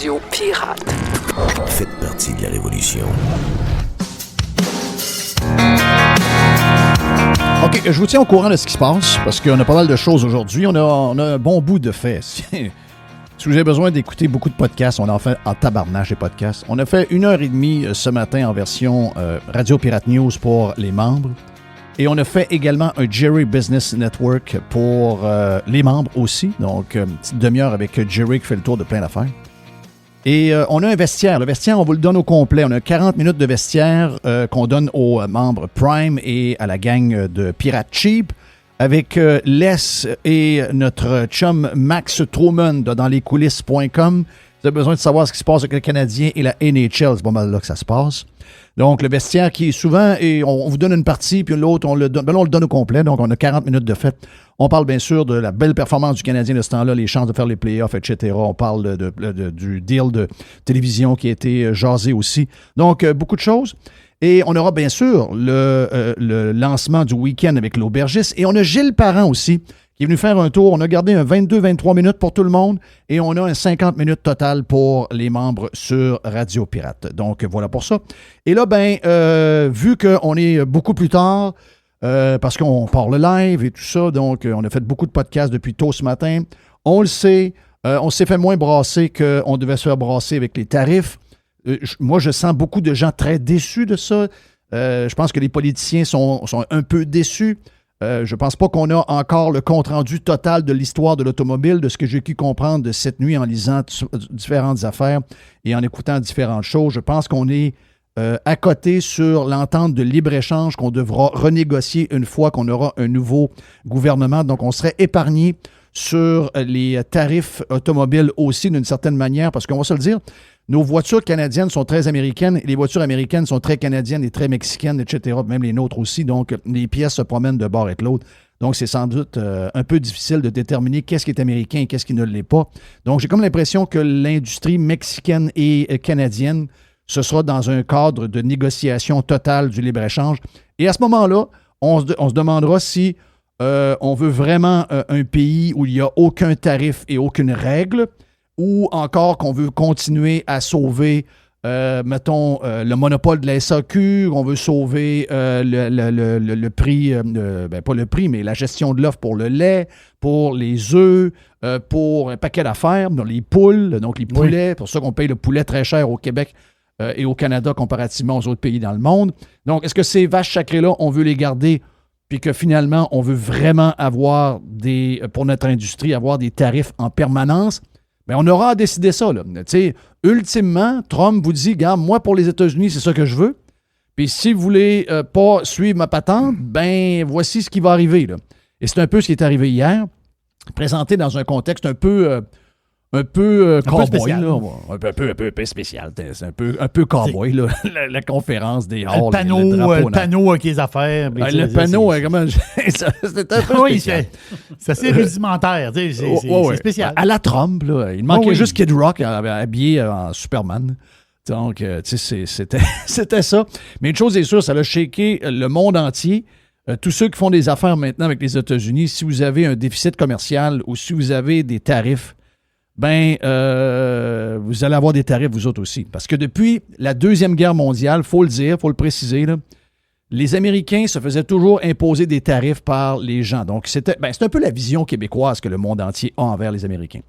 Radio Pirate. Faites partie de la révolution. OK, je vous tiens au courant de ce qui se passe, parce qu'on a pas mal de choses aujourd'hui. On a un bon bout de fait. Si vous avez besoin d'écouter beaucoup de podcasts, on en fait en tabarnache des podcasts. On a fait 1h30 ce matin en version Radio Pirate News pour les membres. Et on a fait également un Jerry Business Network pour les membres aussi. Donc, une petite demi-heure avec Jerry qui fait le tour de plein d'affaires. Et on a un vestiaire. Le vestiaire, on vous le donne au complet. On a 40 minutes de vestiaire qu'on donne aux membres Prime et à la gang de Pirate Cheap avec Les et notre chum Max Truman de dans lescoulisses.com. Vous avez besoin de savoir ce qui se passe avec le Canadien et la NHL. C'est pas mal là que ça se passe. Donc, le vestiaire qui est souvent, et on vous donne une partie, puis l'autre, on le donne au complet. Donc, on a 40 minutes de fête. On parle bien sûr de la belle performance du Canadien de ce temps-là, les chances de faire les playoffs, etc. On parle du deal de télévision qui a été jasé aussi. Donc, beaucoup de choses. Et on aura bien sûr le lancement du week-end avec l'aubergiste. Et on a Gilles Parent aussi, qui est venu faire un tour. On a gardé un 22-23 minutes pour tout le monde et on a un 50 minutes total pour les membres sur Radio Pirate. Donc, voilà pour ça. Et là, vu qu'on est beaucoup plus tard, parce qu'on parle live et tout ça, donc on a fait beaucoup de podcasts depuis tôt ce matin. On le sait, on s'est fait moins brasser qu'on devait se faire brasser avec les tarifs. Moi, je sens beaucoup de gens très déçus de ça. Je pense que les politiciens sont un peu déçus. Je ne pense pas qu'on a encore le compte-rendu total de l'histoire de l'automobile, de ce que j'ai pu comprendre de cette nuit en lisant différentes affaires et en écoutant différentes choses. Je pense qu'on est à côté sur l'entente de libre-échange qu'on devra renégocier une fois qu'on aura un nouveau gouvernement. Donc, on serait épargné sur les tarifs automobiles aussi d'une certaine manière, parce qu'on va se le dire, nos voitures canadiennes sont très américaines et les voitures américaines sont très canadiennes et très mexicaines, etc., même les nôtres aussi. Donc, les pièces se promènent de bord et de l'autre. Donc, c'est sans doute un peu difficile de déterminer qu'est-ce qui est américain et qu'est-ce qui ne l'est pas. Donc, j'ai comme l'impression que l'industrie mexicaine et canadienne, ce sera dans un cadre de négociation totale du libre-échange. Et à ce moment-là, on se demandera si on veut vraiment un pays où il n'y a aucun tarif et aucune règle, ou encore qu'on veut continuer à sauver, le monopole de la SAQ, on veut sauver le prix, pas le prix, mais la gestion de l'offre pour le lait, pour les œufs, pour un paquet d'affaires, dans les poules, donc les poulets, pour ça qu'on paye le poulet très cher au Québec et au Canada comparativement aux autres pays dans le monde. Donc, est-ce que ces vaches sacrées-là, on veut les garder, puis que finalement, on veut vraiment avoir pour notre industrie, avoir des tarifs en permanence? Bien, on aura à décider ça, là. Tu sais, ultimement, Trump vous dit, regarde, moi, pour les États-Unis, c'est ça que je veux. Puis si vous voulez pas suivre ma patente, ben voici ce qui va arriver, là. Et c'est un peu ce qui est arrivé hier, présenté dans un contexte un peu cowboy, là. Un peu spécial. C'est un peu cowboy, là. La conférence des halls. Le panneau avec les affaires. Le panneau, comment... C'était un peu spécial. C'est assez rudimentaire. C'est spécial. À la Trump, là. Il manquait juste Kid Rock habillé en Superman. Donc, tu sais, c'était ça. Mais une chose est sûre, ça a shaké le monde entier. Tous ceux qui font des affaires maintenant avec les États-Unis, si vous avez un déficit commercial ou si vous avez des tarifs, vous allez avoir des tarifs, vous autres aussi. Parce que depuis la Deuxième Guerre mondiale, il faut le dire, il faut le préciser, là, les Américains se faisaient toujours imposer des tarifs par les gens. Donc, c'est un peu la vision québécoise que le monde entier a envers les Américains.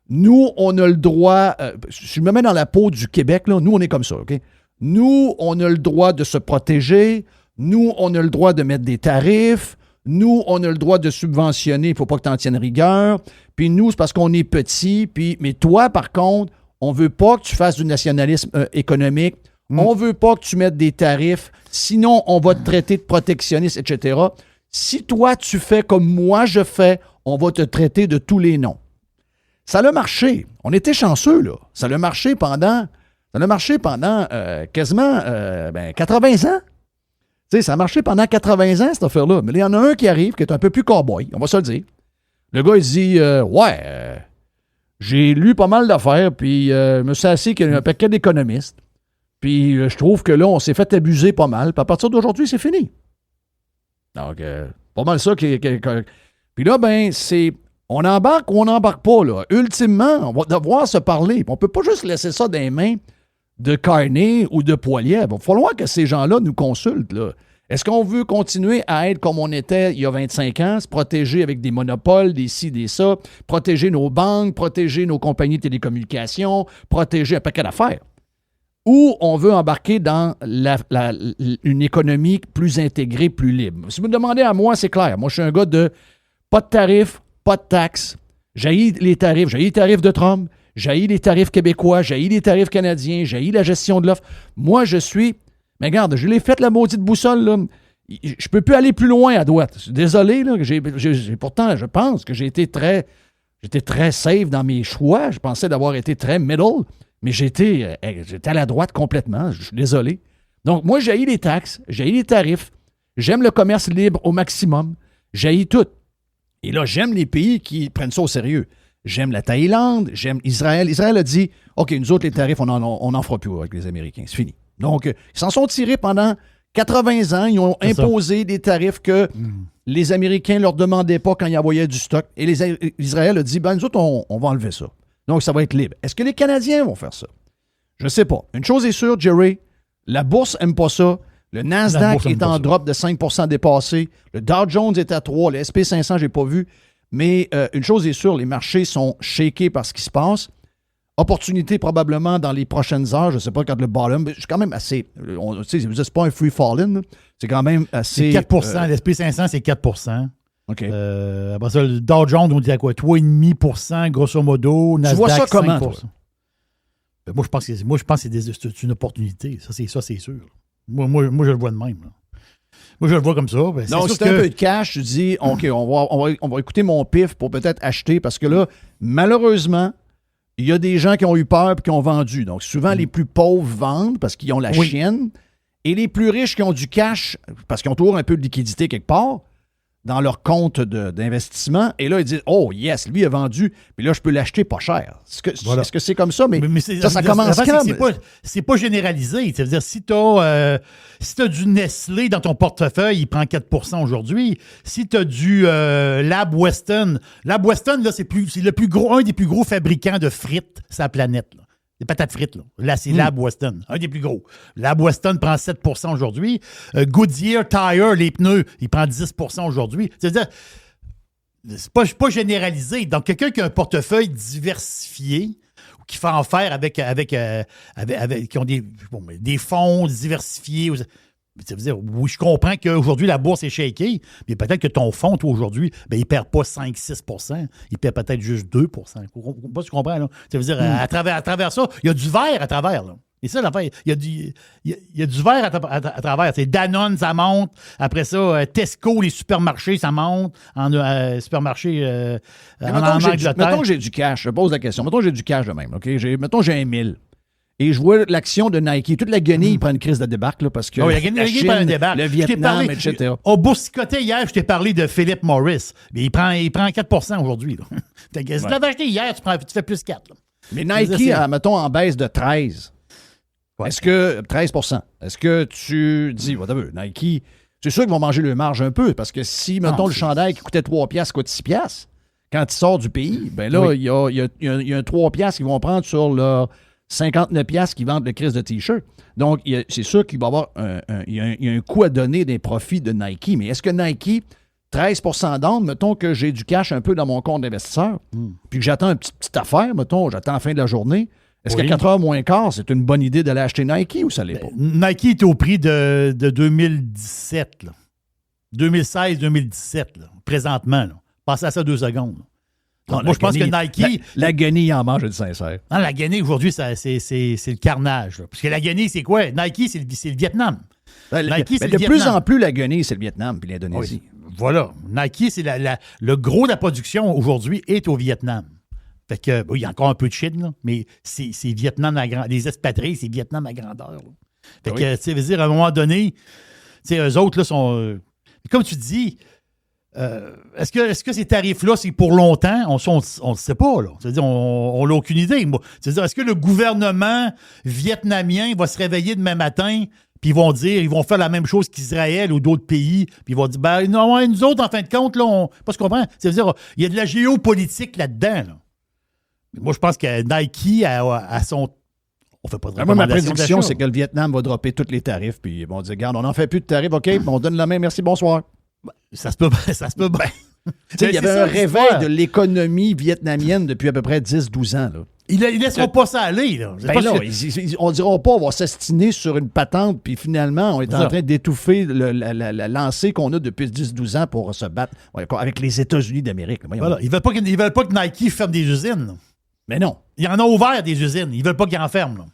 Nous, on a le droit, si je me mets dans la peau du Québec, là, nous, on est comme ça, OK? Nous, on a le droit de se protéger. Nous, on a le droit de mettre des tarifs. Nous, on a le droit de subventionner, il ne faut pas que tu en tiennes rigueur. Puis nous, c'est parce qu'on est petit. Mais toi, par contre, on ne veut pas que tu fasses du nationalisme économique. On ne veut pas que tu mettes des tarifs. Sinon, on va te traiter de protectionniste, etc. Si toi, tu fais comme moi je fais, on va te traiter de tous les noms. Ça a marché. On était chanceux, là. Ça a marché pendant quasiment 80 ans. Tu sais, ça a marché pendant 80 ans, cette affaire-là. Mais il y en a un qui arrive, qui est un peu plus cow-boy, on va se le dire. Le gars, il se dit, j'ai lu pas mal d'affaires, puis je me suis assis qu'il y a un paquet d'économistes. Puis je trouve que là, on s'est fait abuser pas mal. Puis à partir d'aujourd'hui, c'est fini. Donc, pas mal ça. Puis là, On embarque ou on n'embarque pas, là. Ultimement, on va devoir se parler. On ne peut pas juste laisser ça dans les mains de Carney ou de Poilievre. Il va falloir que ces gens-là nous consultent, là. Est-ce qu'on veut continuer à être comme on était il y a 25 ans, se protéger avec des monopoles, des ci, des ça, protéger nos banques, protéger nos compagnies de télécommunications, protéger un paquet d'affaires? Ou on veut embarquer dans une économie plus intégrée, plus libre? Si vous me demandez à moi, c'est clair. Moi, je suis un gars de pas de tarifs, pas de taxes. J'haïs les tarifs de Trump, j'haïs les tarifs québécois, j'haïs les tarifs canadiens, j'haïs la gestion de l'offre. Moi, je suis... Mais regarde, je l'ai fait la maudite boussole, là. Je peux plus aller plus loin à droite. Désolé, là. Pourtant, je pense que j'étais très safe dans mes choix. Je pensais d'avoir été très middle, mais j'étais à la droite complètement. Je suis désolé. Donc, moi, j'haïs les taxes, j'haïs les tarifs, j'aime le commerce libre au maximum, j'haïs tout. Et là, j'aime les pays qui prennent ça au sérieux. J'aime la Thaïlande, j'aime Israël. Israël a dit, OK, nous autres, les tarifs, on n'en fera plus avec les Américains. C'est fini. Donc, ils s'en sont tirés pendant 80 ans. Ils ont imposé des tarifs que les Américains ne leur demandaient pas quand ils envoyaient du stock. Et Israël a dit, nous autres, on va enlever ça. Donc, ça va être libre. Est-ce que les Canadiens vont faire ça? Je ne sais pas. Une chose est sûre, Jerry, la bourse n'aime pas ça. Le Nasdaq est en drop de 5 % dépassé. Le Dow Jones est à 3. Le SP500, je n'ai pas vu. Mais une chose est sûre, les marchés sont shakés par ce qui se passe. Opportunité probablement dans les prochaines heures. Je ne sais pas quand le bottom. Je suis quand même assez... c'est pas un free falling. C'est quand même assez... C'est 4 le SP500, c'est 4 OK. Après ça, le Dow Jones, on dit à quoi? 3,5 grosso modo. Nasdaq, tu vois ça comment, 5 toi? Ben, moi, je pense que c'est une opportunité. Ça, c'est sûr. Moi, je le vois de même. Là. Moi, je le vois comme ça. Ben, donc, si tu as un peu de cash, tu dis, OK, on va écouter mon pif pour peut-être acheter parce que là, malheureusement, il y a des gens qui ont eu peur et qui ont vendu. Donc, souvent, les plus pauvres vendent parce qu'ils ont la chienne. Et les plus riches qui ont du cash, parce qu'ils ont toujours un peu de liquidité quelque part, dans leur compte d'investissement. Et là, ils disent, oh yes, lui a vendu, mais là, je peux l'acheter pas cher. Est-ce que c'est comme ça? Mais ça commence quand? C'est pas généralisé. Ça veut dire, si tu as du Nestlé dans ton portefeuille, il prend 4 % aujourd'hui. Si tu as du Lab Weston, là, c'est un des plus gros fabricants de frites sur la planète. Là. Des patates frites, là. Là, c'est Lab Weston, un des plus gros. Lab Weston prend 7 % aujourd'hui. Goodyear Tire, les pneus, il prend 10 % aujourd'hui. C'est-à-dire, c'est pas généralisé. Donc, quelqu'un qui a un portefeuille diversifié, qui fait en faire avec qui ont des fonds diversifiés. Ça veut dire, oui, je comprends qu'aujourd'hui, la bourse est shakée, mais peut-être que ton fonds, toi, aujourd'hui, il ne perd pas 5-6 %, il perd peut-être juste 2 %. Tu comprends, là? Ça veut dire, à travers ça, il y a du vert à travers, là. Et ça, l'affaire, il y a du vert à travers. C'est Danone, ça monte. Après ça, Tesco, les supermarchés, ça monte. Supermarchés en Angleterre. Mettons que j'ai du cash, je pose la question. Mettons que j'ai du cash de même, OK? Mettons que j'ai 1 000. Et je vois l'action de Nike. Toute la guenille prend une crise de débarque, là, parce que la Chine, prend un débarque. Le Vietnam, etc. Au boursicoté hier, je t'ai parlé de Philip Morris. Mais il prend 4 % aujourd'hui. Si tu l'avais acheté hier, tu fais plus 4. Là. Mais Nike, mettons, en baisse de 13. Ouais. Est-ce que 13 %? Est-ce que tu dis, Nike, c'est sûr qu'ils vont manger le marge un peu, parce que si, mettons, le chandail qui coûtait 3 $, coûte 6 $, quand il sort du pays, ben là, il y a un 3 $ qu'ils vont prendre sur le 59 $ qui vendent le crise de T-shirt. Donc, c'est sûr qu'il va y avoir un coût à donner des profits de Nike. Mais est-ce que Nike, 13 % d'onde, mettons que j'ai du cash un peu dans mon compte d'investisseur, puis que j'attends une petite affaire, mettons, j'attends la fin de la journée, est-ce qu'à 4 h moins quart, c'est une bonne idée d'aller acheter Nike ou ça l'est pas? Nike est au prix de 2017, là. 2016-2017, là, présentement. Là. Passez à ça 2 secondes. Non, moi, je pense que Nike... La guenille en mange, je dis sincère. Non, la guenille, aujourd'hui, c'est le carnage. Là. Parce que la guenille, c'est quoi? Nike, c'est le Vietnam. Nike, c'est le Vietnam. De plus en plus, la guenille, c'est le Vietnam puis l'Indonésie. Oui. Voilà. Nike, c'est le gros de la production aujourd'hui est au Vietnam. Fait que, il y a encore un peu de Chine, là, mais c'est Vietnam à grandeur. Les expatriés, c'est Vietnam à grandeur. Là. Fait que, tu sais, veut dire, à un moment donné, tu sais, eux autres, là, sont... comme tu dis... est-ce que ces tarifs-là, c'est pour longtemps? On ne sait pas, là. C'est-à-dire, on n'a aucune idée. C'est-à-dire, est-ce que le gouvernement vietnamien va se réveiller demain matin puis ils vont faire la même chose qu'Israël ou d'autres pays, puis ils vont dire, ben non, ouais, nous autres, en fin de compte, là, pas ce qu'on comprend. C'est-à-dire, il y a de la géopolitique là-dedans. Là. Moi, je pense que Nike a son... On fait pas de Moi, ma recommandation prédiction, d'achat. c'est que le Vietnam va dropper tous les tarifs, puis ils vont dire, regarde, on n'en fait plus de tarifs, OK, on donne la main, merci, bonsoir. Ça se peut bien. Tu sais, il y avait un réveil de l'économie vietnamienne depuis à peu près 10-12 ans. Là. Ils laisseront pas ça aller. Là. Ben là, on ne dira pas on va s'astiner sur une patente, puis finalement, on est en train d'étouffer la lancée qu'on a depuis 10-12 ans pour se battre avec les États-Unis d'Amérique. Voilà. Ils veulent pas que Nike ferme des usines. Là. Mais non. Ils en ont ouvert des usines. Ils veulent pas qu'ils en ferment.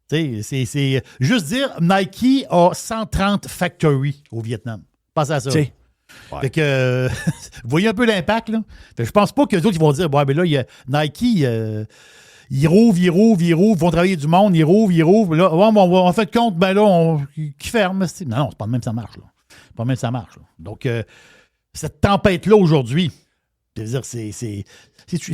C'est juste dire Nike a 130 factories au Vietnam. Pensez à ça. Ouais. Fait que, vous voyez un peu l'impact, là? Fait que je pense pas que les autres ils vont dire, ouais, mais là, il y a Nike, ils rouvent, ils vont travailler du monde, ils rouvent. Là, ouais, en fait compte, ben là, qui ferme. Non, c'est pas de même ça marche, là. C'est pas de même ça marche, là. Donc, cette tempête-là aujourd'hui, je veux dire, c'est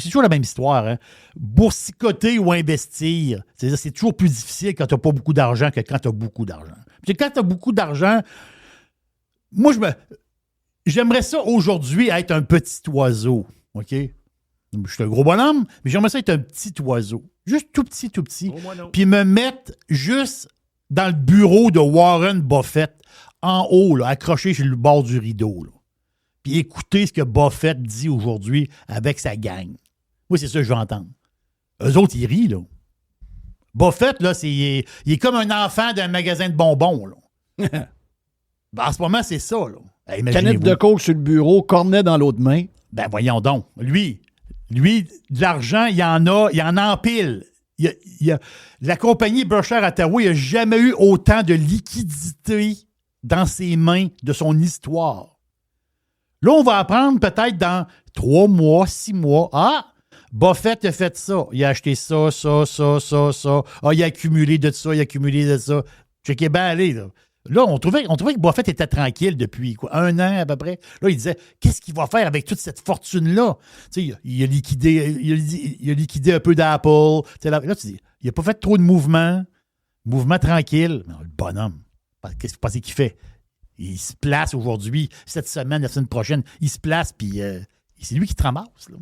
toujours la même histoire, hein? Boursicoter ou investir, c'est-à-dire, c'est toujours plus difficile quand tu n'as pas beaucoup d'argent que quand tu as beaucoup d'argent. Puis quand tu as beaucoup d'argent, moi, j'aimerais ça aujourd'hui être un petit oiseau, OK? Je suis un gros bonhomme, mais j'aimerais ça être un petit oiseau. Juste tout petit. Puis me mettre juste dans le bureau de Warren Buffett, en haut, là, accroché sur le bord du rideau. Là. Puis écouter ce que Buffett dit aujourd'hui avec sa gang. Moi, c'est ça que je veux entendre. Eux autres, ils rient, là. Buffett, là, il est comme un enfant d'un magasin de bonbons, là. En ce moment, c'est ça, là. Canette de coke sur le bureau, cornet dans l'autre main. Ben, voyons donc. Lui, de l'argent, il y en a en pile. La compagnie Berkshire Hathaway n'a jamais eu autant de liquidité dans ses mains de son histoire. Là, on va apprendre peut-être dans 3 mois, 6 mois. Ah, Buffett a fait ça. Il a acheté ça. Ah, il a accumulé de ça, Checkez bien aller, là. Là, on trouvait que Buffett était tranquille depuis 1 an à peu près. Là, il disait, qu'est-ce qu'il va faire avec toute cette fortune-là? Tu sais, il a liquidé un peu d'Apple. Là, tu dis, il n'a pas fait trop de mouvements tranquille. Mais le bonhomme, qu'est-ce qu'il fait? Il se place aujourd'hui, cette semaine, la semaine prochaine, il se place, puis c'est lui qui te ramasse, là.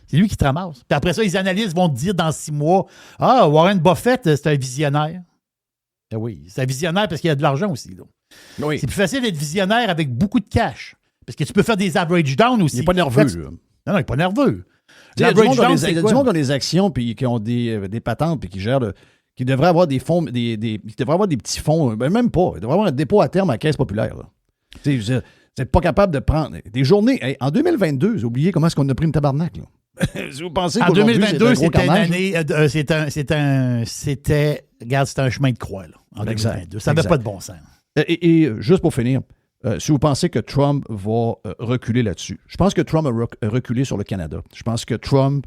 C'est lui qui te ramasse. Puis après ça, les analystes vont te dire dans 6 mois, ah, Warren Buffett, c'est un visionnaire. Ben oui, c'est un visionnaire parce qu'il y a de l'argent aussi. Là. Oui. C'est plus facile d'être visionnaire avec beaucoup de cash. Parce que tu peux faire des average down aussi. Il n'est pas nerveux. Non, il n'est pas nerveux. Il y a du monde dans les actions puis qui ont des patentes puis qui gèrent qui devraient avoir des fonds, qui devraient avoir des petits fonds, ben même pas. Ils devraient avoir un dépôt à terme à la Caisse populaire. Vous n'êtes pas capable de prendre des journées. Hey, en 2022, vous oubliez comment est-ce qu'on a pris une tabarnak, là. Si vous pensez en 2022, c'était une année. C'était un chemin de croix, là, en 2022. Ça n'avait pas de bon sens. Et juste pour finir, si vous pensez que Trump va reculer là-dessus, je pense que Trump a reculé sur le Canada. Je pense que Trump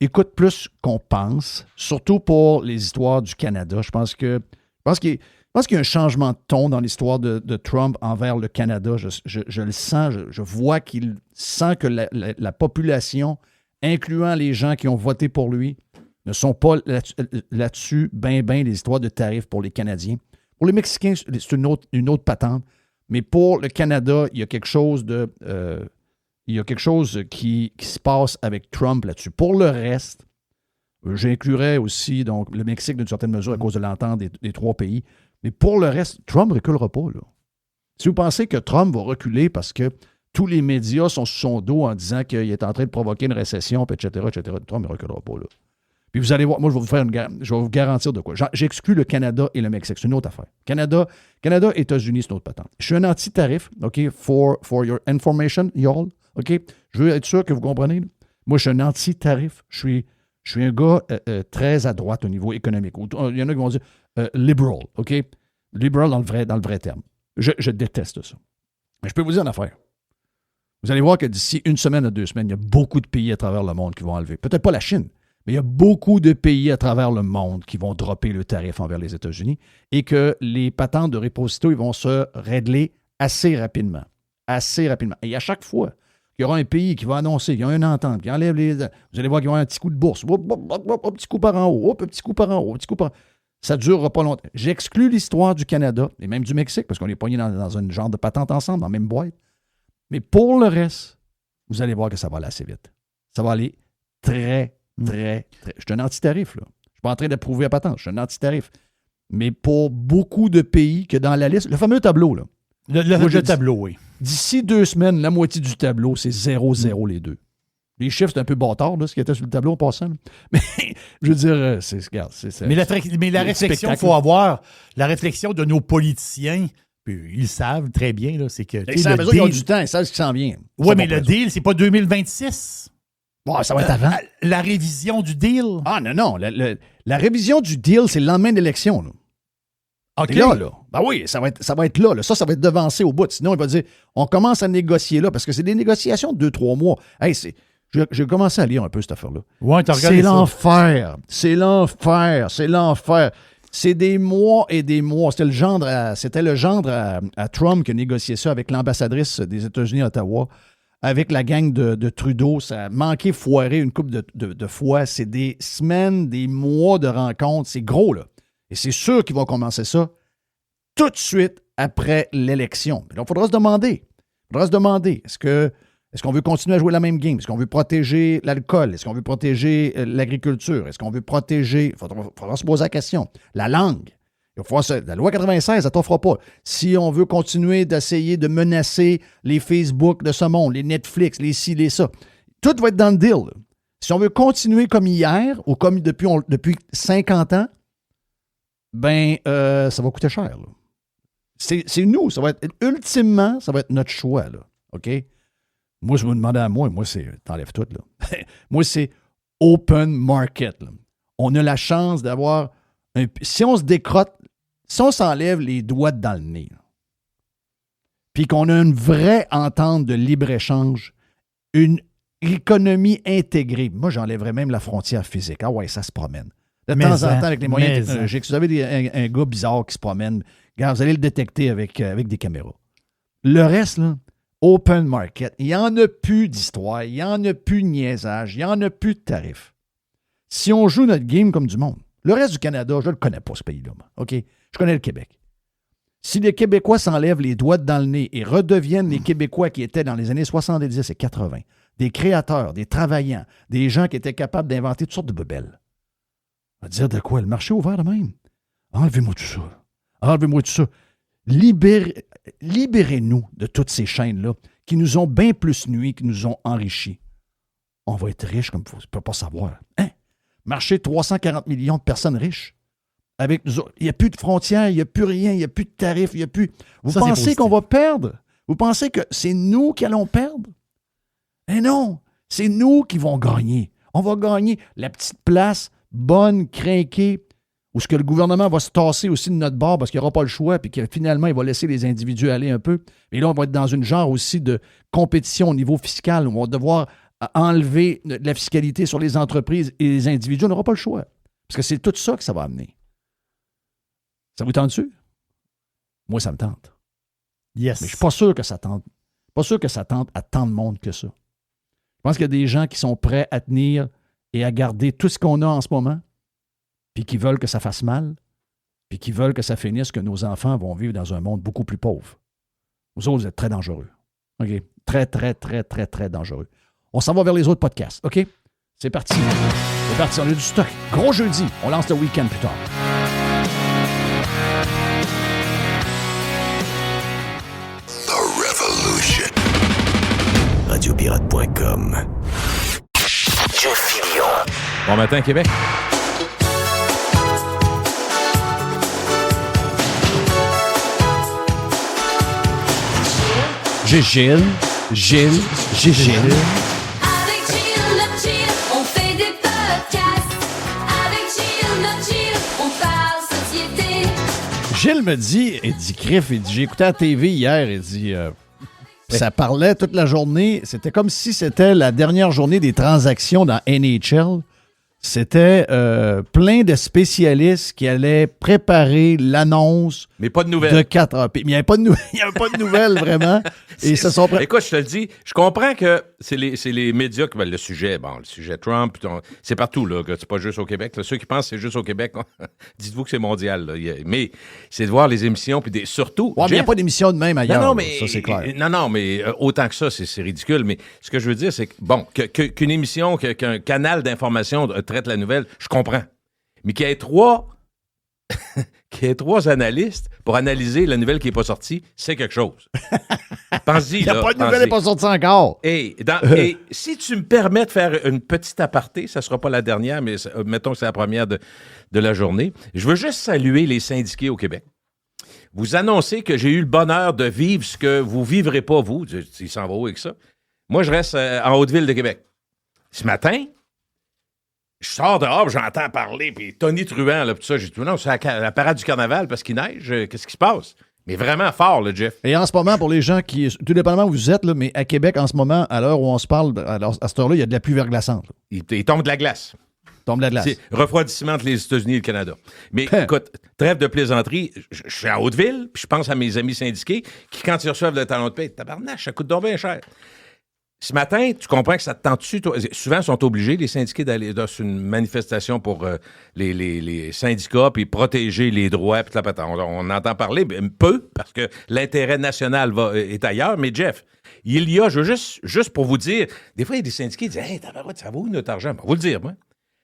écoute plus qu'on pense, surtout pour les histoires du Canada. Je pense qu'il y a un changement de ton dans l'histoire de Trump envers le Canada. Je le sens, je vois qu'il sent que la population, incluant les gens qui ont voté pour lui, ne sont pas là-dessus ben les histoires de tarifs pour les Canadiens. Pour les Mexicains, c'est une autre patente. Mais pour le Canada, il y a quelque chose qui se passe avec Trump là-dessus. Pour le reste, j'inclurais aussi donc, le Mexique d'une certaine mesure à cause de l'entente des 3 pays. Mais pour le reste, Trump ne reculera pas. Là. Si vous pensez que Trump va reculer parce que tous les médias sont sur son dos en disant qu'il est en train de provoquer une récession, etc., Trump ne reculera pas. Là. Puis vous allez voir, moi, je vais vous garantir de quoi. J'exclus le Canada et le Mexique. C'est une autre affaire. Canada, États-Unis, c'est une autre patente. Je suis un anti-tarif, OK, for your information, y'all, OK? Je veux être sûr que vous comprenez. Là. Moi, je suis un anti-tarif. Je suis un gars très à droite au niveau économique. Il y en a qui vont dire liberal, OK? Liberal dans le vrai terme. Je déteste ça. Mais je peux vous dire une affaire. Vous allez voir que d'ici 1 semaine à 2 semaines, il y a beaucoup de pays à travers le monde qui vont enlever. Peut-être pas la Chine, mais il y a beaucoup de pays à travers le monde qui vont dropper le tarif envers les États-Unis et que les patentes de réposito ils vont se régler assez rapidement. Assez rapidement. Et à chaque fois qu'il y aura un pays qui va annoncer qu'il y a une entente, qui enlève vous allez voir qu'il y aura un petit coup de bourse. Un petit coup par en haut, un petit coup par en haut, un petit coup par en haut. Ça ne durera pas longtemps. J'exclus l'histoire du Canada et même du Mexique, parce qu'on est pognés dans un genre de patente ensemble, dans la même boîte. Mais pour le reste, vous allez voir que ça va aller assez vite. Ça va aller très, très, très... Je suis un anti-tarif, là. Je ne suis pas en train d'approuver la patente. Je suis un anti-tarif. Mais pour beaucoup de pays que dans la liste... Le fameux tableau, là. Le tableau, oui. D'ici 2 semaines, la moitié du tableau, c'est 0-0 les deux. Les chiffres, c'est un peu bâtard, là, ce qui était sur le tableau en passant. Là. Mais je veux dire, regarde, mais la réflexion qu'il faut avoir, la réflexion de nos politiciens, puis ils savent très bien, là, c'est que... Ils ont du temps, ils savent ce qui s'en vient. Oui, mais le deal, c'est pas 2026. Bon, ça va être avant. La révision du deal. Ah, non. La révision du deal, c'est le lendemain de l'élection, là. OK. Là. Ben oui, ça va être là. Ça va être devancé au bout. Sinon, il va dire, on commence à négocier là, parce que c'est des négociations de 2-3 mois. Hey, j'ai commencé à lire un peu cette affaire-là. Ouais, t'as regardé c'est ça. l'enfer. C'est l'enfer. C'est des mois et des mois. C'était le gendre à Trump qui a négocié ça avec l'ambassadrice des États-Unis à Ottawa, avec la gang de Trudeau. Ça a manqué foiré une couple de fois. C'est des semaines, des mois de rencontres. C'est gros, là. Et c'est sûr qu'ils vont commencer ça tout de suite après l'élection. Mais donc, il faudra se demander, est-ce qu'on veut continuer à jouer la même game? Est-ce qu'on veut protéger l'alcool? Est-ce qu'on veut protéger l'agriculture? Est-ce qu'on veut protéger... Il faudra se poser la question. La langue. La loi 96, ça ne t'offre pas. Si on veut continuer d'essayer de menacer les Facebook de ce monde, les Netflix, les ci, les ça, tout va être dans le deal. Si on veut continuer comme hier ou comme depuis 50 ans, ça va coûter cher. Là. C'est nous. Ça va être, ultimement, ça va être notre choix. Là. OK? Moi, je me demandais à moi c'est... T'enlèves tout, là. Moi, c'est open market. Là. On a la chance d'avoir... Si on se décrotte, si on s'enlève les doigts dans le nez, puis qu'on a une vraie entente de libre-échange, une économie intégrée, moi, j'enlèverais même la frontière physique. Ah ouais, ça se promène. De temps en temps, avec les moyens technologiques, si vous avez un gars bizarre qui se promène, regarde, vous allez le détecter avec des caméras. Le reste, là, open market, il n'y en a plus d'histoire, il n'y en a plus de niaisage, il n'y en a plus de tarifs. Si on joue notre game comme du monde, le reste du Canada, je ne le connais pas, ce pays-là. OK? Je connais le Québec. Si les Québécois s'enlèvent les doigts dans le nez et redeviennent les Québécois qui étaient dans les années 70 et 80, des créateurs, des travaillants, des gens qui étaient capables d'inventer toutes sortes de bebelles, on va dire de quoi? Le marché est ouvert de même. Enlevez-moi tout ça. Enlevez-moi tout ça. Libérez-nous de toutes ces chaînes-là qui nous ont bien plus nuit, qui nous ont enrichis. On va être riches comme vous ne pouvez pas savoir. Hein? Marché de 340 millions de personnes riches. Il n'y a plus de frontières, il n'y a plus rien, il n'y a plus de tarifs, il n'y a plus... Vous pensez qu'on va perdre? Vous pensez que c'est nous qui allons perdre? Eh non! C'est nous qui vont gagner. On va gagner la petite place bonne, crinquée, où ce que le gouvernement va se tasser aussi de notre bord parce qu'il n'y aura pas le choix, puis que finalement, il va laisser les individus aller un peu. Et là, on va être dans une genre aussi de compétition au niveau fiscal, où on va devoir enlever de la fiscalité sur les entreprises et les individus. On n'aura pas le choix. Parce que c'est tout ça que ça va amener. Ça vous tente-tu? Moi, ça me tente. Yes. Mais je ne suis pas sûr que ça tente. Pas sûr que ça tente à tant de monde que ça. Je pense qu'il y a des gens qui sont prêts à tenir et à garder tout ce qu'on a en ce moment, puis qui veulent que ça fasse mal, puis qui veulent que ça finisse, que nos enfants vont vivre dans un monde beaucoup plus pauvre. Vous autres, vous êtes très dangereux. OK? Très, très, très, très, très dangereux. On s'en va vers les autres podcasts. OK? C'est parti. C'est parti. On a du stock. Gros jeudi. On lance le week-end plus tard. The Revolution. Radiopirate.com. Jeff Fillion. Bon matin, Québec. J'ai Gilles. Avec Gilles, notre Gilles, on fait des podcasts. Avec Gilles, notre Gilles, on parle société. Gilles me dit, Criff, j'ai écouté à la TV hier, il dit, ça parlait toute la journée, c'était comme si c'était la dernière journée des transactions dans NHL. C'était plein de spécialistes qui allaient préparer l'annonce Mais pas de nouvelles. de 4 heures. Puis, il n'y avait pas de nouvelles, vraiment. Et se sont Écoute, je te le dis, je comprends que c'est les médias qui veulent le sujet Trump, c'est partout, là, que c'est pas juste au Québec. Là. Ceux qui pensent que c'est juste au Québec, dites-vous que c'est mondial. Là. Mais c'est de voir les émissions, puis surtout... Ouais, mais il n'y a pas d'émission de même ailleurs. Non, là. mais, ça, c'est clair. Non, mais autant que ça, c'est ridicule. Mais ce que je veux dire, c'est que, bon, qu'une émission, qu'un canal d'information traite la nouvelle, je comprends. Mais qu'il y ait trois analystes pour analyser la nouvelle qui n'est pas sortie, c'est quelque chose. Pense-y, Il n'y a là, pas de nouvelle, pense-y. elle n'est pas sortie encore. Et si tu me permets de faire une petite aparté, ça ne sera pas la dernière, mais mettons que c'est la première de la journée, je veux juste saluer les syndiqués au Québec. Vous annoncez que j'ai eu le bonheur de vivre ce que vous ne vivrez pas, vous. Il s'en va où avec ça? Moi, je reste en Haute-Ville de Québec. Ce matin, je sors dehors, j'entends parler, puis Tony Truant, là, tout ça, j'ai dit, non, c'est la parade du carnaval parce qu'il neige, qu'est-ce qui se passe? Mais vraiment fort, là, Jeff. Et en ce moment, pour les gens qui, tout dépendamment où vous êtes, là, mais à Québec, en ce moment, à l'heure où on se parle, à cette heure-là, il y a de la pluie verglaçante. Là. Il tombe de la glace. Tombe de la glace. C'est refroidissement entre les États-Unis et le Canada. Mais écoute, trêve de plaisanterie, je suis à Haute-Ville, puis je pense à mes amis syndiqués qui, quand ils reçoivent le talon de paie, tabarnache, ça coûte donc bien cher. Ce matin, tu comprends que ça te tente dessus. Souvent, ils sont obligés, les syndiqués, d'aller dans une manifestation pour les syndicats, puis protéger les droits. Puis on entend parler peu, parce que l'intérêt national est ailleurs. Mais Jeff, il y a, je veux juste pour vous dire, des fois, il y a des syndiqués qui disent « Hey, ça vaut notre argent? » On va vous le dire, moi.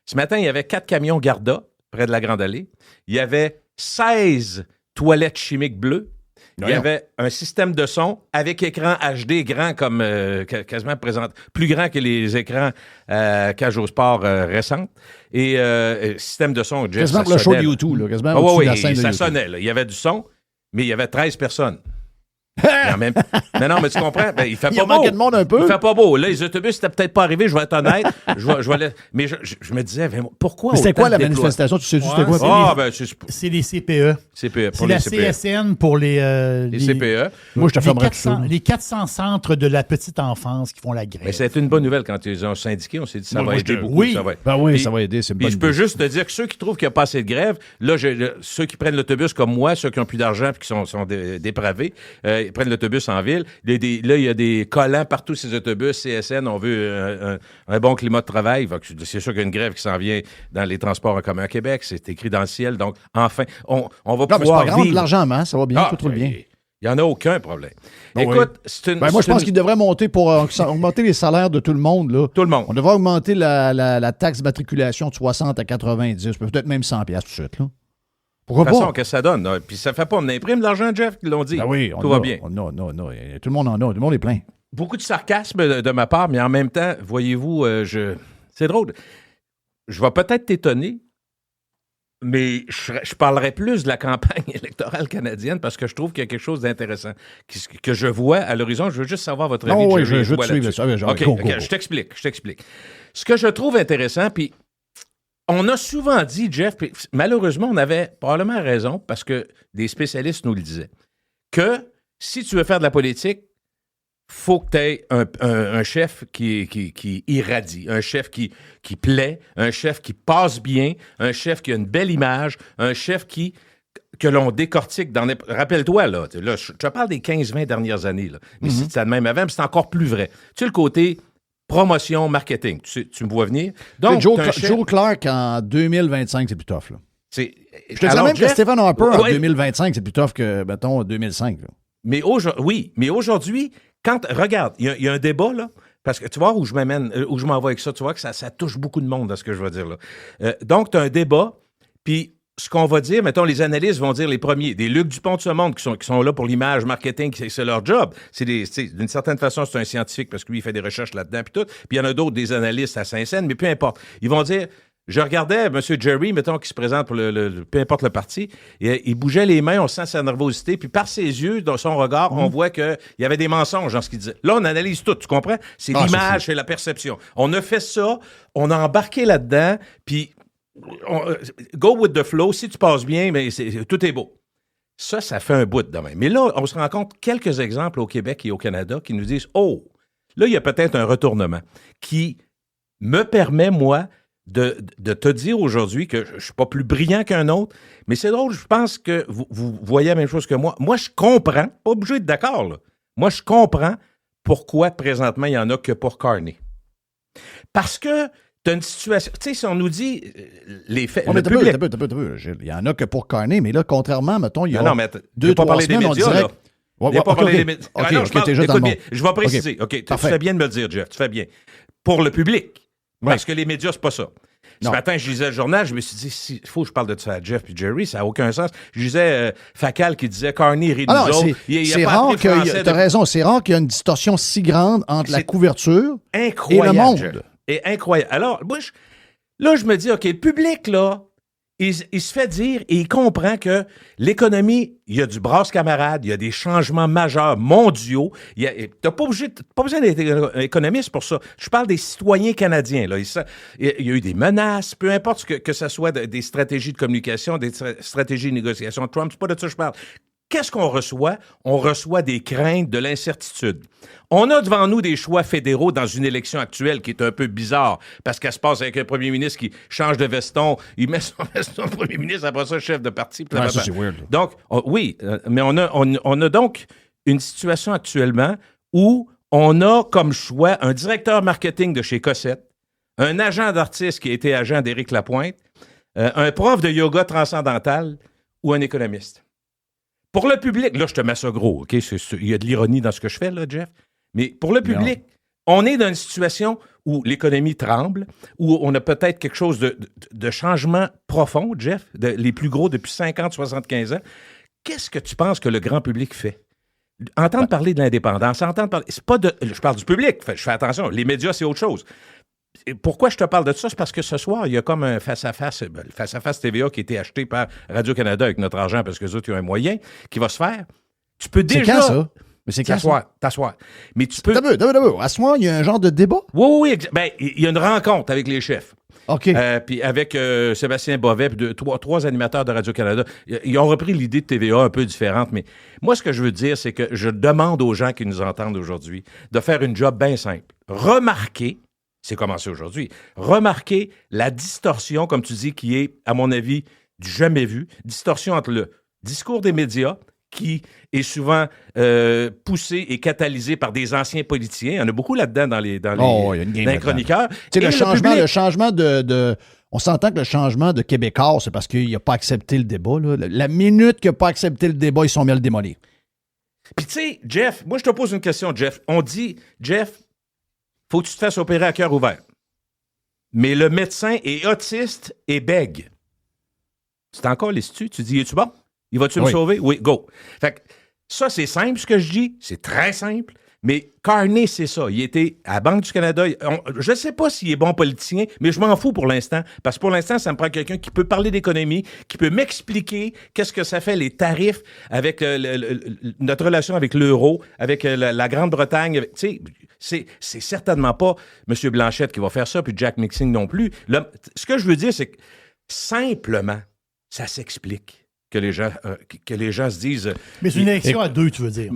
Ce matin, il y avait 4 camions Garda, près de la Grande Allée. Il y avait 16 toilettes chimiques bleues. Il y avait un système de son avec écran HD grand comme quasiment plus grand que les écrans Cage au sport récents. Et système de son, Jeff, quasiment pour le show de YouTube, là, quasiment au-dessus de la scène de ça YouTube. sonnait. Là. Il y avait du son, mais il y avait 13 personnes. Mais non, mais tu comprends? Ben, il fait Il pas a manqué beau. de monde un peu. Il fait pas beau. Là, les autobus, c'était peut-être pas arrivé, je vais être honnête. Mais je me disais, pourquoi Mais c'était autant quoi la de déploiements? manifestation? Tu sais juste c'était Ouais, quoi? c'est les CPE. CPE, C'est pour la les CPE. CSN pour les CPE. Moi, je te les fermerais tout 400, ça. les 400 centres de la petite enfance qui font la grève. Mais c'est une bonne nouvelle quand ils ont syndiqué. On s'est dit, ça va aider beaucoup. oui. Ça va. Ben oui, Puis- ça va aider. C'est une Puis bonne je peux idée. juste te dire que ceux qui trouvent qu'il n'y a pas assez de grève, là, ceux qui prennent l'autobus comme moi, ceux qui n'ont plus d'argent et qui sont dépravés, ils prennent l'autobus en ville. Là, il y a des collants partout ces autobus. CSN, on veut un bon climat de travail. C'est sûr qu'il y a une grève qui s'en vient dans les transports en commun à Québec. C'est écrit dans le ciel. Donc, enfin, on va Non, mais c'est pouvoir pas grave, de vivre. l'argent en masse, ça va bien, tout roule bien. Il n'y en a aucun problème. Bon, Écoute, c'est une... Ben, moi, je c'est pense une- qu'il devrait monter pour augmenter les salaires de tout le monde. Là. Tout le monde. On devrait augmenter la taxe de matriculation de 60 à 90, peut-être même 100$ tout de suite. Là. Pourquoi De toute façon, pas? qu'est-ce que ça donne? Là? Puis ça fait pas, on imprime de l'argent, Jeff, ils l'ont dit. Ben oui, Tout va bien. On a. Tout le monde en a. Tout le monde est plein. Beaucoup de sarcasme de ma part, mais en même temps, voyez-vous, c'est drôle. Je vais peut-être t'étonner, mais je parlerai plus de la campagne électorale canadienne parce que je trouve qu'il y a quelque chose d'intéressant que je vois à l'horizon. Je veux juste savoir votre avis. oui, Jerry, je veux te vois suivre là-dessus. ça. Oui, genre, OK, go, go, go. je t'explique. Ce que je trouve intéressant, puis on a souvent dit, Jeff, puis malheureusement, on avait probablement raison parce que des spécialistes nous le disaient, que si tu veux faire de la politique, faut que tu aies un chef qui irradie, un chef qui plaît, un chef qui passe bien, un chef qui a une belle image, un chef que l'on décortique dans... Rappelle-toi, là, je te parle des 15-20 dernières années, là, mais si c'était le même avant, mais c'est encore plus vrai. Tu sais, le côté promotion, marketing, tu me vois venir. Donc, Joe, t'as un chef- Joe Clark en 2025, c'est plus tough. Là. Je te dirais Alors, même que Jeff- Stephen Harper en Ouais, 2025, c'est plus tough que, mettons, 2005. Là. Mais aujourd'hui, regarde, il y a un débat, là, parce que tu vois où je m'amène, où je m'en vais avec ça, tu vois que ça touche beaucoup de monde dans ce que je vais dire là. Donc, tu as un débat, puis ce qu'on va dire, mettons, les analystes vont dire les premiers, des Luc Dupont de ce monde qui sont là pour l'image, marketing, c'est leur job. D'une certaine façon, c'est un scientifique parce que lui, il fait des recherches là-dedans, puis tout. Puis il y en a d'autres, des analystes à Saint-Saëns, mais peu importe. Ils vont dire... Je regardais M. Jerry, mettons, qui se présente pour peu importe le parti, et, il bougeait les mains, on sent sa nervosité, puis par ses yeux, dans son regard, on voit qu'il y avait des mensonges dans ce qu'il disait. Là, on analyse tout, tu comprends? C'est l'image, c'est la perception. On a fait ça, on a embarqué là-dedans, puis go with the flow, si tu passes bien, mais tout est beau. Ça fait un bout de même. Mais là, on se rend compte quelques exemples au Québec et au Canada qui nous disent, oh, là, il y a peut-être un retournement qui me permet, moi, de te dire aujourd'hui que je ne suis pas plus brillant qu'un autre, mais c'est drôle, je pense que vous voyez la même chose que moi. Moi, je comprends, pas obligé d'être d'accord, là. Moi, je comprends pourquoi présentement il n'y en a que pour Carney. Parce que tu as une situation. Tu sais, si on nous dit les faits. Oh, le t'as public. peu, Gilles. Il y en a que pour Carney, mais là, contrairement, mettons, il y a Non, mais deux, pas trois parler des semaines, on médias, dirait... là. Ouais, Il n'y a pas ok, parlé ok. des médias. Ok, Ah non, ok, je parle- t'es juste dans écoute le bien, monde. je vais préciser. OK, tu parfait. fais bien de me le dire, Jeff. Tu fais bien. Pour le public. Ouais. Parce que les médias, c'est pas ça. Ce Non. matin, je lisais le journal, je me suis dit, il faut que je parle de ça à Jeff puis Jerry, ça n'a aucun sens. Je lisais Facal qui disait Carney rit de Ah nous non, autres. Il c'est a pas rare appris le français que... T'as raison, c'est rare qu'il y ait une distorsion si grande entre la C'est couverture incroyable. et le monde. Jeff. Et incroyable. Alors, moi, là, je me dis, OK, le public, là, il se fait dire et il comprend que l'économie, il y a du brasse camarade, il y a des changements majeurs mondiaux. Tu n'as pas besoin d'être économiste pour ça. Je parle des citoyens canadiens. Là. Il y a eu des menaces, peu importe que ce soit des stratégies de communication, des stratégies de négociation. Trump, c'est pas de ça que je parle. Qu'est-ce qu'on reçoit? On reçoit des craintes, de l'incertitude. On a devant nous des choix fédéraux dans une élection actuelle qui est un peu bizarre parce qu'elle se passe avec un premier ministre qui change de veston, il met son veston premier ministre, après ça, chef de parti. Ouais, ça, c'est weird. Donc, oui, mais on a donc une situation actuellement où on a comme choix un directeur marketing de chez Cossette, un agent d'artiste qui a été agent d'Éric Lapointe, un prof de yoga transcendantal ou un économiste. Pour le public, là, je te mets ça gros, OK? Il y a de l'ironie dans ce que je fais, là, Jeff. Mais pour le public, on est dans une situation où l'économie tremble, où on a peut-être quelque chose de changement profond, Jeff, les plus gros depuis 50, 75 ans. Qu'est-ce que tu penses que le grand public fait? Entendre parler de l'indépendance, entendre parler... C'est pas de... Je parle du public, je fais attention. Les médias, c'est autre chose. Et pourquoi je te parle de ça? C'est parce que ce soir, il y a comme un face-à-face, le face-à-face TVA qui a été acheté par Radio-Canada avec notre argent parce que les autres, ils ont un moyen qui va se faire. Tu peux déjà... C'est quand, ça? Mais c'est quand, ça? T'asseoir. Mais tu peux... D'abord. À ce moment, il y a un genre de débat? Oui. Ben, il y a une rencontre avec les chefs. OK. Puis avec Sébastien Bovet, puis trois animateurs de Radio-Canada. Ils ont repris l'idée de TVA un peu différente, mais moi, ce que je veux dire, c'est que je demande aux gens qui nous entendent aujourd'hui de faire une job bien simple. Remarquez, c'est commencé aujourd'hui, remarquez la distorsion, comme tu dis, qui est, à mon avis, du jamais vu, distorsion entre le discours des médias, qui est souvent poussé et catalysé par des anciens politiciens. Il y en a beaucoup là-dedans dans les chroniqueurs. Tu sais, Et le changement de... On s'entend que le changement de Québécois, c'est parce qu'il n'a pas accepté le débat. Là. La minute qu'il n'a pas accepté le débat, ils sont mis à le démolir. Puis tu sais, Jeff, moi je te pose une question, Jeff. On dit, Jeff, faut que tu te fasses opérer à cœur ouvert. Mais le médecin est autiste et bègue. C'est encore les tu dis, es-tu bon? Il va-tu me sauver? Oui, go. Fait que ça, c'est simple ce que je dis. C'est très simple. Mais Carney, c'est ça. Il était à la Banque du Canada. Je ne sais pas s'il est bon politicien, mais je m'en fous pour l'instant. Parce que pour l'instant, ça me prend quelqu'un qui peut parler d'économie, qui peut m'expliquer qu'est-ce que ça fait les tarifs avec notre relation avec l'euro, avec la Grande-Bretagne. Tu sais, c'est certainement pas M. Blanchette qui va faire ça, puis Jack Mixing non plus. Là, ce que je veux dire, c'est que simplement, ça s'explique. Que les gens se disent... Mais c'est une élection à deux, tu veux dire.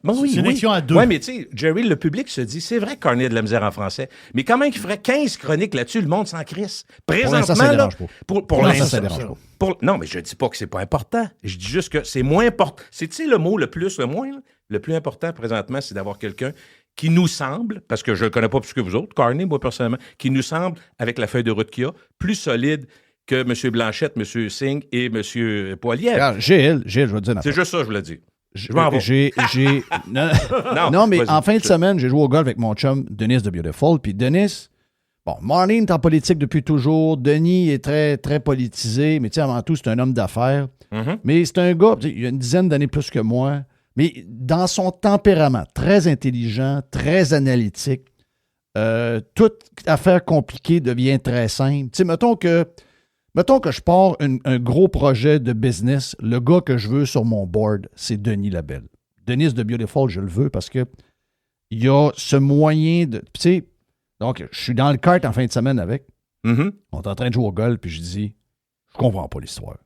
Oui, c'est une élection à deux. Oui, mais tu sais, Jerry, le public se dit, c'est vrai que Carney a de la misère en français, mais quand même qu'il ferait 15 chroniques là-dessus, le monde s'en crisse. Présentement, ça là... dérange pas. Pour l'instant, ça dérange pas. Non, mais je dis pas que c'est pas important. Je dis juste que c'est moins important. C'est, tu sais, le mot le plus, le moins, là? Le plus important présentement, c'est d'avoir quelqu'un qui nous semble, parce que je le connais pas plus que vous autres, Carney, moi, personnellement, qui nous semble, avec la feuille de route qu'il y a, plus solide que M. Blanchette, M. Singh et M. Poilievre. Regarde, Gilles, je veux te dire... C'est juste ça, je voulais dire. Je m'en vais. Non, mais vas-y. en fin de semaine, j'ai joué au golf avec mon chum Denis de Beautiful. Puis Denis, bon, Marlene est en politique depuis toujours. Denis est très, très politisé. Mais tu sais, avant tout, c'est un homme d'affaires. Mm-hmm. Mais c'est un gars, il a une dizaine d'années plus que moi. Mais dans son tempérament, très intelligent, très analytique, toute affaire compliquée devient très simple. Tu sais, mettons que je pars un gros projet de business, le gars que je veux sur mon board, c'est Denis Labelle. Denis de Beautiful, je le veux parce que il y a ce moyen de... Tu sais, donc, je suis dans le kart en fin de semaine avec. Mm-hmm. On est en train de jouer au golf, puis je dis, je comprends pas l'histoire.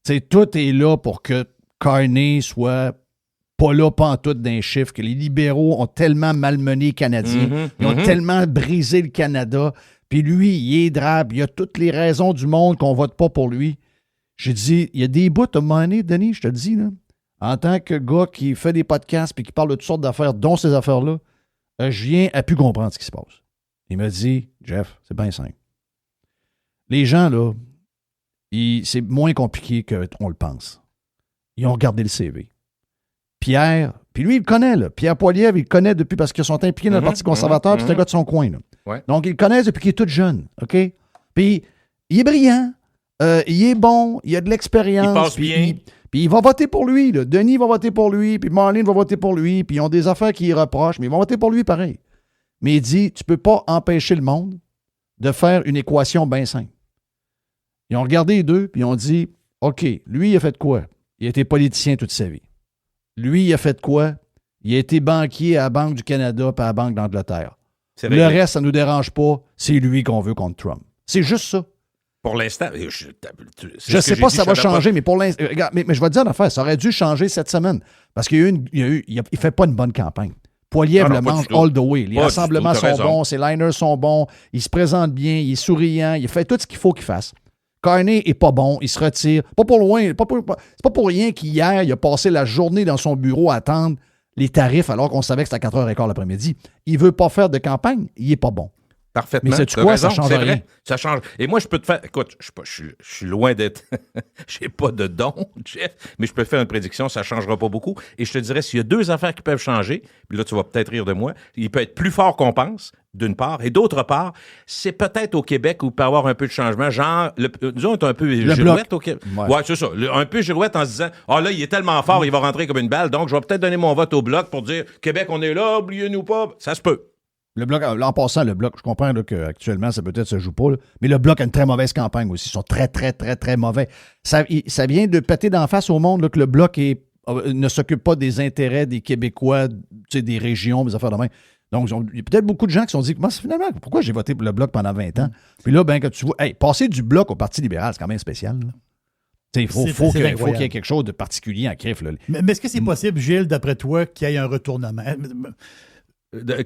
Tu sais, tout est là pour que Carney soit pas là pantoute d'un chiffre, que les libéraux ont tellement malmené les Canadiens, ils ont tellement brisé le Canada, Puis lui, il est drabe. Il a toutes les raisons du monde qu'on vote pas pour lui. J'ai dit, il y a des bouts à un moment donné, Denis, je te le dis, là, en tant que gars qui fait des podcasts puis qui parle de toutes sortes d'affaires, dont ces affaires-là, je viens à plus comprendre ce qui se passe. Il m'a dit, Jeff, c'est bien simple. Les gens, là, c'est moins compliqué qu'on le pense. Ils ont regardé le CV. Pierre, puis lui, il le connaît, là. Pierre Poilievre, il le connaît depuis parce qu'ils sont impliqués dans le Parti conservateur, puis c'est un gars de son coin, là. Ouais. Donc, il le connaît depuis qu'il est tout jeune, OK? Puis, il est brillant, il est bon, il a de l'expérience. Il passe puis bien. Puis il va voter pour lui, là. Denis va voter pour lui, puis Marlene va voter pour lui, puis ils ont des affaires qui y reprochent, mais ils vont voter pour lui pareil. Mais il dit, tu peux pas empêcher le monde de faire une équation bien simple. Ils ont regardé les deux, puis ils ont dit, OK, lui, il a fait quoi? Il a été politicien toute sa vie. Lui, il a fait quoi? Il a été banquier à la Banque du Canada puis à la Banque d'Angleterre. Le reste, ça ne nous dérange pas. C'est lui qu'on veut contre Trump. C'est juste ça. Pour l'instant, Je ne sais pas si ça va changer, mais pour l'instant. Regarde, mais je vais te dire une affaire, ça aurait dû changer cette semaine. Parce qu'il ne fait pas une bonne campagne. Poilievre le mange all the way. Les rassemblements sont bons, ses liners sont bons, il se présente bien, il est souriant, il fait tout ce qu'il faut qu'il fasse. Carney est pas bon, il se retire. Pas pour loin, c'est pas pour rien qu'hier, il a passé la journée dans son bureau à attendre les tarifs alors qu'on savait que c'était à 4h15 l'après-midi. Il veut pas faire de campagne, il est pas bon. Parfaitement. Mais sais-tu quoi, ça change rien. Vrai, ça change. Et moi, je peux te faire... Écoute, je suis loin d'être... J'ai pas de don, Jeff, mais je peux te faire une prédiction, ça changera pas beaucoup. Et je te dirais, s'il y a deux affaires qui peuvent changer, puis là, tu vas peut-être rire de moi, il peut être plus fort qu'on pense, d'une part, et d'autre part, c'est peut-être au Québec où il peut y avoir un peu de changement, genre, nous, on est un peu girouette au Québec. Ouais, c'est ça. Un peu girouette en se disant, là, il est tellement fort, il va rentrer comme une balle, donc je vais peut-être donner mon vote au Bloc pour dire, Québec, on est là, oubliez-nous pas. Ça se peut. Le Bloc, en passant, le Bloc, je comprends là, qu'actuellement, ça peut-être se joue pas, là, mais le Bloc a une très mauvaise campagne aussi. Ils sont très, très, très, très mauvais. Ça vient de péter d'en face au monde là, que le Bloc ne s'occupe pas des intérêts des Québécois, des régions, des affaires de main. Donc, il y a peut-être beaucoup de gens qui se sont dit, finalement, pourquoi j'ai voté pour le Bloc pendant 20 ans? Puis là, quand tu vois, passer du Bloc au Parti libéral, c'est quand même spécial. Il faut qu'il y ait quelque chose de particulier en crif. Là. Mais est-ce que c'est possible, Gilles, d'après toi, qu'il y ait un retournement?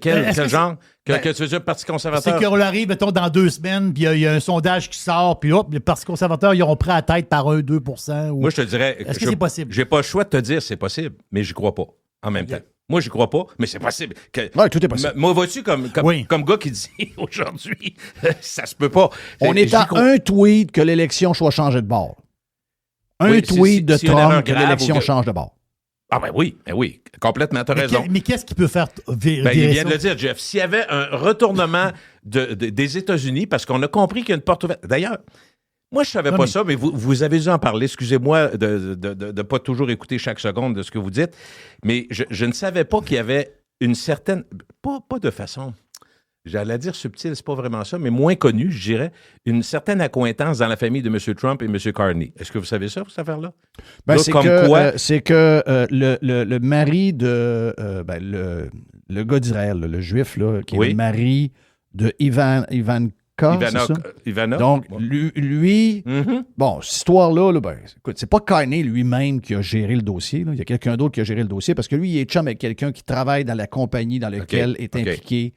Quel genre? Que tu veux dire, Parti conservateur? C'est qu'on arrive, mettons, dans 2 semaines, puis il y a un sondage qui sort, puis hop, le Parti conservateur, ils auront pris la tête par 1-2 %. Moi, je te dirais... Est-ce que c'est possible? J'ai pas le choix de te dire c'est possible, mais j'y crois pas en même temps. Moi, j'y crois pas, mais c'est possible. Oui, tout est possible. Moi, vois-tu, comme gars qui dit aujourd'hui, ça se peut pas. On est à un tweet que l'élection soit changée de bord. Un tweet de Trump que l'élection change de bord. Ah ben oui, complètement, t'as raison. Mais qu'est-ce qui peut faire virer il vient de le dire, Jeff. S'il y avait un retournement des États-Unis, parce qu'on a compris qu'il y a une porte ouverte. D'ailleurs, moi, je savais pas ça, mais vous avez dû en parler. Excusez-moi de ne pas toujours écouter chaque seconde de ce que vous dites, mais je ne savais pas qu'il y avait une certaine... Pas de façon... J'allais dire subtil, c'est pas vraiment ça, mais moins connu, je dirais, une certaine accointance dans la famille de M. Trump et M. Carney. Est-ce que vous savez ça, cette affaire-là? C'est que le mari de... le gars d'Israël, le juif, là, qui est le mari de Ivanka, c'est ça? Ivana. Donc, lui bon, cette histoire-là, écoute, c'est pas Carney lui-même qui a géré le dossier. Là. Il y a quelqu'un d'autre qui a géré le dossier parce que lui, il est chum avec quelqu'un qui travaille dans la compagnie dans laquelle est impliqué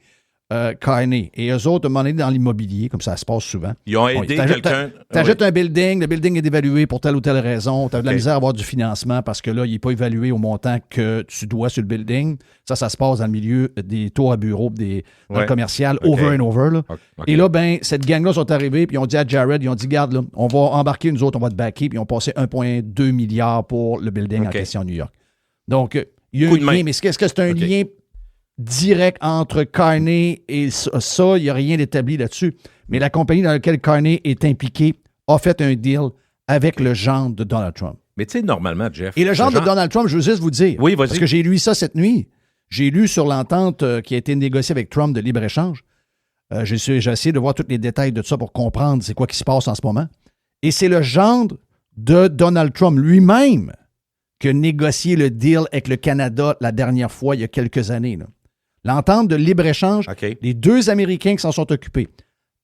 Carney. Et eux autres, à un moment donné, dans l'immobilier, comme ça se passe souvent. Ils ont aidé quelqu'un. T'achètes un building, le building est évalué pour telle ou telle raison. Tu as de la misère à avoir du financement parce que là, il n'est pas évalué au montant que tu dois sur le building. Ça se passe dans le milieu des tours à bureaux, dans le commercial, over and over. Là. Et là, cette gang-là sont arrivés, puis ils ont dit à Jared, ils ont dit, garde, là, on va embarquer, nous autres, on va te backer, puis ils ont passé 1,2 milliard pour le building en question à New York. Donc, il y a un lien, mais est-ce que c'est un lien direct entre Carney et ça, il n'y a rien d'établi là-dessus. Mais la compagnie dans laquelle Carney est impliqué a fait un deal avec le gendre de Donald Trump. Mais tu sais, normalement, Jeff... Et le gendre de Donald Trump, je veux juste vous dire, oui, vas-y. parce que j'ai lu ça cette nuit, j'ai lu sur l'entente qui a été négociée avec Trump de libre-échange. J'ai essayé de voir tous les détails de ça pour comprendre c'est quoi qui se passe en ce moment. Et c'est le gendre de Donald Trump lui-même qui a négocié le deal avec le Canada la dernière fois, il y a quelques années. Là. L'entente de libre-échange, les deux Américains qui s'en sont occupés,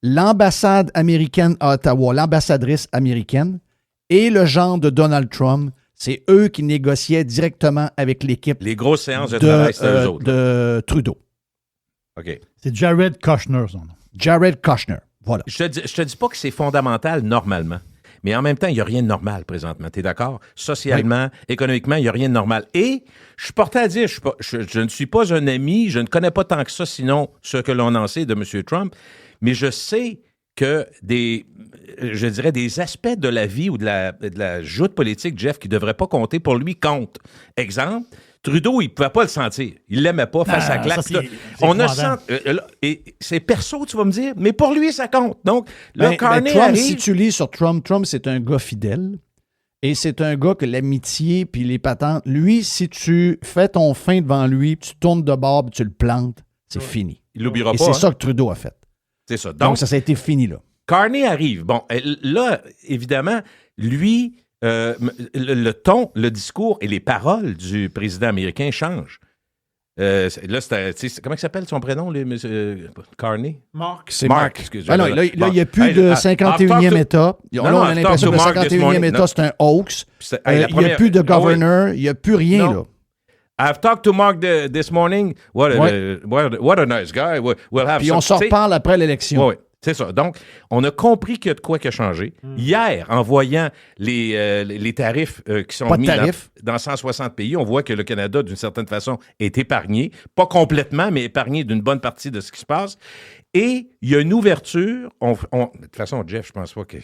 l'ambassade américaine à Ottawa, l'ambassadrice américaine et le genre de Donald Trump, c'est eux qui négociaient directement avec l'équipe. Les grosses séances de travail, c'était eux autres. De Trudeau. OK. C'est Jared Kushner, son nom. Jared Kushner. Voilà. Je te dis pas que c'est fondamental normalement. Mais en même temps, il n'y a rien de normal présentement. Tu es d'accord? Socialement, économiquement, il n'y a rien de normal. Et je suis porté à dire, je ne suis pas un ami, je ne connais pas tant que ça, sinon ce que l'on en sait de M. Trump, mais je sais que des aspects de la vie ou de la joute politique, Jeff, qui ne devraient pas compter, pour lui, comptent. Exemple, Trudeau, il ne pouvait pas le sentir. Il ne l'aimait pas face à la claque. On a et c'est perso, tu vas me dire, mais pour lui, ça compte. Donc, là, Carney Trump, arrive... si tu lis sur Trump, c'est un gars fidèle. Et c'est un gars que l'amitié puis les patentes, lui, si tu fais ton fin devant lui, tu tournes de bord puis tu le plantes, c'est fini. Il l'oubliera et pas. c'est hein? ça que Trudeau a fait. C'est ça. Donc, ça a été fini, là. Carney arrive. Bon, là, évidemment, lui, le ton, le discours et les paroles du président américain changent. Là, comment il s'appelle son prénom, lui, monsieur Carney? C'est Mark. Mark. Excusez-moi. Là, il n'y a plus de 51e État. Là, on a l'impression que le 51e État, c'est un hoax. Il n'y a plus de governor. Il n'y a plus rien, là. I've talked to Mark this morning. What a nice guy. We'll have Puis on s'en reparle après l'élection. Oui, c'est ça. Donc, on a compris qu'il y a de quoi qui a changé. Hier, en voyant les tarifs qui sont mis dans 160 pays, on voit que le Canada, d'une certaine façon, est épargné. Pas complètement, mais épargné d'une bonne partie de ce qui se passe. Et il y a une ouverture. De toute façon, Jeff, je pense pas que...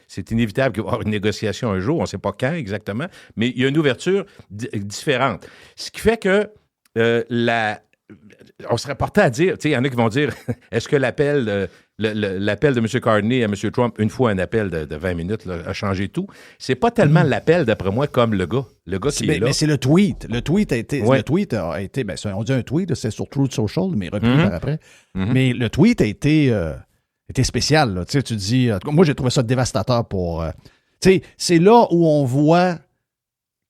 C'est inévitable qu'il va y avoir une négociation un jour, on ne sait pas quand exactement, mais il y a une ouverture différente. Ce qui fait que on serait porté à dire, il y en a qui vont dire, est-ce que l'appel de M. Carney à M. Trump, une fois un appel de 20 minutes, là, a changé tout? C'est pas tellement l'appel, d'après moi, comme le gars. Le gars qui est là. Mais c'est le tweet. Le tweet a été... Ouais. Le tweet a été... on dit un tweet, c'est sur Truth Social, mais repris par après. Mais le tweet a été spécial. Là. Tu dis... moi, j'ai trouvé ça dévastateur pour... c'est là où on voit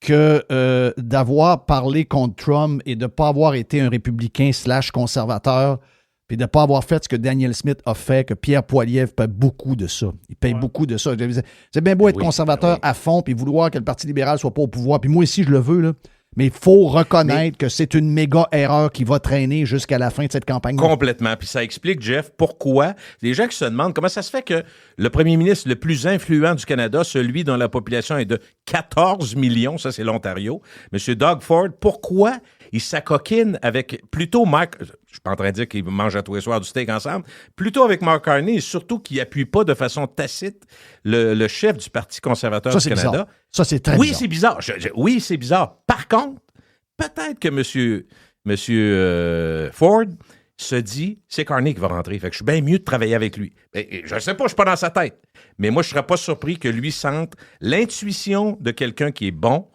que d'avoir parlé contre Trump et de ne pas avoir été un républicain / conservateur, puis de ne pas avoir fait ce que Daniel Smith a fait, que Pierre Poilievre paie beaucoup de ça. Il paye beaucoup de ça. C'est bien beau être conservateur à fond puis vouloir que le Parti libéral soit pas au pouvoir. Puis moi aussi, je le veux, là. Mais il faut reconnaître que c'est une méga erreur qui va traîner jusqu'à la fin de cette campagne. Complètement. Puis ça explique, Jeff, pourquoi les gens qui se demandent comment ça se fait que le premier ministre le plus influent du Canada, celui dont la population est de 14 millions, ça c'est l'Ontario, M. Doug Ford, pourquoi il s'acoquine avec plutôt Mark... Je suis pas en train de dire qu'ils mangent à tous les soirs du steak ensemble, plutôt avec Mark Carney et surtout qu'il n'appuie pas de façon tacite le chef du Parti conservateur du Canada. Bizarre. Ça, c'est très oui, bizarre. c'est bizarre. Oui, c'est bizarre. Par contre, peut-être que M. Ford se dit, c'est Carney qui va rentrer. Fait que je suis bien mieux de travailler avec lui. Je ne sais pas, je ne suis pas dans sa tête. Mais moi, je ne serais pas surpris que lui sente l'intuition de quelqu'un qui est bon,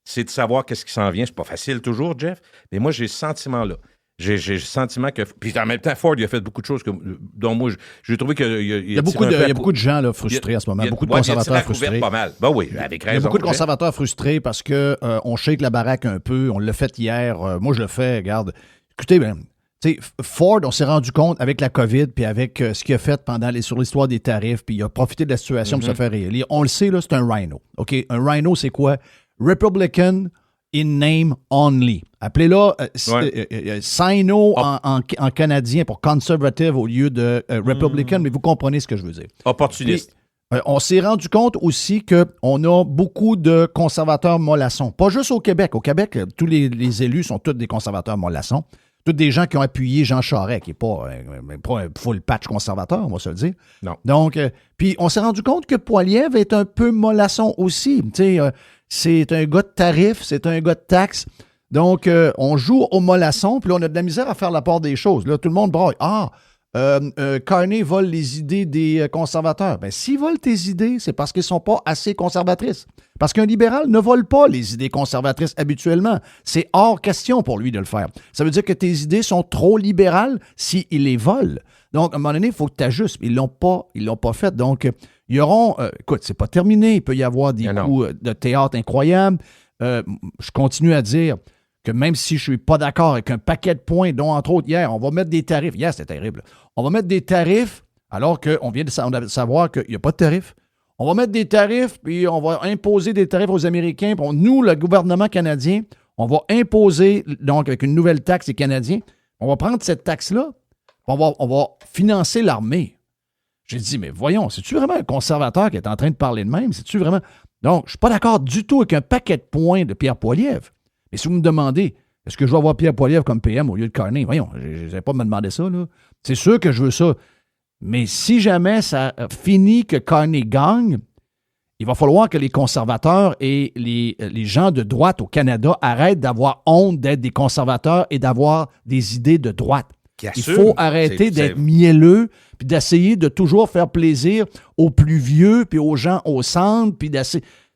c'est de savoir qu'est-ce qui s'en vient. C'est pas facile toujours, Jeff, mais moi, j'ai ce sentiment-là. J'ai le sentiment que... Puis en même temps, Ford, il a fait beaucoup de choses dont moi, j'ai trouvé qu'il il y a beaucoup de gens là, frustrés en ce moment. Beaucoup de conservateurs frustrés. Pas mal. Ben oui, avec raison. Il y a beaucoup de conservateurs frustrés parce qu'on shake la baraque un peu. On l'a fait hier. Moi, je le fais. Regarde. Écoutez, Ford, on s'est rendu compte avec la COVID puis avec ce qu'il a fait sur l'histoire des tarifs, puis il a profité de la situation pour se faire réélire. On le sait, là, c'est un rhino. OK? Un rhino, c'est quoi? Republican in name only. Appelez-là Sino en canadien pour conservative au lieu de Republican, mais vous comprenez ce que je veux dire. Opportuniste. Puis, on s'est rendu compte aussi qu'on a beaucoup de conservateurs mollassons. Pas juste au Québec. Au Québec, tous les élus sont tous des conservateurs mollassons. Tous des gens qui ont appuyé Jean Charest, qui n'est pas un full patch conservateur, on va se le dire. Non. Donc, puis on s'est rendu compte que Poilievre est un peu mollasson aussi. C'est un gars de tarifs, c'est un gars de taxes. Donc, on joue au mollasson, puis là, on a de la misère à faire la part des choses. Là, tout le monde braille. Carney vole les idées des conservateurs. Bien, s'ils volent tes idées, c'est parce qu'ils ne sont pas assez conservatrices. Parce qu'un libéral ne vole pas les idées conservatrices habituellement. C'est hors question pour lui de le faire. Ça veut dire que tes idées sont trop libérales s'il les vole. Donc, à un moment donné, il faut que tu ajustes. Ils l'ont pas fait. Donc, ils auront... écoute, c'est pas terminé. Il peut y avoir des coups de théâtre incroyables. Je continue à dire que même si je ne suis pas d'accord avec un paquet de points, dont entre autres hier, on va mettre des tarifs. Hier, c'était terrible. On va mettre des tarifs alors qu'on vient de savoir qu'il n'y a pas de tarifs. On va mettre des tarifs, puis on va imposer des tarifs aux Américains. Puis nous, le gouvernement canadien, on va imposer, donc avec une nouvelle taxe les Canadiens, on va prendre cette taxe-là, on va financer l'armée. J'ai dit, mais voyons, c'est-tu vraiment un conservateur qui est en train de parler de même? C'est-tu vraiment... Donc, je ne suis pas d'accord du tout avec un paquet de points de Pierre Poilievre. Mais si vous me demandez, est-ce que je vais avoir Pierre Poilievre comme PM au lieu de Carney? Voyons, je n'avais pas me demander ça, là. C'est sûr que je veux ça. Mais si jamais ça finit que Carney gagne, il va falloir que les conservateurs et les gens de droite au Canada arrêtent d'avoir honte d'être des conservateurs et d'avoir des idées de droite. Il faut arrêter d'être mielleux puis d'essayer de toujours faire plaisir aux plus vieux puis aux gens au centre. Puis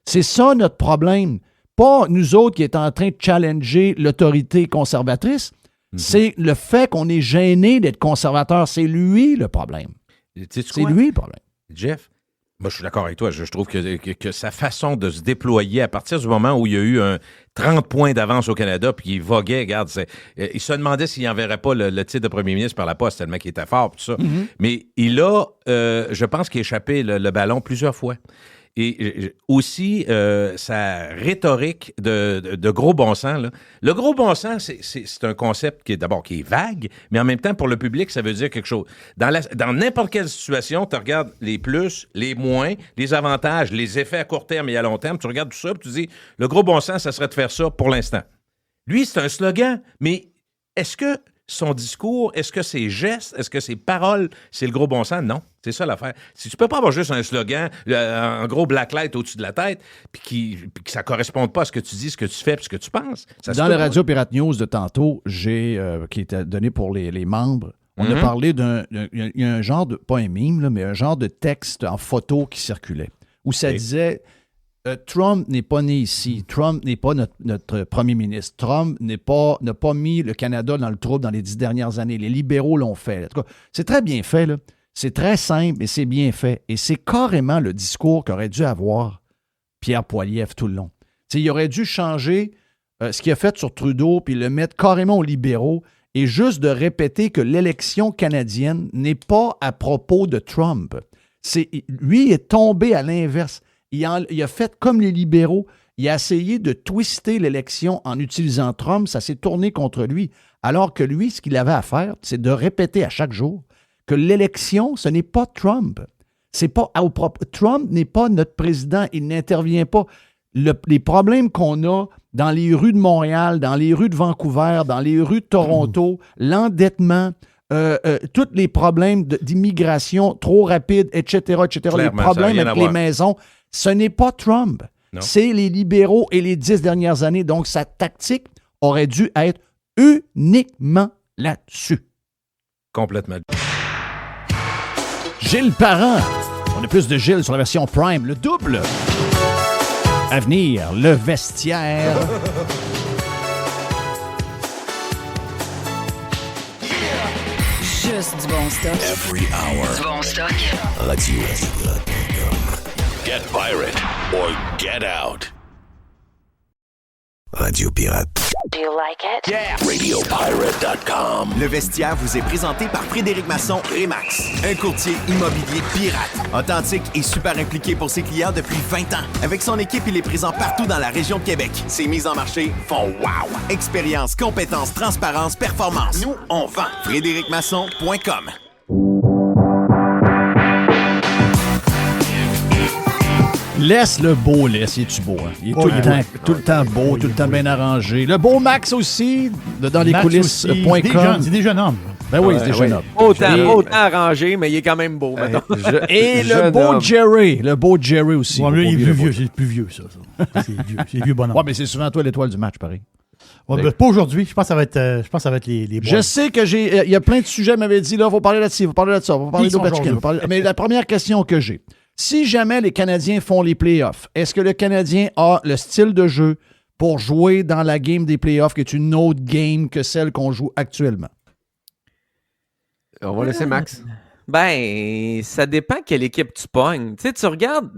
c'est ça notre problème. Pas nous autres qui est en train de challenger l'autorité conservatrice. C'est le fait qu'on est gêné d'être conservateur. C'est lui le problème. C'est lui le problème. Jeff, moi je suis d'accord avec toi. Je trouve que sa façon de se déployer à partir du moment où il y a eu 30 points d'avance au Canada puis il voguait, regarde, il se demandait s'il n'enverrait pas le titre de premier ministre par la poste tellement qu'il était fort, tout ça. Mais il a, je pense qu'il a échappé le ballon plusieurs fois. Et aussi, sa rhétorique de gros bon sens. Là. Le gros bon sens, c'est un concept qui est vague, mais en même temps, pour le public, ça veut dire quelque chose. Dans n'importe quelle situation, tu regardes les plus, les moins, les avantages, les effets à court terme et à long terme, tu regardes tout ça et tu dis, le gros bon sens, ça serait de faire ça pour l'instant. Lui, c'est un slogan, mais est-ce que son discours, est-ce que ses gestes, est-ce que ses paroles, c'est le gros bon sens? Non. C'est ça l'affaire. Si tu peux pas avoir juste un slogan, un gros blacklight au-dessus de la tête, puis que ça corresponde pas à ce que tu dis, ce que tu fais, puis ce que tu penses. Dans le Radio Pirate News de tantôt, qui était donné pour les membres, on a parlé il y a un genre de, pas un meme, là, mais un genre de texte en photo qui circulait, où ça disait... Trump n'est pas né ici. Trump n'est pas notre premier ministre. Trump n'a pas mis le Canada dans le trouble dans les 10 dernières années. Les libéraux l'ont fait. En tout cas, c'est très bien fait, là. C'est très simple, mais c'est bien fait. Et c'est carrément le discours qu'aurait dû avoir Pierre Poilievre tout le long. T'sais, il aurait dû changer ce qu'il a fait sur Trudeau puis le mettre carrément aux libéraux et juste de répéter que l'élection canadienne n'est pas à propos de Trump. Lui est tombé à l'inverse. Il a fait comme les libéraux. Il a essayé de twister l'élection en utilisant Trump. Ça s'est tourné contre lui. Alors que lui, ce qu'il avait à faire, c'est de répéter à chaque jour que l'élection, ce n'est pas Trump. Trump n'est pas notre président. Il n'intervient pas. Les problèmes qu'on a dans les rues de Montréal, dans les rues de Vancouver, dans les rues de Toronto, l'endettement, tous les problèmes d'immigration trop rapide, etc., Clairement, les problèmes avec les maisons, ce n'est pas Trump. Non. C'est les libéraux et les 10 dernières années. Donc, sa tactique aurait dû être uniquement là-dessus. Complètement. Gilles Parent. On a plus de Gilles sur la version Prime. Le double. À venir, le vestiaire. Juste du bon stock. Every hour. Du bon stock. Get pirate or get out. Radio Pirate. Do you like it? Yeah! RadioPirate.com. Le vestiaire vous est présenté par Frédéric Masson Remax, un courtier immobilier pirate, authentique et super impliqué pour ses clients depuis 20 ans. Avec son équipe, il est présent partout dans la région de Québec. Ses mises en marché font wow! Expérience, compétence, transparence, performance. Nous, on vend. FrédéricMasson.com. Laisse le beau, il est-tu beau, hein? Il est tout le temps beau, tout le temps bien arrangé. Le beau Max aussi, dans les coulisses.com. C'est des jeunes hommes. Ben oui, c'est des jeunes hommes. Autant arrangé, mais il est quand même beau, maintenant. Et le beau Jerry aussi. Ouais, mais il est plus vieux, c'est plus vieux, ça. C'est vieux bonhomme. Ouais, mais c'est souvent toi l'étoile du match, pareil. Ouais, ben, pas aujourd'hui. Je pense que ça va être les boys. Je sais que il y a plein de sujets, m'avait dit, là, il faut parler là-dessus, il faut parler là-dessus, il faut parler d'Ovechkin. Mais la première question que j'ai, si jamais les Canadiens font les playoffs, est-ce que le Canadien a le style de jeu pour jouer dans la game des playoffs, qui est une autre game que celle qu'on joue actuellement? On va laisser Max. Ben, ça dépend quelle équipe tu pognes. Tu sais, tu regardes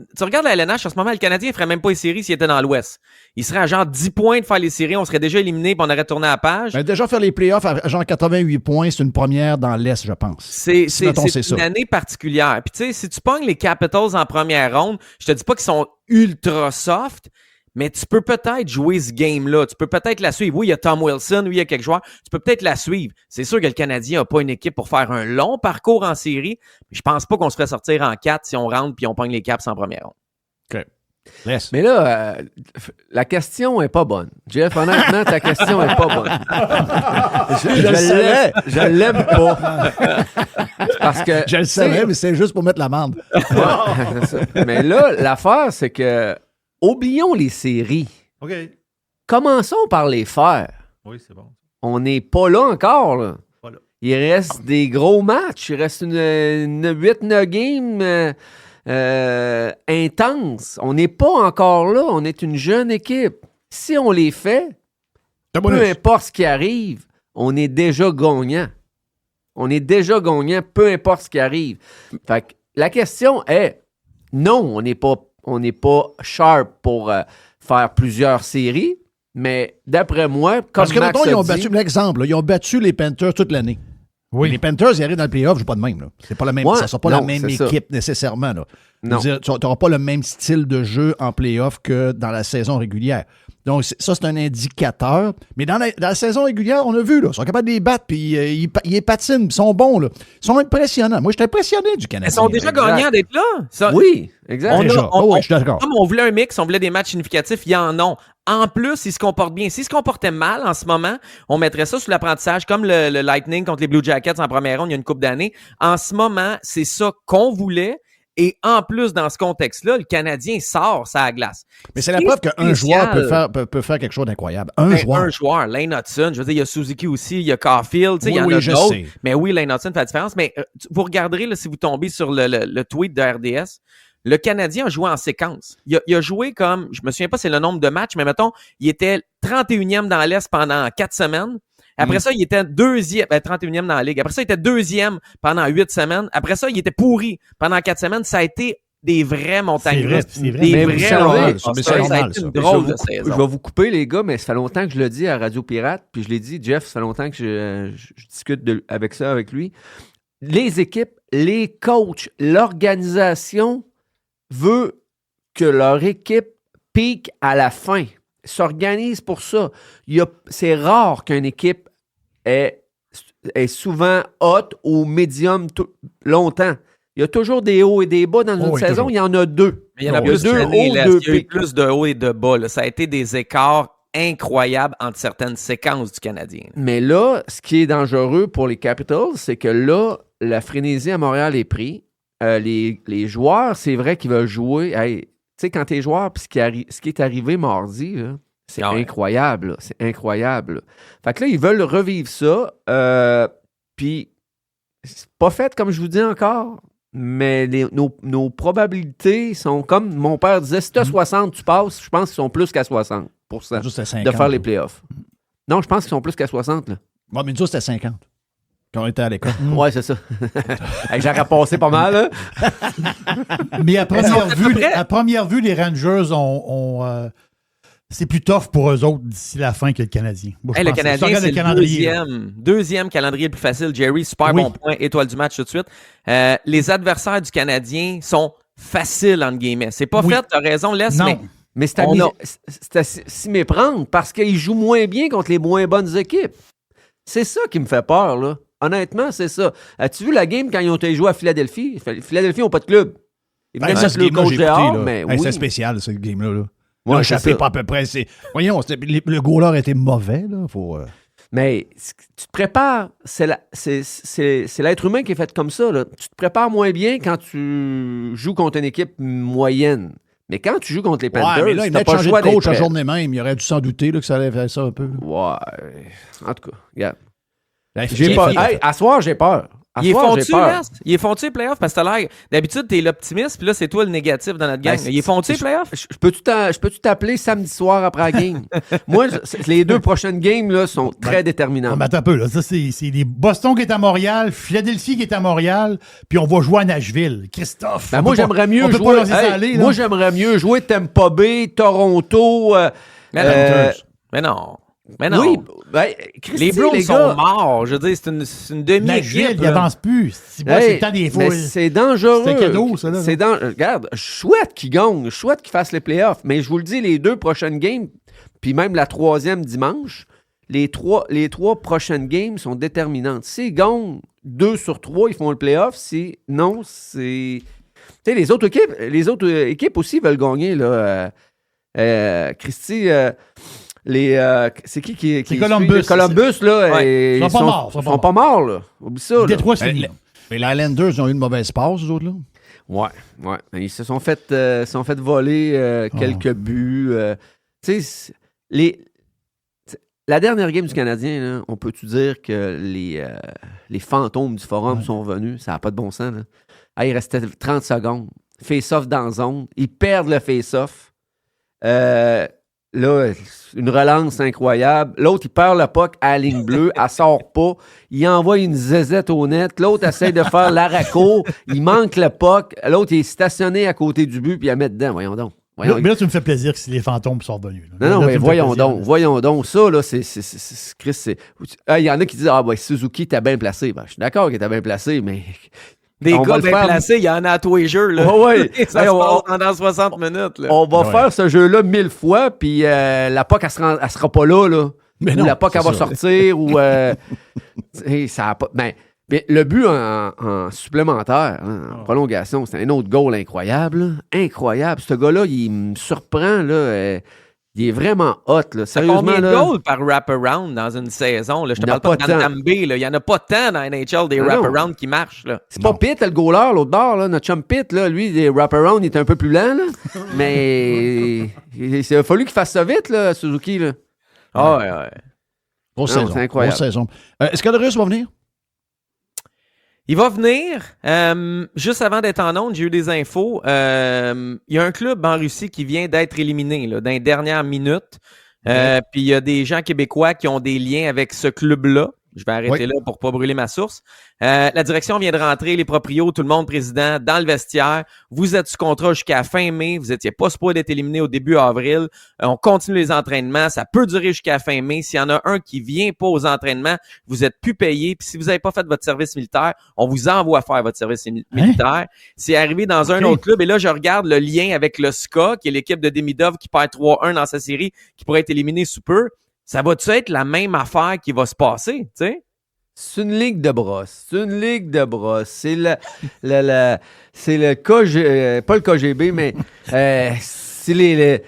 la LNH en ce moment, le Canadien ne ferait même pas les séries s'il était dans l'Ouest. Il serait à genre 10 points de faire les séries, on serait déjà éliminé puis on aurait tourné à la page. Ben déjà faire les playoffs à genre 88 points, c'est une première dans l'Est, je pense. C'est une année particulière. Puis tu sais, si tu pognes les Capitals en première ronde, je te dis pas qu'ils sont ultra soft, mais tu peux peut-être jouer ce game-là. Tu peux peut-être la suivre. Oui, il y a Tom Wilson, oui, il y a quelques joueurs. Tu peux peut-être la suivre. C'est sûr que le Canadien n'a pas une équipe pour faire un long parcours en série. Je pense pas qu'on se ferait sortir en 4 si on rentre puis on pogne les Caps en première ronde. OK. Yes. Mais là, la question est pas bonne. Jeff, honnêtement, ta question est pas bonne. Je l'aime pas. Parce que, Je le savais, mais c'est juste pour mettre la merde. Ouais, c'est ça. Mais là, l'affaire, c'est que oublions les séries. OK. Commençons par les faire. Oui, c'est bon. On n'est pas là encore. Là. Pas là. Il reste des gros matchs. Il reste une 8-9 games intenses. On n'est pas encore là. On est une jeune équipe. Si on les fait, peu importe ce qui arrive, on est déjà gagnant. On est déjà gagnant, peu importe ce qui arrive. Fait que la question est, non, on n'est pas sharp pour faire plusieurs séries, mais d'après moi, comme Parce que, Max mettons, ils a ont dit, battu, l'exemple, là, ils ont battu les Panthers toute l'année. Oui. Les Panthers, ils arrivent dans le playoff, je pas de même. Là. C'est pas la même, Ouais, ça ne sera pas non, la même c'est ça. équipe nécessairement. Là. Non. Tu n'auras pas le même style de jeu en playoff que dans la saison régulière. Donc, ça, c'est un indicateur. Mais dans la saison régulière, on a vu, là, ils sont capables de les battre, puis ils patinent, ils sont bons. Là. Ils sont impressionnants. Moi, je suis impressionné du Canadien. Ils sont déjà exact. gagnants d'être là. Ça, oui, exact. Déjà. Oui, je suis d'accord. Comme on voulait un mix, on voulait des matchs significatifs, il y en a. En plus, ils se comportent bien. S'ils se comportaient mal en ce moment, on mettrait ça sur l'apprentissage, comme le Lightning contre les Blue Jackets en première ronde il y a une couple d'années. En ce moment, c'est ça qu'on voulait. Et en plus, dans ce contexte-là, le Canadien sort sa glace. Mais c'est la preuve qu'un joueur peut faire quelque chose d'incroyable. Un joueur. Lane Hudson. Je veux dire, il y a Suzuki aussi, il y a Caulfield, il y en Oui, a je d'autres. sais. Mais oui, Lane Hudson fait la différence. Mais vous regarderez, là, si vous tombez sur le tweet de RDS, le Canadien a joué en séquence. Il a joué comme, je me souviens pas c'est le nombre de matchs, mais mettons, il était 31e dans l'Est pendant 4 semaines. Après ça, il était 31e dans la Ligue. Après ça, il était 2e pendant 8 semaines. Après ça, il était pourri pendant 4 semaines. Ça a été des vraies montagnes russes. C'est vrai. Des Mais vraies c'est montagnes normal, russes. ça, mais Ça c'est a normal, été une ça. drôle de Je saison. vais vous couper, les gars, mais ça fait longtemps que je le dis à Radio Pirate, puis je l'ai dit, Jeff, ça fait longtemps que je discute avec lui. Les équipes, les coachs, l'organisation veut que leur équipe pique à la fin, s'organise pour ça. C'est rare qu'une équipe est souvent haute ou médium longtemps. Il y a toujours des hauts et des bas dans une saison. Toujours. Il y en a deux. Mais il y en a Il y a plus deux cette année, hauts, là. deux Il y a eu pics. plus de hauts et de bas. Là. Ça a été des écarts incroyables entre certaines séquences du Canadien. Mais là, ce qui est dangereux pour les Capitals, c'est que là, la frénésie à Montréal est prise. Les joueurs, c'est vrai qu'ils veulent jouer. Hey, tu sais, quand t'es joueur, puis ce qui est arrivé mardi, là, c'est incroyable. Là. C'est incroyable. Là. Fait que là, ils veulent revivre ça. Puis, c'est pas fait comme je vous dis encore. Mais nos probabilités sont comme mon père disait, si tu as 60, tu passes. Je pense qu'ils sont plus qu'à 60% Juste à 50, de faire les là. playoffs. Non, je pense qu'ils sont plus qu'à 60. Là. Bon, mais nous, c'était 50. Quand on était à l'école. Ouais, c'est ça. Hey, j'aurais passé pas mal. Là. Mais à première vue, les Rangers ont c'est plus tough pour eux autres d'ici la fin que le Canadien. Moi, je Le pense. Canadien, Regarde c'est le calendrier. deuxième calendrier le plus facile. Jerry, super Oui. bon point, étoile du match tout de suite. Les adversaires du Canadien sont faciles, entre guillemets. C'est pas Oui. fait, t'as raison, laisse, Non. mais Mais c'est à s'y méprendre parce qu'ils jouent moins bien contre les moins bonnes équipes. C'est ça qui me fait peur, là. Honnêtement, c'est ça. As-tu vu la game quand ils ont été joués à Philadelphie? Philadelphie n'ont pas de club. Ils venaient mettre le coach dehors, mais oui. C'est spécial, ce game-là. Là. Ouais, Ouais, c'est échappé ça. pas à peu près. Voyons, le goaler était mauvais. Là. Mais tu te prépares, c'est l'être humain qui est fait comme ça. Là. Tu te prépares moins bien quand tu joues contre une équipe moyenne. Mais quand tu joues contre les Panthers, Ouais, mais là, il t'as venait de pas le changer choix de coach d'être la prêt. journée même. Il aurait dû s'en douter là, que ça allait faire ça un peu. Ouais. En tout cas, regarde. Ben, J'ai peur. Hey, à soir, j'ai peur. À il est soir, j'ai fondu, peur. là. Il est fondu, les playoffs, parce que t'as l'air. D'habitude, t'es l'optimiste, puis là, c'est toi le négatif dans notre gang. Ben, Il est fondu, les playoffs? Je peux-tu t'appeler samedi soir après la game? Moi, les 2 prochaines games là, sont très déterminantes. Ah, ben, attends un peu, là. Ça, c'est les Boston qui est à Montréal, Philadelphie qui est à Montréal, puis on va jouer à Nashville. Christophe. Ben, on moi, peut pas- j'aimerais on mieux peut pas jouer. leur laisser aller, là. Moi, j'aimerais mieux jouer Tampa Bay, Toronto. Mais non. Mais non. Mais non. Oui, ben, Christy, Les Browns les sont gars, morts. Je veux dire, c'est une Nashville, demi-équipe. il là. avance plus. C'est hey, le temps des mais foules. c'est dangereux. C'est un cadeau, ça, là. Regarde, je souhaite qu'ils gagnent, je souhaite qu'ils fassent les playoffs, mais je vous le dis, les 2 prochaines games, puis même la 3e dimanche, les trois prochaines games sont déterminantes. S'ils gagnent 2 sur 3, ils font le playoff. Si non, c'est... Tu sais, les autres équipes aussi veulent gagner, là. Christy... c'est qui C'est Columbus. Columbus, là. Ouais. Ils Ils sont pas morts, Ils sont pas morts, là. Oublie ça, là. Détroit, c'est fini. Mais les Highlanders ont eu une mauvaise passe, eux autres, là. Ouais. Ils se sont fait voler quelques buts. Tu sais, la dernière game du Canadien, là, on peut-tu dire que les fantômes du forum sont revenus? Ça n'a pas de bon sens, là. Ah, il restait 30 secondes. Face-off dans zone. Ils perdent le face-off. Là, une relance incroyable. L'autre, il perd le puck à la ligne bleue. Elle sort pas. Il envoie une zézette au net. L'autre essaie de faire l'araco. Il manque le puck. L'autre, il est stationné à côté du but puis il la met dedans. Voyons donc. Mais là, tu me fais plaisir que si les fantômes sont revenus. Non, Là, mais tu me fais voyons plaisir. donc. Ça, là, Chris, c'est... Il y en a qui disent, Suzuki, était bien placé. Ben, je suis d'accord qu'il était bien placé, mais... Des on gars va le bien faire. placés, il y en a à tous les jeux. Là. Ouais. Ça Hey, se on- passe pendant 60 minutes. Là. On va faire ce jeu-là 1000 fois, puis la POC, elle sera pas là, là. Mais Ou non, la POC, elle c'est va ça. sortir, ou... ça a pas... Mais le but en supplémentaire, en prolongation, c'est un autre goal incroyable. Là. Incroyable. Ce gars-là, il me surprend, là. Il est vraiment hot, là. C'est Sérieusement, combien de là. goals par wraparound dans une saison? Là? Je te Il n'y en parle a pas de pas Bantam B. Il n'y en a pas tant dans la NHL des Non, non. wraparounds qui marchent. Là. C'est pas Pitt, le goaler, l'autre bord, là, notre chum Pitt, là, lui, les wraparound, il est un peu plus lent, là. Mais il a fallu qu'il fasse ça vite, là, Suzuki, là. Ah ouais. Grosse Non, saison. c'est incroyable. Grosse saison. Est-ce que le Russe va venir? Il va venir. Juste avant d'être en onde, j'ai eu des infos. Il y a un club en Russie qui vient d'être éliminé là, dans les dernières minutes. Puis il y a des gens québécois qui ont des liens avec ce club-là. Je vais arrêter là pour pas brûler ma source. La direction vient de rentrer, les proprios, tout le monde, président, dans le vestiaire. Vous êtes sous contrat jusqu'à fin mai. Vous étiez pas supposé d'être éliminé au début avril. On continue les entraînements. Ça peut durer jusqu'à fin mai. S'il y en a un qui vient pas aux entraînements, vous êtes plus payé. Puis si vous n'avez pas fait votre service militaire, on vous envoie faire votre service militaire. C'est arrivé dans un autre club. Et là, je regarde le lien avec le SKA, qui est l'équipe de Demidov qui perd 3-1 dans sa série, qui pourrait être éliminée sous peu. Ça va-tu être la même affaire qui va se passer, tu sais? C'est une ligue de brosse. C'est le KGB, pas le KGB, mais c'est les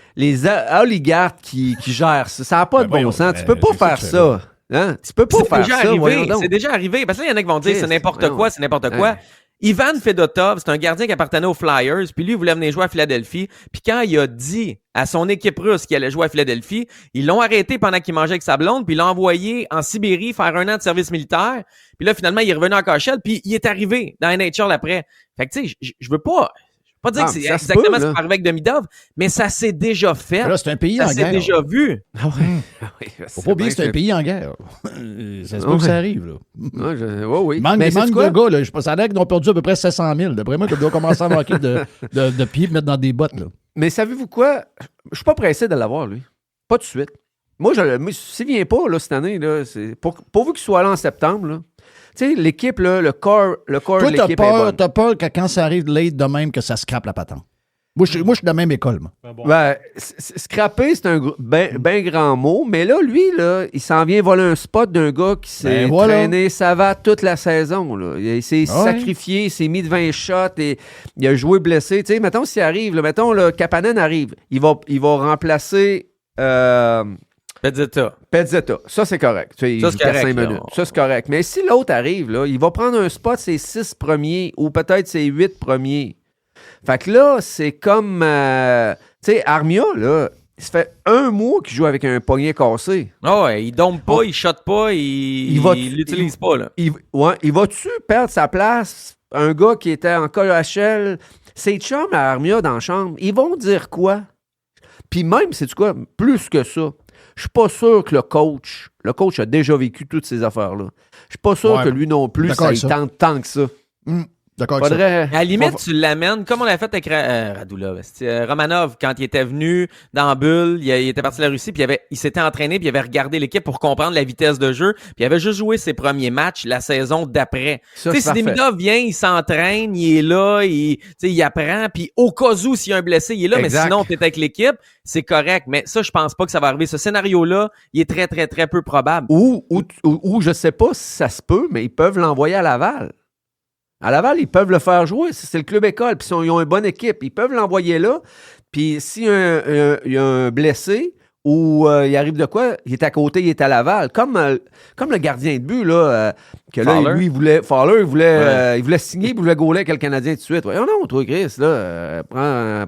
oligarques qui gèrent ça. Ça n'a pas de bon sens. Tu peux pas faire ça. Hein? Tu peux pas faire ça. Voyons donc. C'est déjà arrivé. Parce que là, il y en a qui vont dire Christ, c'est n'importe voyons. quoi, c'est n'importe quoi. Ivan Fedotov, c'est un gardien qui appartenait aux Flyers, puis lui, il voulait venir jouer à Philadelphie. Puis quand il a dit à son équipe russe qu'il allait jouer à Philadelphie, ils l'ont arrêté pendant qu'il mangeait avec sa blonde, puis ils l'ont envoyé en Sibérie faire 1 an de service militaire. Puis là, finalement, il est revenu en cachette, puis il est arrivé dans NHL après. Fait que tu sais, je veux pas dire que c'est ça se exactement peut, ce là. qui est arrivé avec Demidov, mais ça s'est déjà fait. Là, c'est un pays Ça en s'est guerre. déjà vu. Faut pas oublier que c'est un pays en guerre. Ça se peut que ça arrive, là. Oui. Il manque Mais des sais-tu manque quoi? de gars, là. Je pense qu'ils ont perdu à peu près 700 000. D'après moi, tu dois commencer à manquer de pieds et mettre dans des bottes, là. Mais savez-vous quoi? Je suis pas pressé de l'avoir, lui. Pas tout de suite. Moi, s'il vient pas là, cette année, là, c'est pourvu qu'il soit là en septembre, là. Tu sais, l'équipe, là, le corps Toi, de l'équipe est bonne. t'as peur que quand ça arrive late de même, que ça scrape la patente. Moi, je suis de la même école, moi. Ben, scraper, c'est un ben grand mot, mais là, lui, là, il s'en vient voler un spot d'un gars qui s'est voilà. traîné ça va toute la saison. Là. Il s'est sacrifié, il s'est mis de 20 shots et il a joué blessé. Tu sais, mettons, s'il arrive, là, mettons, là, Kapanen arrive, il va remplacer Pezzetta. Ça, c'est correct. Tu sais, il Ça, c'est joue 4-5 correct, là. minutes. Ça, c'est correct. Mais si l'autre arrive, là, il va prendre un spot, ses 6 premiers ou peut-être ses 8 premiers. Fait que là, c'est comme... tu sais, Armia, là, ça fait 1 mois qu'il joue avec un poignet cassé. Ah ouais, il dompe pas, il shot pas, il l'utilise pas, là. Il va-tu perdre sa place? Un gars qui était en KHL, ses chums à Armia dans la chambre, ils vont dire quoi? Puis même, sais-tu quoi? Plus que ça, je suis pas sûr que le coach a déjà vécu toutes ces affaires-là. Je suis pas sûr que lui non plus, D'accord ça avec y ça. tente tant que ça. D'accord avec ça. Faudrait... À la limite, tu l'amènes, comme on l'a fait avec Radula. Romanov, quand il était venu dans la bulle, il était parti de la Russie, puis il s'était entraîné, puis il avait regardé l'équipe pour comprendre la vitesse de jeu, puis il avait juste joué ses premiers matchs la saison d'après. Ça, Tu sais, c'est si parfait. Demidov vient, il s'entraîne, il est là, il apprend, puis au cas où, s'il y a un blessé, il est là, Exact. mais sinon, t'es avec l'équipe, c'est correct. Mais ça, je pense pas que ça va arriver. Ce scénario-là, il est très, très, très peu probable. Ou je sais pas si ça se peut, mais ils peuvent l'envoyer à Laval. À Laval, ils peuvent le faire jouer. C'est le club école. Puis ils ont une bonne équipe. Ils peuvent l'envoyer là. Puis s'il y a un blessé ou il arrive de quoi, il est à côté, il est à Laval. Comme le gardien de but, là, que là, Fowler. lui, il voulait il voulait signer, puis il voulait gauler avec le Canadien tout de suite. Ouais, non, toi, Chris, là,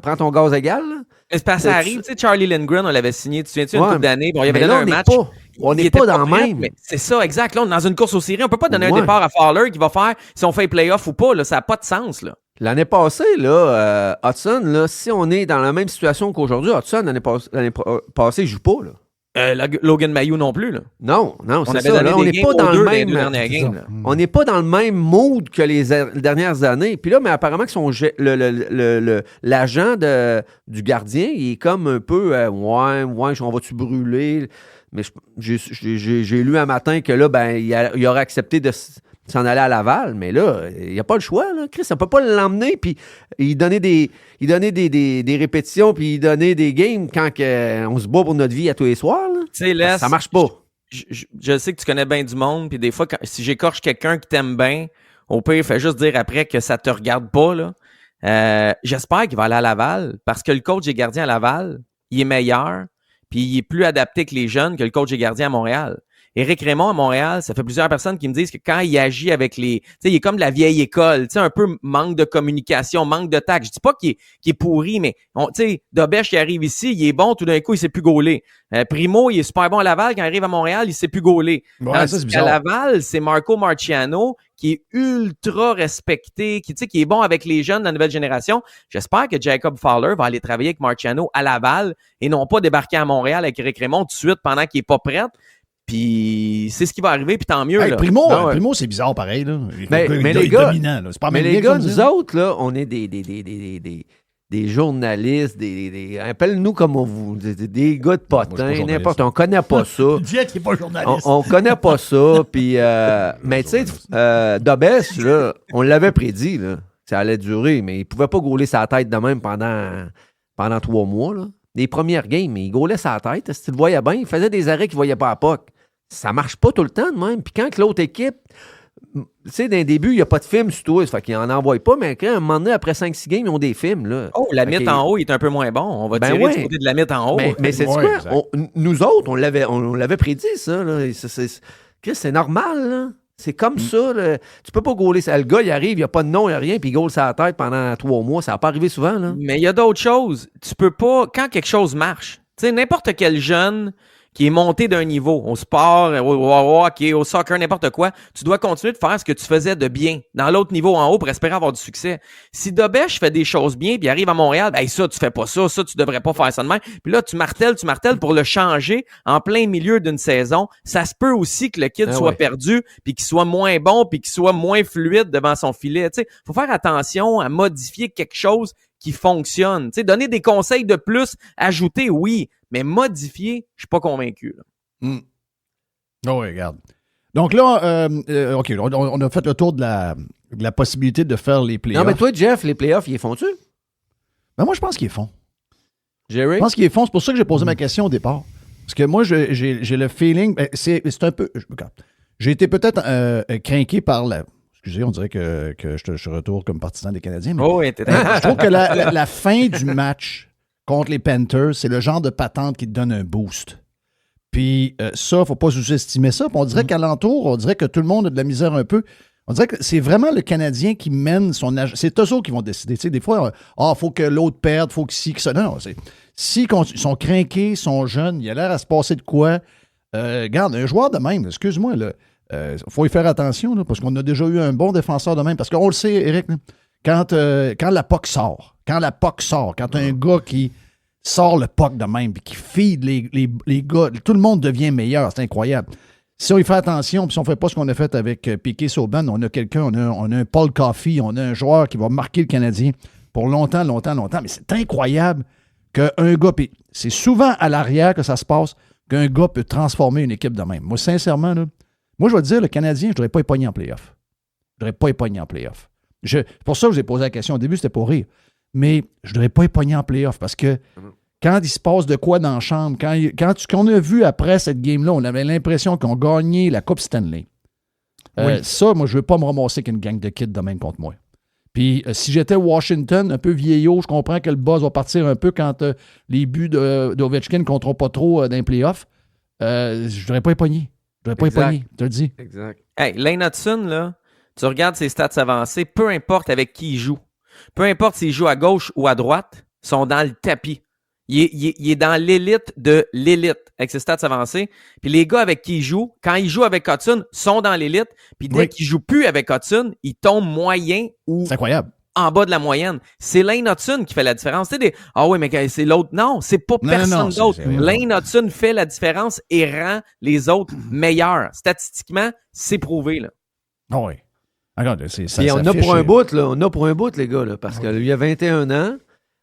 prends ton gaz égal. Là. Mais c'est parce que ça arrive, tu sais, Charlie Lindgren, on l'avait signé, tu te souviens-tu, une Ouais, couple d'années, bon, il avait mais donné là, un on n'est match. pas- on Il n'est était pas dans le prêt, même. mais c'est ça, exact. Là, on est dans une course aux séries. On peut pas donner un Ouais. départ à Fowler qui va faire si on fait les playoffs ou pas. Là, ça n'a pas de sens. Là. L'année passée, là, Hudson, là, si on est dans la même situation qu'aujourd'hui, Hudson, l'année passée, il joue pas. Là. Logan Mayou non plus. Là. Non, On c'est avait ça. donné Là, on des n'est games pas aux dans deux le dans les même. deux dernières games. Là. On n'est pas dans le même mood que les dernières années. Puis là, mais apparemment que l'agent du gardien, il est comme un peu ouais, on va-tu brûler? Mais j'ai lu un matin que là, ben, il aurait accepté de s'en aller à Laval, mais là, il n'y a pas le choix. Là. Chris, on ne peut pas l'emmener, puis il donnait des répétitions, puis il donnait des games quand on se bat pour notre vie à tous les soirs. Là. Tu sais, Les, Ça marche pas. je sais que tu connais bien du monde, puis des fois, si j'écorche quelqu'un qui t'aime bien, au pire, fais juste dire après que ça te regarde pas. Là. J'espère qu'il va aller à Laval, parce que le coach des gardiens à Laval, il est meilleur, puis il est plus adapté que les jeunes que le coach des gardiens à Montréal. Éric Raymond à Montréal, ça fait plusieurs personnes qui me disent que quand il agit avec les... Tu sais, il est comme de la vieille école, tu sais, un peu manque de communication, manque de tact. Je dis pas qu'il est pourri, mais tu sais, Dobèche qui arrive ici, il est bon, tout d'un coup, il sait plus gauler. Primo, il est super bon à Laval, quand il arrive à Montréal, il sait plus gauler. Ouais, ça, c'est bizarre. À Laval, c'est Marco Marciano qui est ultra respecté, qui est bon avec les jeunes de la nouvelle génération. J'espère que Jacob Fowler va aller travailler avec Marciano à Laval et non pas débarquer à Montréal avec Éric Raymond tout de suite pendant qu'il est pas prêt. Puis c'est ce qui va arriver, puis tant mieux. Hey, là. Primo, Non, ouais. Primo, c'est bizarre pareil. Là. Mais Il les est gars- dominant. Là. C'est pas Mais américain, les gars, comme nous ça. autres, là, on est des journalistes, appelle-nous comme on vous, des gars de Moi, je suis pas potin, journaliste. n'importe, on connaît pas ça. Jet qui n'est pas journaliste. On connaît pas ça, puis mais tu sais, Dobès, là, on l'avait prédit, là, ça allait durer, mais il pouvait pas gauler sa tête de même pendant 3 mois, là. Les premières games, il gaulait sa tête, si tu le voyais bien, il faisait des arrêts qu'il voyait pas à POC. Ça marche pas tout le temps de même, puis quand que l'autre équipe, tu sais, d'un début, il n'y a pas de film sur toi, ça fait qu'ils en envoient pas, mais quand, à un moment donné, après 5-6 games, ils ont des films, là. Oh, la Fait mythe que- en haut, il est un peu moins bon. On va Ben tirer ouais. du côté de la mythe en haut. Mais c'est Ouais, quoi? exact. Nous autres, on l'avait prédit, ça. Là. Chris, c'est normal. Là. C'est comme ça. Là. Tu peux pas gauler ça. Le gars, il arrive, il n'y a pas de nom, il n'y a rien, puis il gaule sa tête pendant 3 mois. Ça va pas arriver souvent. Là. Mais il y a d'autres choses. Tu peux pas, quand quelque chose marche, tu sais, n'importe quel jeune qui est monté d'un niveau, au sport, au hockey, au soccer, n'importe quoi, tu dois continuer de faire ce que tu faisais de bien dans l'autre niveau en haut pour espérer avoir du succès. Si Dobèche fait des choses bien puis arrive à Montréal, ben ça, tu fais pas ça, tu devrais pas faire ça de même. Puis là, tu martelles pour le changer en plein milieu d'une saison. Ça se peut aussi que le kid soit ouais. perdu puis qu'il soit moins bon puis qu'il soit moins fluide devant son filet. Tu sais, faut faire attention à modifier quelque chose qui fonctionne. Tu sais, donner des conseils de plus, ajouter, oui, mais modifier, je suis pas convaincu. Là. Oh, oui, regarde. Donc là, OK, on a fait le tour de la possibilité de faire les playoffs. Non, mais toi, Jeff, les playoffs, ils les font-tu? Ben, moi, je pense qu'ils les font. Jerry? Je pense qu'ils les font. C'est pour ça que j'ai posé ma question au départ. Parce que moi, j'ai le feeling... ben, c'est un peu... Regarde. J'ai été peut-être craqué par la... Excusez, on dirait que je retourne comme partisan des Canadiens. Mais Oh, oui, je trouve que la fin du match contre les Panthers, c'est le genre de patente qui te donne un boost. Puis ça, faut pas sous-estimer ça. Puis on dirait qu'alentour, on dirait que tout le monde a de la misère un peu. On dirait que c'est vraiment le Canadien qui mène son âge. C'est eux autres qui vont décider. Tu sais, des fois, faut que l'autre perde, faut que ci, que ça. Non, c'est... Si ils sont crinqués, sont jeunes, il a l'air à se passer de quoi. Regarde, un joueur de même, excuse-moi, là. Faut y faire attention, là, parce qu'on a déjà eu un bon défenseur de même. Parce qu'on le sait, Eric, là, quand la POC sort, quand un gars qui sort le POC de même, puis qui feed les gars, tout le monde devient meilleur, c'est incroyable. Si on y fait attention, puis si on ne fait pas ce qu'on a fait avec Piquet Sauban, on a quelqu'un, on a un Paul Coffey, on a un joueur qui va marquer le Canadien pour longtemps. Mais c'est incroyable qu'un gars, puis c'est souvent à l'arrière que ça se passe, qu'un gars peut transformer une équipe de même. Moi, sincèrement, là, je vais te dire, le Canadien, je ne devrais pas y pogner en play-off. C'est pour ça que j'ai posé la question. Au début, c'était pour rire. Mais je ne devrais pas y pogner en play-off parce que quand il se passe de quoi dans la chambre, qu'on a vu après cette game-là, on avait l'impression qu'on gagnait la Coupe Stanley. Ça, moi, je ne veux pas me ramasser qu'une gang de kids de même contre moi. Puis, si j'étais Washington, un peu vieillot, je comprends que le buzz va partir un peu quand les buts d'Ovechkin ne compteront pas trop dans les playoffs. Je ne devrais pas y pogner. Je te le dis. Exact. Hey, Lane Hudson, là, tu regardes ses stats avancées, peu importe avec qui il joue. Peu importe s'il joue à gauche ou à droite, ils sont dans le tapis. Il est dans l'élite de l'élite avec ses stats avancées. Puis les gars avec qui il joue, quand il joue avec Hudson, sont dans l'élite. Puis dès qu'il joue plus avec Hudson, il tombe moyen ou c'est incroyable. En bas de la moyenne. C'est Lane Hudson qui fait la différence. Tu sais, oui, mais c'est l'autre. Non, c'est pas personne d'autre. Lane Hudson fait la différence et rend les autres meilleurs. Statistiquement, c'est prouvé, là. Oui. Regarde, et on a pour un bout, là. On a pour un bout, les gars, là, parce que lui, il a 21 ans.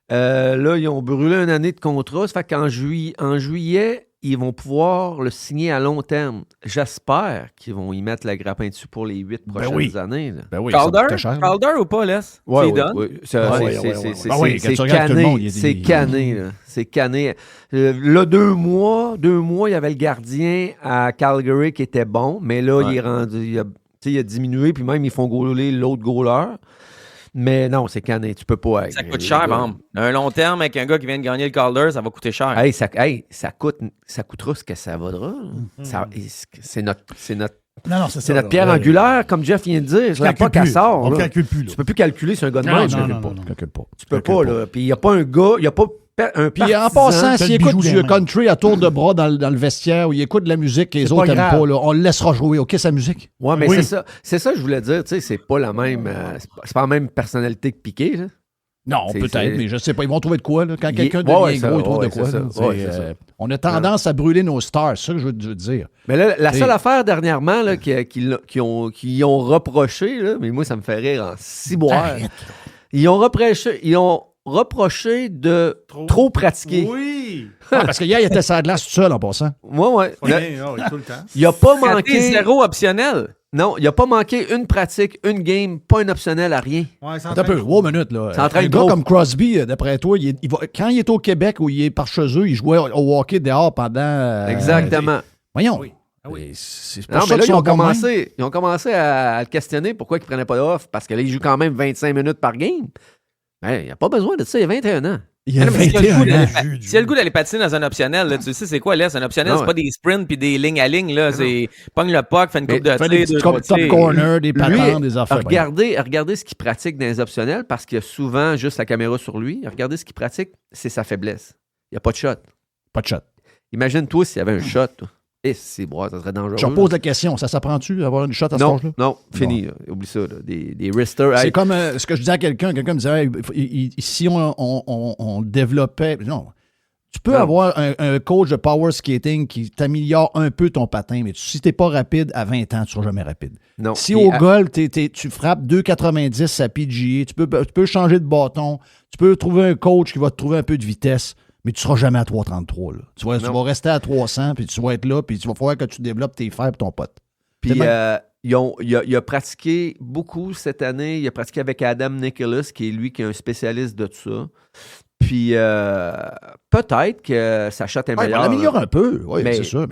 Là, ils ont brûlé une année de contrat. Ça fait qu'en juillet, ils vont pouvoir le signer à long terme. J'espère qu'ils vont y mettre la grappin dessus pour les 8 prochaines années. Là. Ben oui, Calder ou pas, Les? Oui, c'est cané. C'est cané. Là. C'est cané. Là, 2 mois, il y avait le gardien à Calgary qui était bon, mais là, il est rendu... Il a diminué, puis même, ils font gauler l'autre goaler. Mais non, c'est cané, tu peux pas. Ça coûte cher, par exemple. Un long terme avec un gars qui vient de gagner le Calder, ça va coûter cher. Ça coûtera ce que ça vaudra. C'est notre c'est notre pierre angulaire, comme Jeff vient de dire. Je ne pas qu'elle sort. On ne calcule plus. Tu peux plus calculer sur un gars de même. Non. Tu peux pas, là. Puis il n'y a pas un gars, il n'y a pas un puis en passant, s'il écoute du country à tour de bras dans le vestiaire ou il écoute de la musique et les autres n'aiment pas, là, on le laissera jouer, OK, sa musique? Ouais, mais c'est ça que je voulais dire, tu sais, c'est pas la même c'est pas la même personnalité que Piqué, là. Non, peut-être, mais je sais pas, ils vont trouver de quoi, là. Quand quelqu'un devient gros, ils trouvent de quoi. On a tendance à brûler nos stars, c'est ça que je veux te dire. Mais là, la seule affaire dernièrement là, qui ont reproché, là, mais moi, ça me fait rire en ciboire. Ils ont reproché de trop pratiquer. Oui! Parce qu'hier, il était sur la glace tout seul en passant. Ouais. Tout le temps. Il n'a pas manqué... zéro optionnel. Non, il n'a pas manqué une pratique, une game, pas un optionnel à rien. Ouais, un peu, 3 minutes. Là. Un gars comme Crosby, d'après toi, quand il est au Québec ou il est par chez eux, il jouait au hockey dehors pendant... Exactement. Voyons. Oui. C'est non, mais là, ils ont commencé à le questionner pourquoi il ne prenait pas d'off, parce que là, il joue quand même 25 minutes par game. Ben, il n'y a pas besoin de ça, il a 21 ans. Il a 21 ans. S'il y a le goût d'aller patiner dans un optionnel, là, tu sais, c'est quoi, là? C'est un optionnel, c'est pas des sprints puis des lignes à ligne, là. C'est pogne le puck, fait une coupe de tir. Des petits top corner, des patins, des affaires. Regardez ce qu'il pratique dans les optionnels, parce qu'il y a souvent juste la caméra sur lui. Regardez ce qu'il pratique, c'est sa faiblesse. Il n'y a pas de shot. Pas de shot. Imagine-toi s'il y avait un shot, toi. Et c'est bon, ça serait dangereux. Je repose la question, ça s'apprend-tu d'avoir une shot à ce âge-là? Non, fini. Là. Oublie ça. Là. Des wristers. C'est comme ce que je disais à quelqu'un. Quelqu'un me disait, si on développait... Non. Tu peux avoir un coach de power skating qui t'améliore un peu ton patin, mais si tu n'es pas rapide à 20 ans, tu ne seras jamais rapide. Non. Si au golf, tu frappes 2,90 à PGA, tu peux changer de bâton, tu peux trouver un coach qui va te trouver un peu de vitesse, mais tu ne seras jamais à 3,33. Là. Tu vas rester à 300, puis tu vas être là, puis tu vas falloir que tu développes tes fers et ton pote. Puis il a pratiqué beaucoup cette année. Il a pratiqué avec Adam Nicholas, qui est lui qui est un spécialiste de tout ça. Puis peut-être que sa shot est meilleure. On l'améliore un peu, oui, c'est sûr.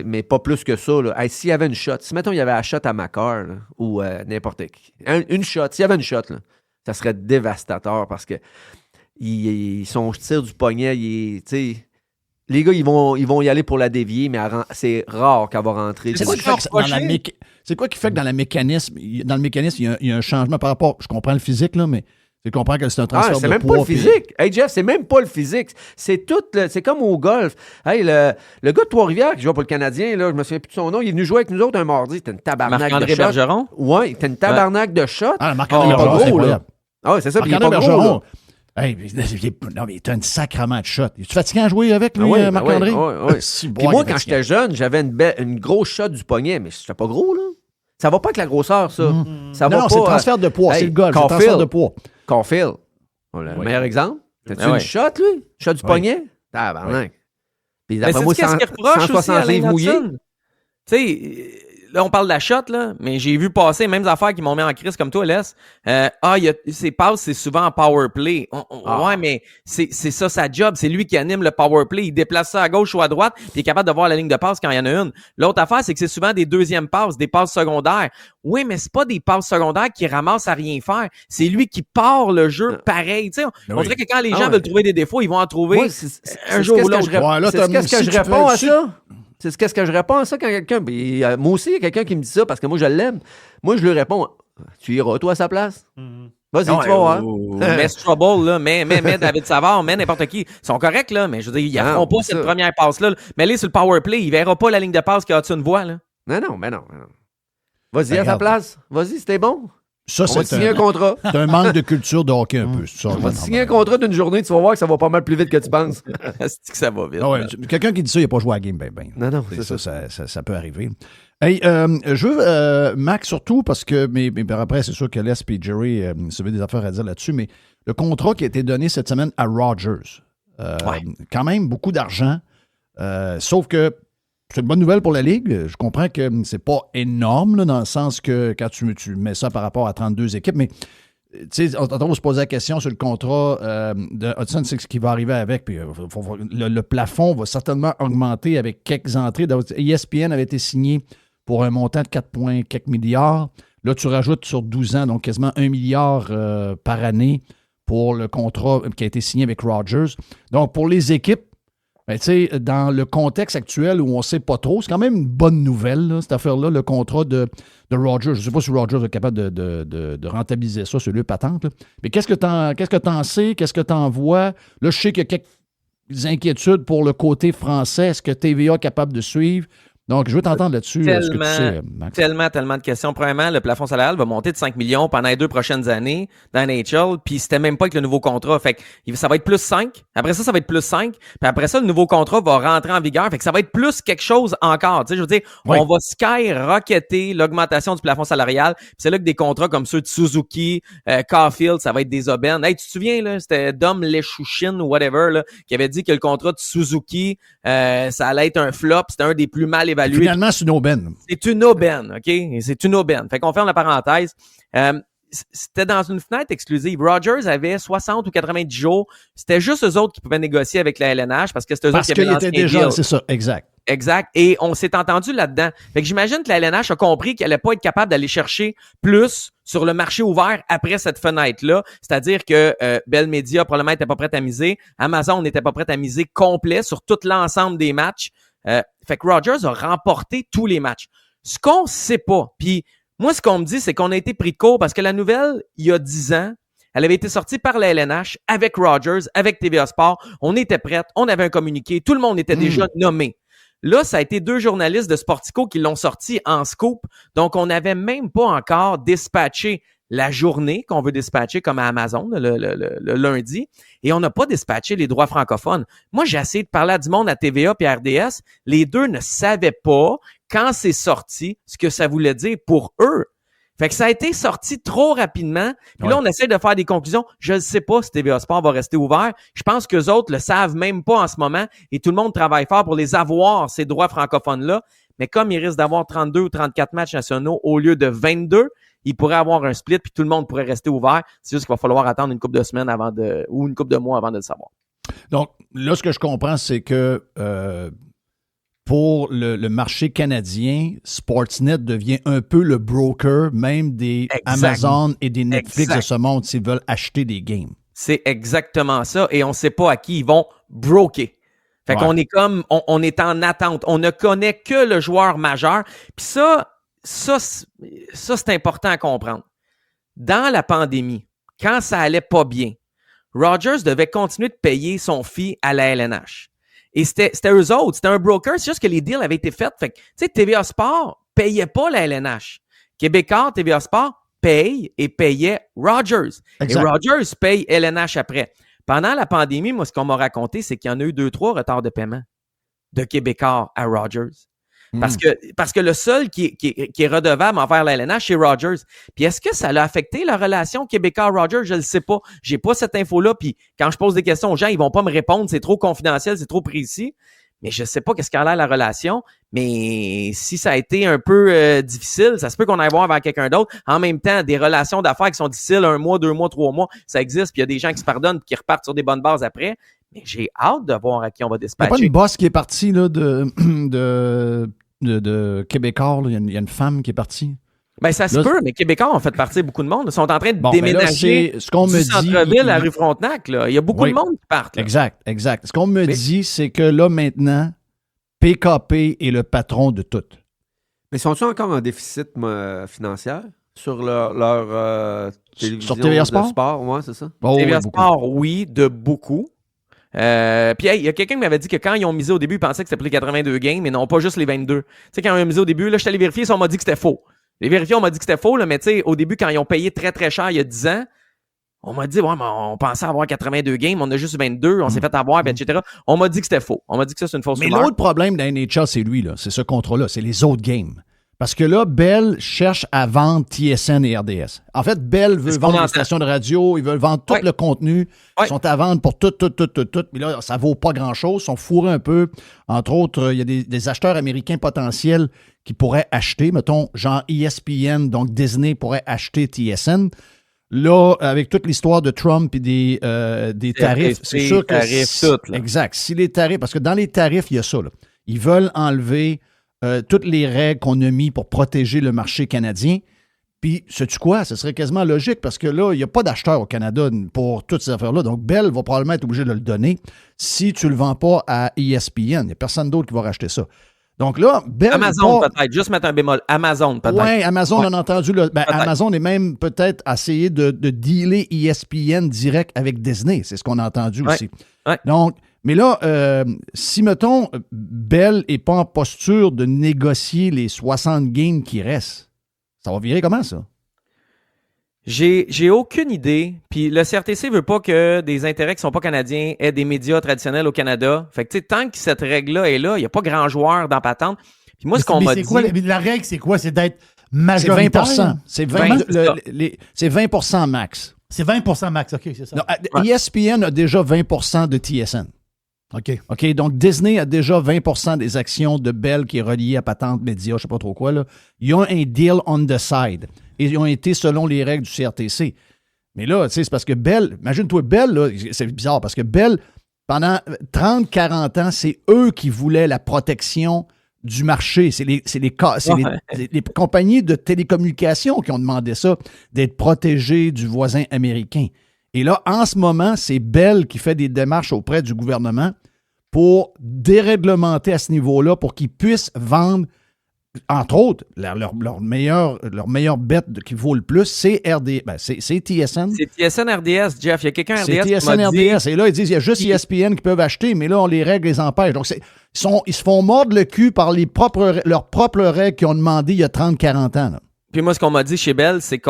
Mais pas plus que ça. Là. Hey, s'il y avait une shot, si mettons il y avait la shot à Makar là, ou n'importe qui, une shot, s'il y avait une shot, là, ça serait dévastateur parce que son tir du poignet, les gars, ils vont y aller pour la dévier, mais c'est rare qu'elle va rentrer. C'est quoi qui fait que dans le mécanisme, il y a un changement par rapport... Je comprends le physique, là, mais je comprends que c'est un transfert de poids. C'est même pas le physique. Hey, Jeff, c'est même pas le physique. C'est tout... c'est comme au golf. Hey, le gars de Trois-Rivières qui joue pour le Canadien, là, je me souviens plus de son nom, il est venu jouer avec nous autres un mardi. C'était une tabarnak de shot. Bergeron? Oui, c'était une tabarnak de shot. Marc-André Bergeron, c'est incroyable. Ah oui, c'est ça. Marc-André Bergeron, Hey, non, mais t'as un sacrement de shot. Es-tu fatigué à jouer avec lui, Marc-André? Oui. Si, Puis moi, quand j'étais jeune, j'avais une grosse shot du poignet, mais c'était pas gros, là. Ça va pas avec la grosseur, ça. Ça va Non, pas, c'est le transfert de poids. C'est le golf, c'est le transfert de poids. Caulfield. Le meilleur exemple. T'as-tu une shot, lui? Shot du poignet? Tabarnak. Puis d'après moi, qu'est-ce qu'il reproche aussi à 160 livres mouillés. Tu sais, là, on parle de la shot, là, mais j'ai vu passer les mêmes affaires qui m'ont mis en crise comme toi, Les. Ses passes, c'est souvent en power play. Ouais, mais c'est ça sa job. C'est lui qui anime le power play. Il déplace ça à gauche ou à droite, puis il est capable de voir la ligne de passe quand il y en a une. L'autre affaire, c'est que c'est souvent des deuxièmes passes, des passes secondaires. Oui, mais c'est pas des passes secondaires qui ramassent à rien faire. C'est lui qui part le jeu pareil. Tu sais, on dirait que quand les gens veulent trouver des défauts, ils vont en trouver un jour ou l'autre. Qu'est-ce que je réponds à ça? C'est qu'est-ce que je réponds à ça quand quelqu'un... moi aussi, il y a quelqu'un qui me dit ça parce que moi, je l'aime. Moi, je lui réponds, tu iras, toi, à sa place? Vas-y, tu vas voir. Mets Trouble, là, mets David Savard, mets n'importe qui. Ils sont corrects, là, mais je veux dire, ils feront pas cette première passe-là. Mais là, sur le power play, il verra pas la ligne de passe qui a au-dessus une voie, là. Non. Vas-y, à ta place. Vas-y, c'était bon. Ça, on va signer un contrat. C'est un manque de culture de hockey un peu. Ça, on va signer un contrat d'une journée, tu vas voir que ça va pas mal plus vite que tu penses. C'est que ça va vite. Quelqu'un qui dit ça, il n'a pas joué à la game, ben. Non, c'est ça peut arriver. Hey, je veux, Mac, surtout, parce que, mais après, c'est sûr que Les et Jerry se veut des affaires à dire là-dessus, mais le contrat qui a été donné cette semaine à Rogers, quand même beaucoup d'argent, sauf que c'est une bonne nouvelle pour la Ligue. Je comprends que c'est pas énorme, là, dans le sens que quand tu mets ça par rapport à 32 équipes, mais tu sais, on se posait la question sur le contrat de Hudson, c'est ce qui va arriver avec. Puis, le plafond va certainement augmenter avec quelques entrées. ESPN avait été signé pour un montant de 4, quelques milliards. Là, tu rajoutes sur 12 ans, donc quasiment 1 milliard par année pour le contrat qui a été signé avec Rogers. Donc, pour les équipes, ben, tu sais, dans le contexte actuel où on ne sait pas trop, c'est quand même une bonne nouvelle, là, cette affaire-là, le contrat de Rogers. Je ne sais pas si Rogers est capable de rentabiliser ça sur le patente. Là. Mais qu'est-ce que t'en sais? Qu'est-ce que t'en vois? Là, je sais qu'il y a quelques inquiétudes pour le côté français. Est-ce que TVA est capable de suivre? Donc, je veux t'entendre là-dessus. Ce que tu sais, Max. Tellement de questions. Premièrement, le plafond salarial va monter de 5 millions pendant les 2 prochaines années dans NHL, puis c'était même pas avec le nouveau contrat. Fait que ça va être plus 5. Après ça va être plus 5. Puis après ça, le nouveau contrat va rentrer en vigueur. Fait que ça va être plus quelque chose encore. Tu sais, je veux dire, on va skyrocketer l'augmentation du plafond salarial. Puis c'est là que des contrats comme ceux de Suzuki, Caulfield, ça va être des aubaines. Hey, tu te souviens, là, c'était Dom Lechouchine ou whatever, là, qui avait dit que le contrat de Suzuki, ça allait être un flop. C'était un des plus mal évalué. Finalement, c'est une aubaine. C'est une aubaine, OK? C'est une aubaine. Fait qu'on ferme la parenthèse. C'était dans une fenêtre exclusive. Rogers avait 60 ou 90 jours. C'était juste eux autres qui pouvaient négocier avec la LNH parce que c'était eux autres qui avaient lancé déjà, c'est ça, exact. Exact. Et on s'est entendu là-dedans. Fait que j'imagine que la LNH a compris qu'elle n'allait pas être capable d'aller chercher plus sur le marché ouvert après cette fenêtre-là. C'est-à-dire que Bell Media probablement n'était pas prête à miser. Amazon n'était pas prête à miser complet sur tout l'ensemble des matchs. Fait que Rogers a remporté tous les matchs. Ce qu'on ne sait pas, puis moi, ce qu'on me dit, c'est qu'on a été pris de court parce que la nouvelle, il y a 10 ans, elle avait été sortie par la LNH avec Rogers, avec TVA Sport. On était prête, on avait un communiqué, tout le monde était déjà nommé. Là, ça a été 2 journalistes de Sportico qui l'ont sorti en scoop. Donc, on n'avait même pas encore dispatché la journée qu'on veut dispatcher comme à Amazon le lundi. Et on n'a pas dispatché les droits francophones. Moi, j'ai essayé de parler à du monde à TVA et à RDS. Les deux ne savaient pas, quand c'est sorti, ce que ça voulait dire pour eux. Fait que ça a été sorti trop rapidement. Puis là, on essaie de faire des conclusions. Je ne sais pas si TVA Sport va rester ouvert. Je pense qu'eux autres le savent même pas en ce moment. Et tout le monde travaille fort pour les avoir, ces droits francophones-là. Mais comme il risque d'avoir 32 ou 34 matchs nationaux au lieu de 22, il pourrait avoir un split puis tout le monde pourrait rester ouvert. C'est juste qu'il va falloir attendre une couple de semaines ou une couple de mois avant de le savoir. Donc, là, ce que je comprends, c'est que pour le marché canadien, Sportsnet devient un peu le broker même des Amazon et des Netflix de ce monde s'ils veulent acheter des games. C'est exactement ça. Et on ne sait pas à qui ils vont broker. Fait qu'on est comme, on est en attente. On ne connaît que le joueur majeur. Puis ça, c'est important à comprendre. Dans la pandémie, quand ça allait pas bien, Rogers devait continuer de payer son fee à la LNH. Et c'était eux autres, c'était un broker, c'est juste que les deals avaient été faits. Fait que, tu sais, TVA Sport payait pas la LNH. Québécois, TVA Sport paye et payait Rogers. Exact. Et Rogers paye LNH après. Pendant la pandémie, moi, ce qu'on m'a raconté, c'est qu'il y en a eu 2-3 retards de paiement de Québécois à Rogers. Parce que le seul qui est redevable envers la LNH, c'est Rogers. Puis est-ce que ça l'a affecté la relation Québécois-Rogers? Je ne le sais pas. J'ai pas cette info-là. Puis quand je pose des questions aux gens, ils vont pas me répondre. C'est trop confidentiel, c'est trop précis. Mais je sais pas qu'est-ce qu'a l'air la relation. Mais si ça a été un peu difficile, ça se peut qu'on aille voir vers quelqu'un d'autre. En même temps, des relations d'affaires qui sont difficiles 1 mois, 2 mois, 3 mois, ça existe. Puis il y a des gens qui se pardonnent et qui repartent sur des bonnes bases après. Mais j'ai hâte de voir à qui on va Il n'y a dispatcher. pas une boss qui est partie là, de Québécois. Là. Il y a une femme qui est partie. Ben, ça se Là, peut, mais Québécois ont fait partie beaucoup de monde. Ils sont en train de Bon, ben là, déménager c'est ce qu'on me du dit. centre-ville à rue Frontenac. Là. Il y a beaucoup Oui. de monde qui partent. Là. Exact. Ce qu'on me dit, c'est que là, maintenant, PKP est le patron de tout. Mais sont-ils encore en déficit financier sur leur télévision TVA de Sport? sport? Ouais, c'est ça. Oh, TVA beaucoup. Sport, oui, de beaucoup. Puis hey, il y a quelqu'un qui m'avait dit que quand ils ont misé au début, ils pensaient que c'était pour les 82 games, mais non, pas juste les 22. Tu sais, quand ils ont misé au début, là, je suis allé vérifier, ça, on m'a dit que c'était faux. J'ai vérifié, on m'a dit que c'était faux, là, mais tu sais, au début, quand ils ont payé très, très cher il y a 10 ans, on m'a dit, ouais, mais on pensait avoir 82 games, on a juste 22, on s'est fait avoir, puis etc. On m'a dit que c'était faux. On m'a dit que ça, c'est une fausse Mais rumeur. l'autre problème de la NHL, c'est lui, là. C'est ce contrat-là. C'est les autres games. Parce que là, Bell cherche à vendre TSN et RDS. En fait, Bell veut C'est ce qu'on vendre les entend. stations de radio, ils veulent vendre tout Ouais. le contenu. Ouais. Ils sont à vendre pour tout. Puis là, ça vaut pas grand-chose. Ils sont fourrés un peu. Entre autres, il y a des acheteurs américains potentiels qui pourraient acheter, mettons, genre ESPN, donc Disney pourrait acheter TSN. Là, avec toute l'histoire de Trump et des tarifs, c'est sûr que... tarifs, tout, là. Exact. Si les tarifs, parce que dans les tarifs, il y a ça, là. Ils veulent enlever toutes les règles qu'on a mis pour protéger le marché canadien. Puis, sais-tu quoi? Ce serait quasiment logique parce que là, il n'y a pas d'acheteurs au Canada pour toutes ces affaires-là. Donc, Bell va probablement être obligé de le donner si tu ne le vends pas à ESPN. Il n'y a personne d'autre qui va racheter ça. Donc là, Bell... Amazon, peut-être. Juste mettre un bémol. Amazon, peut-être. Oui, Amazon, Ouais. on a entendu. Ben, Peut-être. Amazon est même peut-être essayé de dealer ESPN direct avec Disney. C'est ce qu'on a entendu Ouais. aussi. Ouais. Donc, mais là, si, mettons, Bell n'est pas en posture de négocier les 60 games qui restent, ça va virer comment, ça? J'ai aucune idée. Puis le CRTC veut pas que des intérêts qui sont pas canadiens aient des médias traditionnels au Canada. Fait que, tu sais, tant que cette règle-là est là, il n'y a pas grand joueur dans patente. Puis moi, ce qu'on m'a dit... Quoi, la règle, c'est quoi? C'est d'être C'est majoritaire? 20%. C'est 20, c'est 20% max. C'est 20% max, OK, c'est ça. Non, ESPN a déjà 20% de TSN. OK. OK, donc Disney a déjà 20% des actions de Bell qui est reliée à Patente Média, je ne sais pas trop quoi. Là. Ils ont un deal on the side. Et ils ont été selon les règles du CRTC. Mais là, tu sais, c'est parce que Bell, imagine-toi Bell, là, c'est bizarre, parce que Bell, pendant 30-40 ans, c'est eux qui voulaient la protection du marché. C'est les compagnies de télécommunications qui ont demandé ça, d'être protégées du voisin américain. Et là, en ce moment, c'est Bell qui fait des démarches auprès du gouvernement pour déréglementer à ce niveau-là, pour qu'ils puissent vendre, entre autres, leur meilleure bête qui vaut le plus, c'est c'est TSN. C'est TSN RDS, Jeff. Il y a quelqu'un RDS C'est qui TSN m'a dit... RDS. Et là, ils disent, il y a juste ESPN qui peuvent acheter, mais là, les règles les empêchent. Donc, ils se font mordre le cul par leurs propres règles qu'ils ont demandé il y a 30-40 ans. Là. Puis moi, ce qu'on m'a dit chez Bell, c'est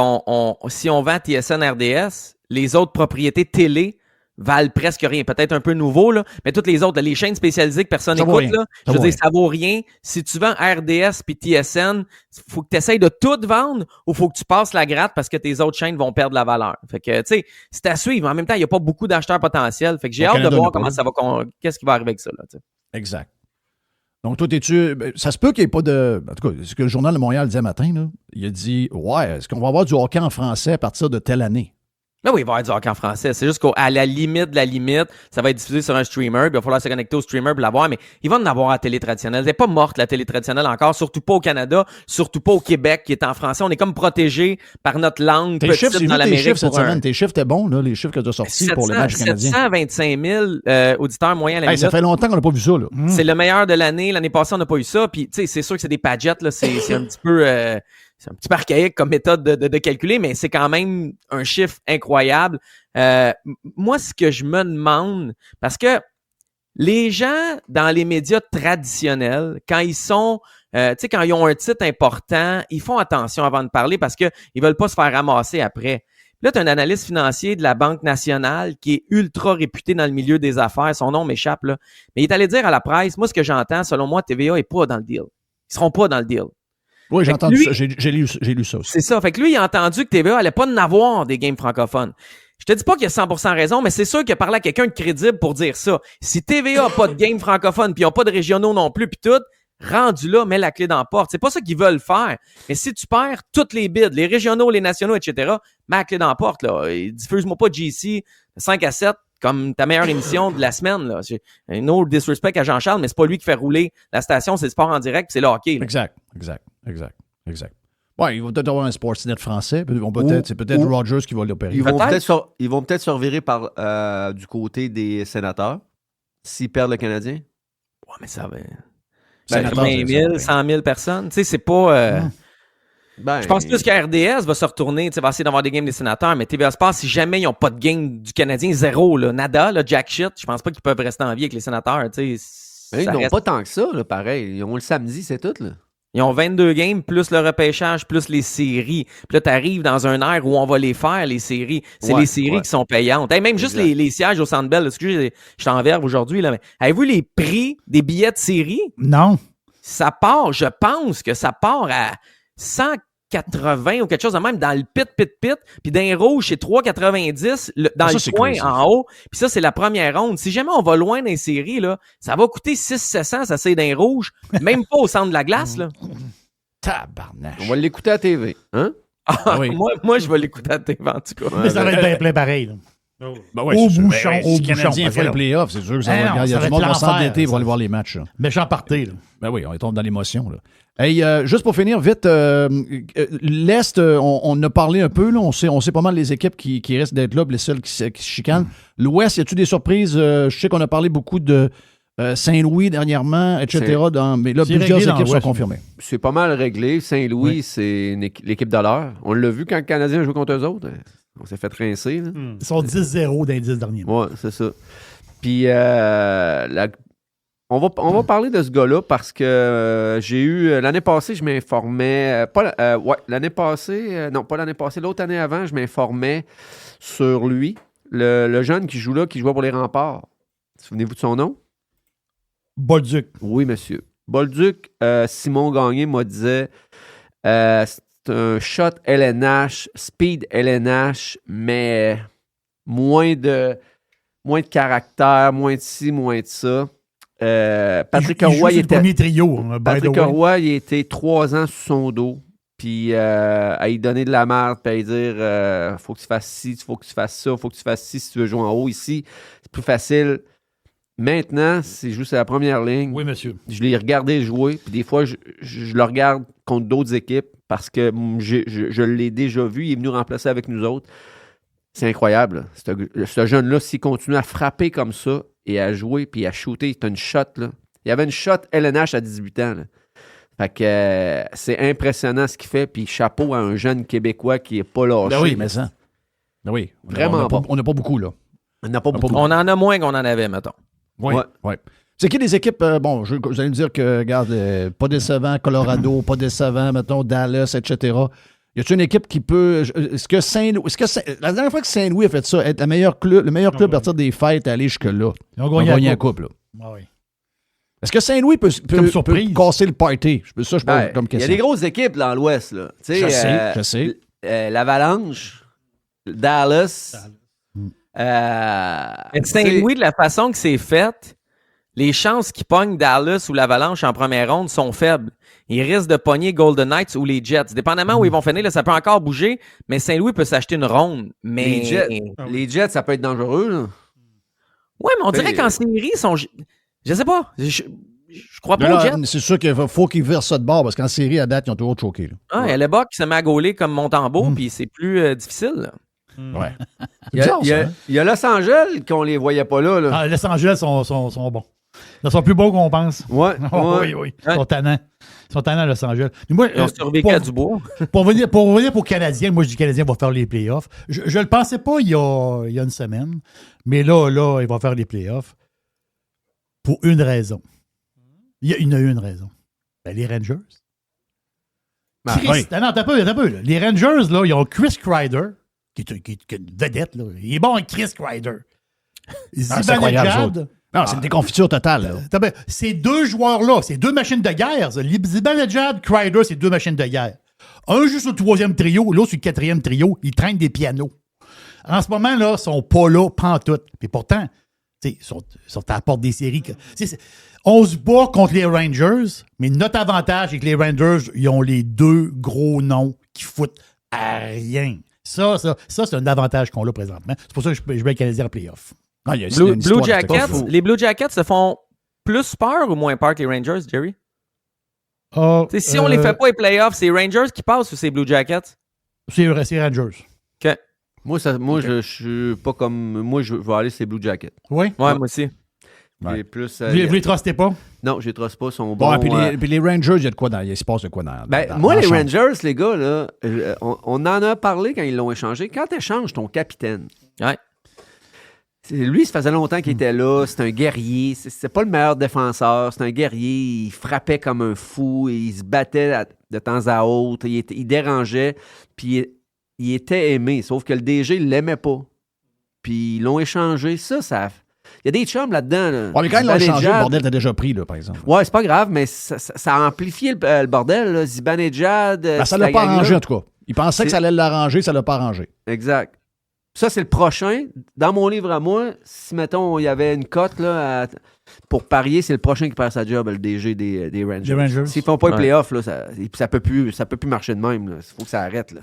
si on vend TSN RDS, les autres propriétés télé valent presque rien. Peut-être un peu nouveau, là, mais toutes les autres, les chaînes spécialisées que personne Ça vaut n'écoute, rien. là, Ça je veux vaut dire, rien. ça vaut rien. Si tu vends RDS puis TSN, il faut que tu essayes de tout vendre ou il faut que tu passes la gratte parce que tes autres chaînes vont perdre la valeur. Fait que, tu sais, c'est à suivre. En même temps, il n'y a pas beaucoup d'acheteurs potentiels. Fait que j'ai Au hâte Canada, de on voir n'a pas comment eu. ça va, qu'est-ce qui va arriver avec ça, là, tu sais. Exact. Donc, toi, ça se peut qu'il n'y ait pas de... En tout cas, ce que le Journal de Montréal disait matin, là, il a dit, ouais, est-ce qu'on va avoir du hockey en français à partir de telle année? Ben oui, il va y avoir du hockey en français. C'est juste qu'à la limite de la limite, ça va être diffusé sur un streamer. Puis il va falloir se connecter au streamer pour l'avoir. Mais il va en avoir à la télé traditionnelle. Elle n'est pas morte, la télé traditionnelle encore. Surtout pas au Canada. Surtout pas au Québec, qui est en français. On est comme protégé par notre langue Tes petite chiffres, j'ai dans vu tes l'Amérique. chiffres cette pour un- semaine. Tes chiffres étaient bons, là, les chiffres que tu as sortis pour le match canadien. 725 000 auditeurs moyens à la Hey, ça minute. fait longtemps qu'on n'a pas vu ça. Là. C'est le meilleur de l'année. L'année passée, on n'a pas eu ça. Puis, tu sais, c'est sûr que c'est des padgets, là. C'est un petit peu... c'est un petit peu archaïque comme méthode de calculer, mais c'est quand même un chiffre incroyable. Moi, ce que je me demande, parce que les gens dans les médias traditionnels, quand ils sont, tu sais, quand ils ont un titre important, ils font attention avant de parler parce qu'ils veulent pas se faire ramasser après. Là, tu as un analyste financier de la Banque nationale qui est ultra réputé dans le milieu des affaires. Son nom m'échappe, là. Mais il est allé dire à la presse, moi, ce que j'entends, selon moi, TVA n'est pas dans le deal. Ils seront pas dans le deal. Oui, j'ai Fait que entendu lui- ça. J'ai lu ça aussi. C'est ça. Fait que lui, il a entendu que TVA allait pas en avoir des games francophones. Je te dis pas qu'il a 100% raison, mais c'est sûr qu'il a parlé à quelqu'un de crédible pour dire ça. Si TVA a pas de games francophones, puis ils ont pas de régionaux non plus, puis tout, rendu là, mets la clé dans la porte. C'est pas ça qu'ils veulent faire. Mais si tu perds toutes les bids, les régionaux, les nationaux, etc., mets la clé dans la porte, là. Et diffuse-moi pas JC 5-7 comme ta meilleure émission de la semaine, là. J'ai un autre disrespect à Jean-Charles, mais c'est pas lui qui fait rouler la station, c'est le sport en direct, puis c'est le hockey, là. Exact. Ouais, il va peut-être avoir un Sportsnet français. C'est peut-être ou- Rogers qui va l'opérer. Ils vont Peut-être. peut-être se revirer du côté des sénateurs s'ils perdent le Canadien. Ouais, mais ça va. Sénateur, 20 000, 100 000 personnes. Tu sais, c'est pas. Ben, Je pense plus que RDS va se retourner, tu sais, va essayer d'avoir des games des sénateurs, mais TVA Sport, si jamais ils n'ont pas de game du Canadien, zéro, là, nada, là, jack shit, je pense pas qu'ils peuvent rester en vie avec les sénateurs, tu sais. ils ça n'ont reste- pas tant que ça, là, pareil. Ils ont le samedi, c'est tout. Là. Ils ont 22 games, plus le repêchage, plus les séries. Puis là, t'arrives dans un air où on va les faire, les séries. C'est Ouais, les séries ouais. qui sont payantes. Hey, même juste Exact. les sièges au Centre Bell, excusez, je t'en verve aujourd'hui, là, mais avez-vous les prix des billets de série? Non. Ça part, je pense que ça part à 180 ou quelque chose de même dans le pit, puis dans les rouges, c'est 3,90 dans Ça, le c'est coin crazy. en haut, puis ça, c'est la première ronde. Si jamais on va loin dans les séries, là, ça va coûter 600-700, ça c'est dans les rouges, même pas au centre de la glace, là. Tabarnache. On va l'écouter à TV. Hein? Ah, oui. moi, je vais l'écouter à TV, en tout cas. Mais ça va être bien plein pareil. Là. Ben ouais, Au c'est sûr. bouchon, Ben ouais, au si le Canadien bouchon, fait le parce que playoff, c'est sûr que ça Ben va. non, Il y ça a va du monde être qui va l'enfer, s'endetter pour ça. aller voir les matchs. Là. Méchant party. Là. Ben oui, on tombe dans l'émotion. Là. Hey, juste pour finir, vite, l'Est, on a parlé un peu. Là, on sait pas mal les équipes qui restent d'être là, puis les seules qui se chicanent. L'Ouest, y a-tu des surprises? Je sais qu'on a parlé beaucoup de Saint-Louis dernièrement, etc. Mais là, C'est plusieurs réglé dans équipes sont l'Ouest. confirmées. C'est pas mal réglé. Saint-Louis, Oui. c'est l'équipe de l'heure. On l'a vu quand le Canadien a joué contre eux autres. On s'est fait rincer. Là. Ils sont 10-0 dans les 10 derniers mois. Ouais, c'est ça. Puis, on va parler de ce gars-là parce que j'ai eu. L'année passée, je m'informais. L'année passée. Non, pas l'année passée. L'autre année avant, je m'informais sur lui. Le jeune qui joue là, qui jouait pour les Remparts. Souvenez-vous de son nom? Bolduc. Oui, monsieur. Bolduc, Simon Gagné m'a dit c'est un shot LNH, speed LNH, mais moins de caractère, moins de ci, moins de ça. Patrick Il joue Roy, sur le premier trio. By the Patrick way. Roy, il était 3 ans sous son dos. Puis à y donner de la merde, puis à y dire faut que tu fasses ci, faut que tu fasses ça, faut que tu fasses ci si tu veux jouer en haut. Ici, c'est plus facile. Maintenant, si je joue sur la première ligne, Oui, monsieur. je l'ai regardé jouer, puis des fois, je le regarde contre d'autres équipes parce que je l'ai déjà vu, il est venu remplacer avec nous autres. C'est incroyable. Là. Ce jeune-là, s'il continue à frapper comme ça et à jouer puis à shooter, c'est une shot. Là. Il y avait une shot LNH à 18 ans. Là. Fait que c'est impressionnant ce qu'il fait, puis chapeau à un jeune Québécois qui n'est pas lâché. Ben oui, mais ça. Ben oui. Vraiment On n'a pas beaucoup, là. On n'a pas beaucoup. On en a moins qu'on en avait, mettons. Oui. Ouais. C'est qui des équipes, vous allez me dire que, regarde, pas décevant, Colorado, pas décevant, mettons, Dallas, etc. Y a-t-il une équipe qui peut. La dernière fois que Saint-Louis a fait ça, être le meilleur club à partir des fêtes, aller jusque-là. Ils ont gagné la coupe. Là. Ah oui. Est-ce que Saint-Louis peut casser le party? Ça, je pose comme Il y a question. des grosses équipes dans l'Ouest. Là. Tu sais, Je sais. L'Avalanche, Dallas. Mais Saint-Louis, de la façon que c'est fait, les chances qu'ils pognent Dallas ou l'Avalanche en première ronde sont faibles. Ils risquent de pogner Golden Knights ou les Jets. Dépendamment où ils vont finir, là, ça peut encore bouger, mais Saint-Louis peut s'acheter une ronde. Mais... Les Jets, ça peut être dangereux. Là. Ouais, mais on dirait qu'en série, ils sont... Je sais pas. Je crois pas Là, aux Jets. c'est sûr qu'il faut qu'ils virent ça de bord parce qu'en série, à date, ils ont toujours choqué. Là. Ah, il y a le Buck qui se met à gauler comme Montembeau, puis c'est plus difficile. Là. Ouais. Il y a Los Angeles qu'on les voyait pas là. Ah, Los Angeles sont bons. Ils sont plus beaux qu'on pense. Ouais. Oui. Ils sont tannants. Ils sont tannants à Los Angeles. Mais moi, Ils ont survécu à Dubois. Pour revenir pour Canadiens, moi je dis que le Canadien va faire les playoffs. Je le pensais pas il y a une semaine, mais là, il va faire les playoffs pour une raison. Il y a une raison. Ben, les Rangers. Oui. Non, t'as peu. Là. Les Rangers, là, ils ont Chris Kreider, qui est une vedette. Là. Il est bon avec Chris Kreider. C'est incroyable, ça. Non, c'est une déconfiture totale. Là. Ces deux joueurs-là, c'est deux machines de guerre. Ça. Zibanejad, Kreider, c'est deux machines de guerre. Un joue sur le 3e trio, l'autre sur le 4e trio. Ils traînent des pianos. En ce moment, là, ils sont pas là, pantoute. Puis pourtant, ils sont à la porte des séries. On se bat contre les Rangers, mais notre avantage, c'est que les Rangers, ils ont les deux gros noms qui foutent à rien. Ça c'est un avantage qu'on a présentement. C'est pour ça que je mets le Canadien en playoff. Blue Jackets, les Blue Jackets se font plus peur ou moins peur que les Rangers, Jerry? Si on les fait pas les playoffs, c'est les Rangers qui passent ou c'est les Blue Jackets? C'est Rangers. OK. Moi, je suis pas comme... Moi, je vais aller sur les Blue Jackets. Oui? Ouais, moi aussi. Ouais. Plus, vous les trustez pas? Non, je les truste pas, ils sont bons. Puis les Rangers, il y a de quoi il se passe de quoi dans moi, dans les chambre. Rangers, les gars, là, on en a parlé quand ils l'ont échangé. Quand tu échanges ton capitaine, ouais. Lui, ça faisait longtemps qu'il était là. C'est un guerrier. C'est pas le meilleur défenseur. C'est un guerrier. Il frappait comme un fou. Il se battait de temps à autre. Il dérangeait. Puis il était aimé. Sauf que le DG, il l'aimait pas. Puis ils l'ont échangé. Ça... Il y a des chums là-dedans. Là. Ouais, mais quand ils l'ont échangé, le bordel t'a déjà pris, là, par exemple. Ouais, c'est pas grave, mais ça a amplifié le bordel. Là. Zibanejad... ça l'a pas arrangé, en tout cas. Il pensait que ça allait l'arranger, ça l'a pas arrangé. Exact. Ça, c'est le prochain. Dans mon livre à moi, si, mettons, il y avait une cote là, pour parier, c'est le prochain qui perd sa job, le DG des Rangers. S'ils font pas les playoffs, là, ça peut plus marcher de même. Il faut que ça arrête. Là.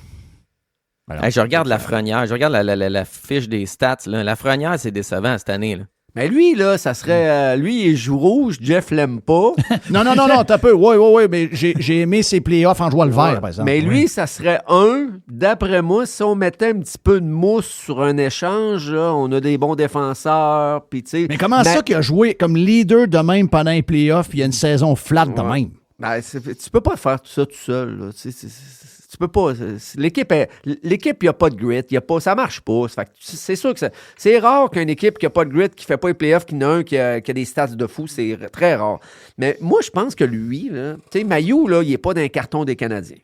Hey, je regarde Lafrenière. Je regarde la fiche des stats. Là. Lafrenière, c'est décevant cette année. Là. Mais lui, là, ça serait... lui, il joue rouge. Jeff l'aime pas. non, t'as peu. Oui, mais j'ai aimé ses playoffs en jouant le vert, par exemple. Mais lui, ça serait d'après moi, si on mettait un petit peu de mousse sur un échange, là, on a des bons défenseurs, puis tu sais... Mais comment ça qu'il a joué comme leader de même pendant les playoffs, puis il y a une saison flat de même? Ben, tu peux pas faire tout ça tout seul, là. Tu peux pas. L'équipe, il n'y a pas de grit. Ça marche pas. C'est sûr que c'est rare qu'une équipe qui n'a pas de grit, qui ne fait pas les playoffs, qui a qui a des stats de fou. C'est très rare. Mais moi, je pense que lui, là, tu sais, Mailloux, là, il n'est pas dans un carton des Canadiens.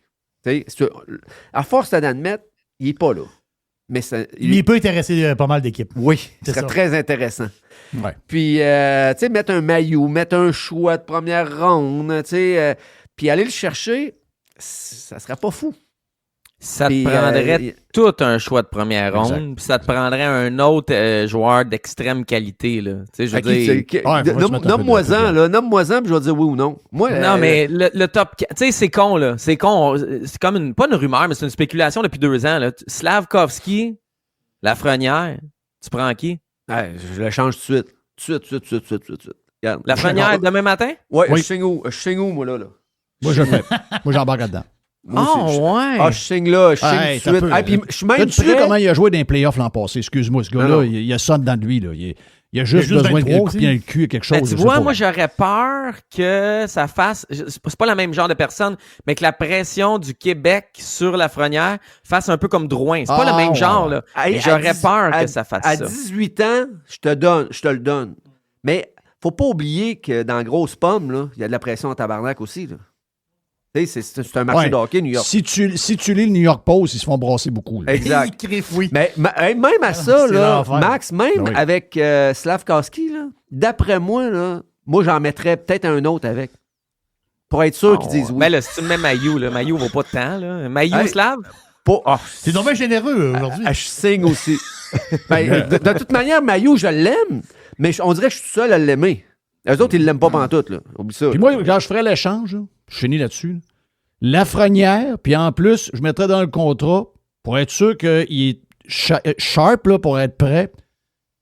À force d'admettre, il n'est pas là. Mais il peut intéresser pas mal d'équipes. Oui, ce serait très intéressant. Ouais. Puis, tu sais, mettre un Mailloux, mettre un choix de première ronde, tu sais, puis aller le chercher, ça serait pas fou. Ça te prendrait tout un choix de première ronde, puis ça te prendrait un autre joueur d'extrême qualité. Là. Tu sais, je veux dire... Nomme-moi-en, puis je vais dire oui ou non. Non, mais le top... Tu sais, c'est con, là. C'est con. C'est comme pas une rumeur, mais c'est une spéculation depuis 2 ans. Là. Slavkovski, Lafrenière, tu prends qui? Je le change tout de suite. Tout de suite. Regarde. Lafrenière demain matin? Oui. Je signe où, moi, là? Moi, je le fais. Moi, j'embarque là-dedans. Ouais. Je signe là, je signe tout de suite. Puis je suis même tu sais comment il a joué dans les playoffs l'an passé? Excuse-moi, ce gars-là, il a ça dedans de lui. Là. Il a juste besoin de couper dans le cul à quelque chose. Tu vois, moi, j'aurais peur que ça fasse... C'est pas le même genre de personne, mais que la pression du Québec sur Lafrenière fasse un peu comme Drouin. C'est pas le même genre. Là. J'aurais peur que ça fasse ça. À 18 ans, je te le donne. Mais faut pas oublier que dans Grosse Pomme, il y a de la pression en tabarnak aussi. Là. C'est un marché de hockey, New York. Si tu lis le New York Post, ils se font brasser beaucoup. Là. Exact. Oui. Mais même à ça, là, Max, avec Slavkovski, d'après moi, j'en mettrais peut-être un autre avec. Pour être sûr qu'ils disent oui. Mais là, si tu me mets Mailloux, Mailloux vaut pas de temps. Là. Mailloux, Slav? C'est donc bien généreux aujourd'hui. Je signe aussi. De toute manière, Mailloux, je l'aime, mais on dirait que je suis seul à l'aimer. Eux autres, ils l'aiment pas pantoute, là. Oublie ça. Puis moi, quand je ferais l'échange, je finis là-dessus. Lafrenière, puis en plus, je mettrais dans le contrat, pour être sûr qu'il est sharp, là, pour être prêt,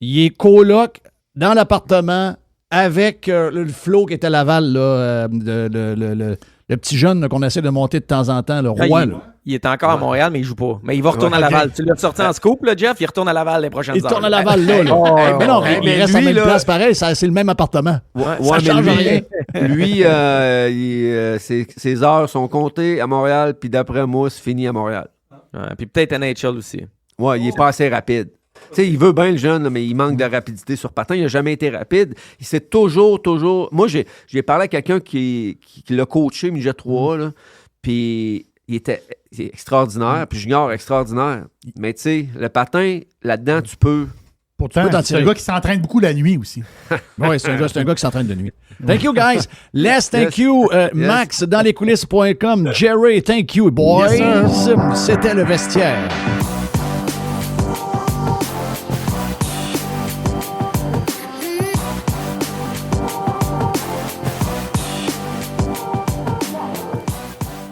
il est coloc dans l'appartement avec le Flo qui est à Laval, là, le petit jeune là, qu'on essaie de monter de temps en temps, le roi. Il est encore à Montréal, mais il joue pas. Mais il va retourner à Laval. Tu l'as sorti en scoop, là, Jeff? Il retourne à Laval les prochaines heures. Il retourne à Laval, là. Mais non, il reste en même place pareil. C'est le même appartement. Ça change rien. Lui, ses heures sont comptées à Montréal, puis d'après moi, c'est fini à Montréal. Puis peut-être à NHL aussi. Ouais, il est pas assez rapide. Tu sais, il veut bien le jeune, là, mais il manque de rapidité sur patin. Il n'a jamais été rapide. Il s'est toujours... Moi, j'ai parlé à quelqu'un qui l'a coaché, Midget 3, là, puis il est extraordinaire, puis Junior extraordinaire. Mais tu sais, le patin, là-dedans, tu peux... Pourtant, c'est un gars qui s'entraîne beaucoup la nuit aussi. Oui, c'est un gars qui s'entraîne de nuit. Thank you, guys. Les, thank you. Max, dans les coulisses.com. Jerry, thank you, boys. Yes, C'était le vestiaire.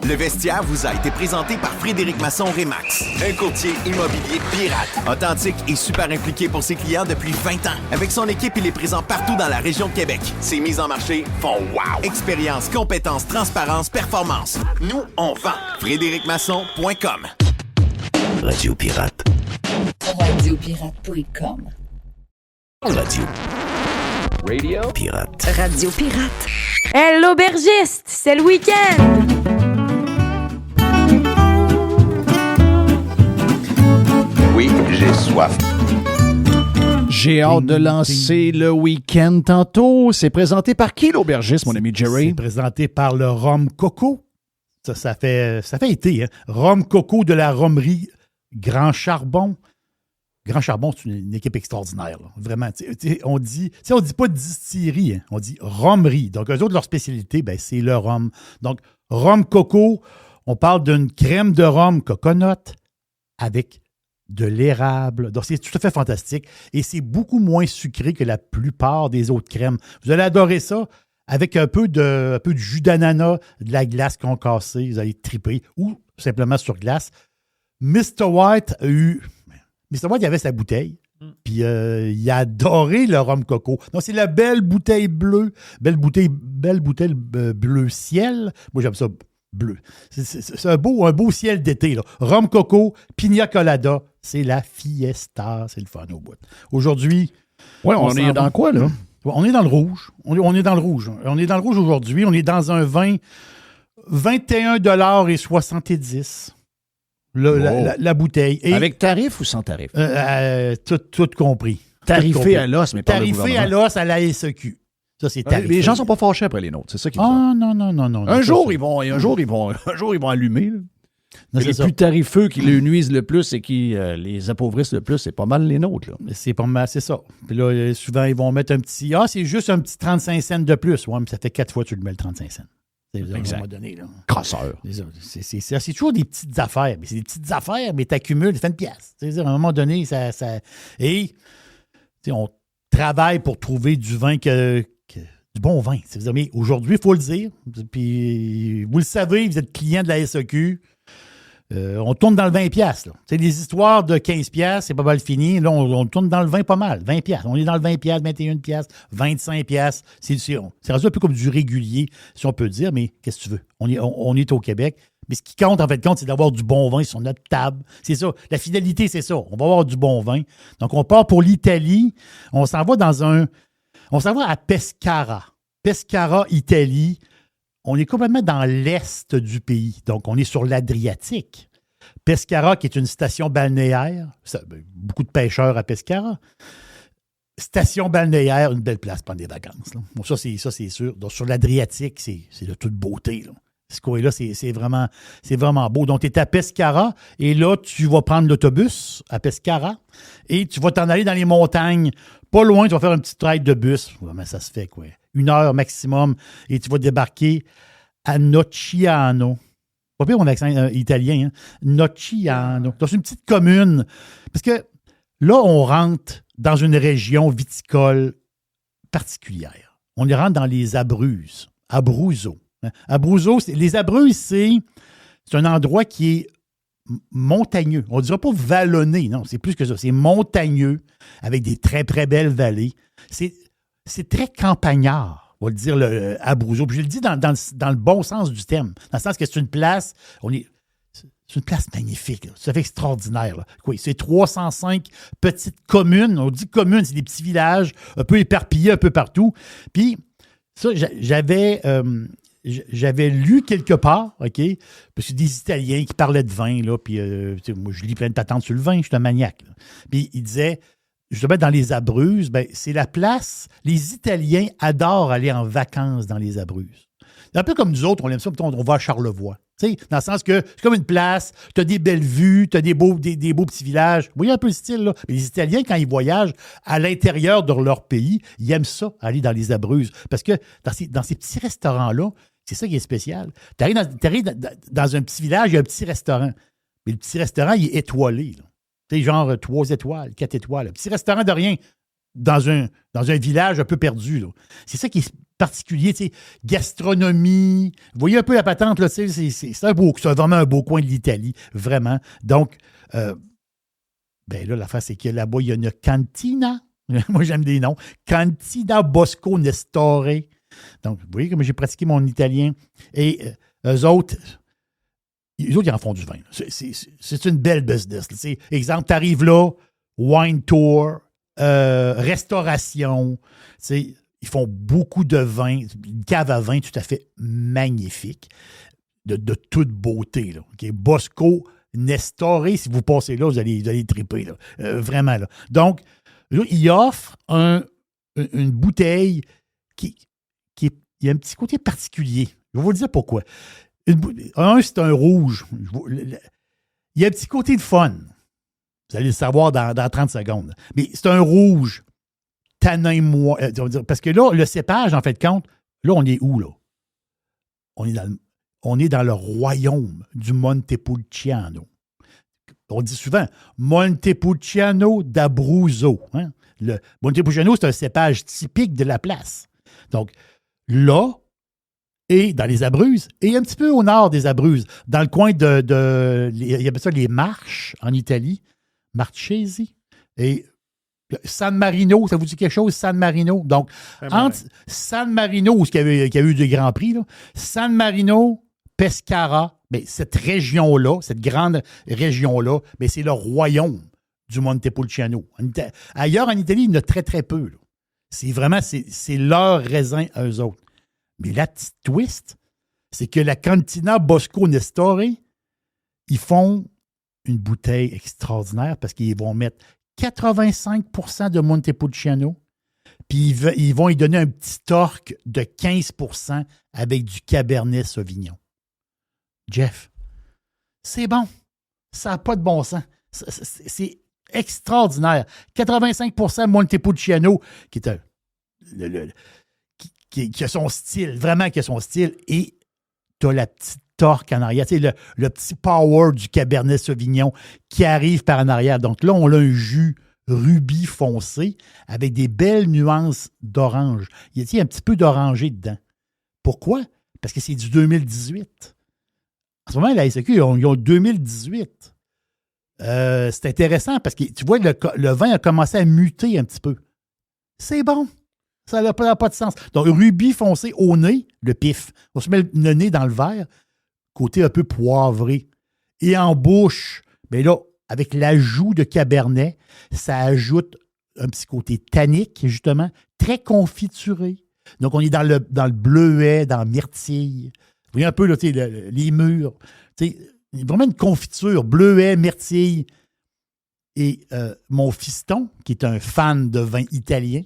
Le vestiaire vous a été présenté par Frédéric Masson Rémax, un courtier immobilier pirate, authentique et super impliqué pour ses clients depuis 20 ans. Avec son équipe, il est présent partout dans la région de Québec. Ses mises en marché font wow! Expérience, compétence, transparence, performance. Nous, on vend. FrédéricMasson.com. Radio Pirate. Radiopirate.com. Radio Pirate. Radio Pirate. Hey, l'aubergiste, c'est le week-end! Oui, j'ai soif. J'ai hâte de lancer le week-end tantôt. C'est présenté par qui, l'aubergiste, mon ami Jerry? C'est présenté par le Rhum Coco. Ça fait été, hein? Rhum Coco de la Romerie Grand Charbon. Grand Charbon, c'est une équipe extraordinaire. Là. Vraiment. On dit pas distillerie, hein? On dit romerie. Donc, eux autres, leur spécialité, ben, c'est le rhum. Donc, Rhum Coco, on parle d'une crème de rhum coconut avec de l'érable. Donc, c'est tout à fait fantastique. Et c'est beaucoup moins sucré que la plupart des autres crèmes. Vous allez adorer ça avec un peu de jus d'ananas, de la glace concassée. Vous allez triper ou simplement sur glace. Mr. White il avait sa bouteille. Puis il a adoré le rhum coco. Donc, c'est la belle bouteille bleue. Belle bouteille bleu ciel. Moi, j'aime ça bleu. C'est un beau ciel d'été. Là. Rhum coco, pina colada. C'est la fiesta. C'est le fun au bout. Aujourd'hui... Ouais, on est dans quoi, là? On est dans le rouge. On est dans le rouge. On est dans le rouge aujourd'hui. On est dans un vin 21,70 $. La bouteille. Et, avec tarif ou sans tarif? Tout compris. Tarifé à l'os, mais pas le tarifé à l'os à la SEQ. Ça, c'est tarifé. Les gens ne sont pas fâchés après les nôtres. C'est ça qui est non. Un jour, ils vont allumer. Là. Les plus tarifeux qui les nuisent le plus et qui les appauvrissent le plus, c'est pas mal les nôtres. Là. C'est pas mal, c'est ça. Puis là, souvent, ils vont mettre un petit... Ah, c'est juste un petit 35 cents de plus. Ouais, mais ça fait 4 fois que tu le mets le 35 cents. C'est à un moment donné. Là. Crasseur. C'est toujours des petites affaires. Mais c'est des petites affaires, mais tu accumules, ça fait une pièce. À un moment donné, ça... Et on travaille pour trouver du vin du bon vin. Mais aujourd'hui, il faut le dire. Puis vous le savez, vous êtes client de la SEQ. On tourne dans le 20$. C'est des histoires de 15$, c'est pas mal fini. Là, on tourne dans le 20 pas mal. 20$. On est dans le 20$, 21$, 25$. C'est rendu un peu comme du régulier, si on peut dire, mais qu'est-ce que tu veux? On est au Québec. Mais ce qui compte, en fait, c'est d'avoir du bon vin sur notre table. C'est ça. La fidélité, c'est ça. On va avoir du bon vin. Donc, on part pour l'Italie. On s'en va à Pescara. Pescara, Italie. On est complètement dans l'est du pays. Donc, on est sur l'Adriatique. Pescara, qui est une station balnéaire. Beaucoup de pêcheurs à Pescara. Station balnéaire, une belle place pour prendre des vacances. Là. Bon, ça, c'est sûr. Donc, sur l'Adriatique, c'est de toute beauté. Là. Ce coin-là, c'est vraiment beau. Donc, tu es à Pescara et là, tu vas prendre l'autobus à Pescara et tu vas t'en aller dans les montagnes. Pas loin, tu vas faire un petit ride de bus. Comment ça se fait, quoi? 1 heure maximum et tu vas débarquer à Nocciano. Pas pire mon accent italien, hein? Nocciano. Donc, c'est une petite commune. Parce que là, on rentre dans une région viticole particulière. On y rentre dans les Abruzzes. Abruzzo. Abruzzo, les Abruzzes, c'est un endroit qui est montagneux. On ne dira pas vallonné, non, c'est plus que ça. C'est montagneux, avec des très, très belles vallées. C'est très campagnard, on va le dire, le Abruzzo. Puis je le dis dans le bon sens du terme, dans le sens que c'est une place, c'est une place magnifique, là. Ça fait extraordinaire. Là. Quoi, c'est 305 petites communes. On dit communes, c'est des petits villages un peu éparpillés un peu partout. Puis ça, j'avais lu quelque part, OK, parce que des Italiens qui parlaient de vin, là, puis moi, je lis plein de patentes sur le vin, je suis un maniaque. Là. Puis ils disaient, justement, dans les Abruzzes, ben, c'est la place, les Italiens adorent aller en vacances dans les Abruzzes. C'est un peu comme nous autres, on aime ça, on va à Charlevoix. Tu sais, dans le sens que c'est comme une place, tu as des belles vues, tu as des beaux petits villages. Vous voyez un peu le style, là? Mais les Italiens, quand ils voyagent à l'intérieur de leur pays, ils aiment ça, aller dans les Abruzzes. Parce que dans ces petits restaurants-là, c'est ça qui est spécial. Tu arrives dans un petit village, il y a un petit restaurant. Mais le petit restaurant, il est étoilé. Tu sais, genre 3 étoiles, 4 étoiles. Un petit restaurant de rien dans un village un peu perdu. Là. C'est ça qui est particulier, tu sais, gastronomie. Vous voyez un peu la patente, là, c'est vraiment un beau coin de l'Italie, vraiment. Donc, là, l'affaire, c'est que là-bas, il y a une cantina. Moi, j'aime des noms. Cantina Bosco Nestore. Donc, vous voyez comme j'ai pratiqué mon italien. Et eux autres, ils en font du vin. C'est une belle business. Exemple, tu arrives là, wine tour, restauration, ils font beaucoup de vin, une cave à vin tout à fait magnifique, de toute beauté. Là. Okay? Bosco Nestore, si vous passez là, vous allez triper. Là. Vraiment. Là. Donc, là, ils offrent une bouteille qui a un petit côté particulier. Je vais vous dire pourquoi. C'est un rouge. Il y a un petit côté de fun. Vous allez le savoir dans 30 secondes. Mais c'est un rouge tanin parce que là, le cépage, en fait, compte, là, on est où, là? On est dans le royaume du Montepulciano. On dit souvent Montepulciano d'Abruzzo. Hein? Le Montepulciano, c'est un cépage typique de la place. Donc, là, et dans les Abruzzes, et un petit peu au nord des Abruzzes, dans le coin il y a ça les Marches en Italie, Marchesi, et San Marino, ça vous dit quelque chose, San Marino? Donc, entre San Marino, où il y a eu des Grands Prix, là, San Marino, Pescara, bien, cette région-là, cette grande région-là, bien, c'est le royaume du Montepulciano. Ailleurs, en Italie, il y en a très, très peu. Là. C'est leur raisin, eux autres. Mais la petite twist, c'est que la Cantina Bosco Nestore, ils font une bouteille extraordinaire parce qu'ils vont mettre 85% de Montepulciano, puis ils vont y donner un petit torque de 15% avec du Cabernet Sauvignon. Jeff, c'est bon. Ça n'a pas de bon sens. C'est extraordinaire. 85% Montepulciano, qui est qui a son style, vraiment qui a son style, et tu as la petite torque en arrière, tu sais, le petit power du Cabernet Sauvignon qui arrive par en arrière. Donc là, on a un jus rubis foncé avec des belles nuances d'orange. Il y a un petit peu d'orangé dedans. Pourquoi? Parce que c'est du 2018. En ce moment, la SAQ, ils ont 2018. C'est intéressant parce que tu vois, le vin a commencé à muter un petit peu. C'est bon. Ça n'a pas de sens. Donc, rubis foncé au nez, le pif. On se met le nez dans le verre, côté un peu poivré. Et en bouche, bien là, avec l'ajout de Cabernet, ça ajoute un petit côté tannique, justement, très confituré. Donc, on est dans le bleuet, dans la myrtille. Vous voyez un peu là, les murs. Vraiment une confiture, bleuet, myrtille. Et mon fiston, qui est un fan de vin italien,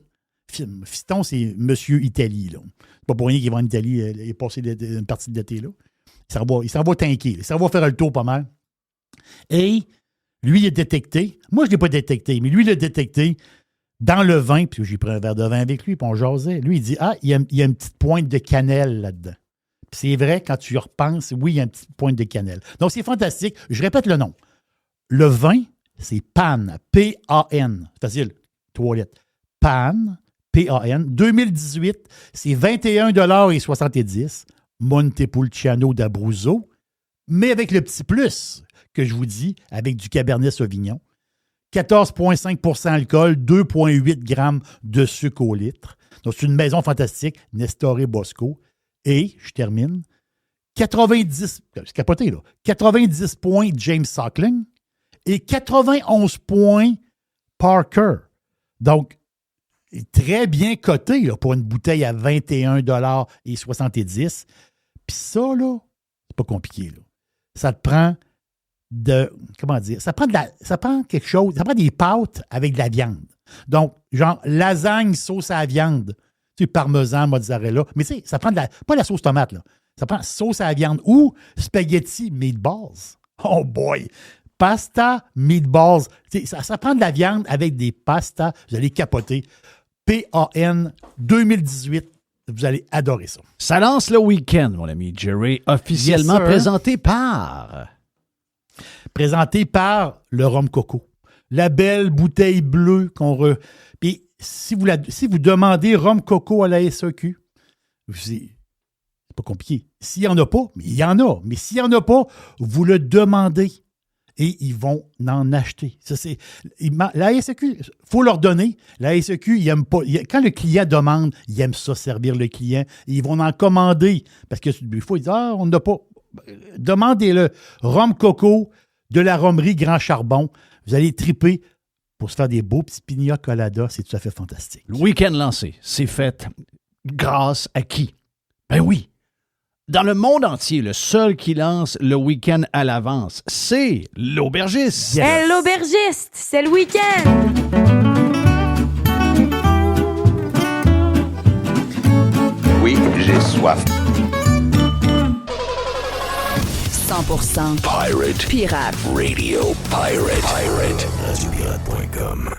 fiston, c'est Monsieur Italie. Là. C'est pas pour rien qu'il va en Italie et passer une partie de l'été là. Il s'en va tanker. Il s'en va faire le tour pas mal. Et lui, il a détecté. Moi, je ne l'ai pas détecté, mais lui, il a détecté dans le vin, puis j'ai pris un verre de vin avec lui, puis on jasait. Lui, il dit il y a une petite pointe de cannelle là-dedans. Puis c'est vrai, quand tu y repenses, oui, il y a une petite pointe de cannelle. Donc, c'est fantastique. Je répète le nom. Le vin, c'est Pan. P-A-N. C'est facile. 3 lettres. Pan. P-A-N. 2018, c'est 21,70 $. Montepulciano d'Abruzzo, mais avec le petit plus que je vous dis, avec du Cabernet Sauvignon. 14,5% alcool, 2,8 grammes de sucre au litre. Donc, c'est une maison fantastique, Nestore Bosco. Et, je termine, 90, c'est capoté là, 90 points James Sockling et 91 points Parker. Donc, très bien coté là, pour une bouteille à 21,70 $. Puis ça, là, c'est pas compliqué. Là. Ça te prend comment dire? Ça prend quelque chose, ça prend des pâtes avec de la viande. Donc, genre, lasagne sauce à la viande. Tu sais, parmesan, mozzarella. Mais tu sais, ça prend pas la sauce tomate, là. Ça prend sauce à la viande ou spaghetti meatballs. Oh boy! Pasta meatballs. Tu sais, ça prend de la viande avec des pastas. Vous allez capoter. PAN 2018. Vous allez adorer ça. Ça lance le week-end, mon ami Jerry, officiellement présenté par le rhum coco. La belle bouteille bleue Puis, si vous demandez rhum coco à la SAQ, c'est pas compliqué. S'il n'y en a pas, mais il y en a. Mais s'il n'y en a pas, vous le demandez. Et ils vont en acheter. La SAQ, il faut leur donner. La SAQ, ils n'aiment pas. Quand le client demande, ils aiment ça, servir le client. Et ils vont en commander. Parce que des fois, ils disent on n'a pas. Demandez-le. Rhum coco de la rhumerie Grand Charbon. Vous allez triper pour se faire des beaux petits pina coladas. C'est tout à fait fantastique. Le week-end lancé, c'est fait grâce à qui? Ben oui. Dans le monde entier, le seul qui lance le week-end à l'avance, c'est l'aubergiste. Yes. L'aubergiste, c'est le week-end. Oui, j'ai soif. 100% Pirate Radio. Pirate. RadioPirate.com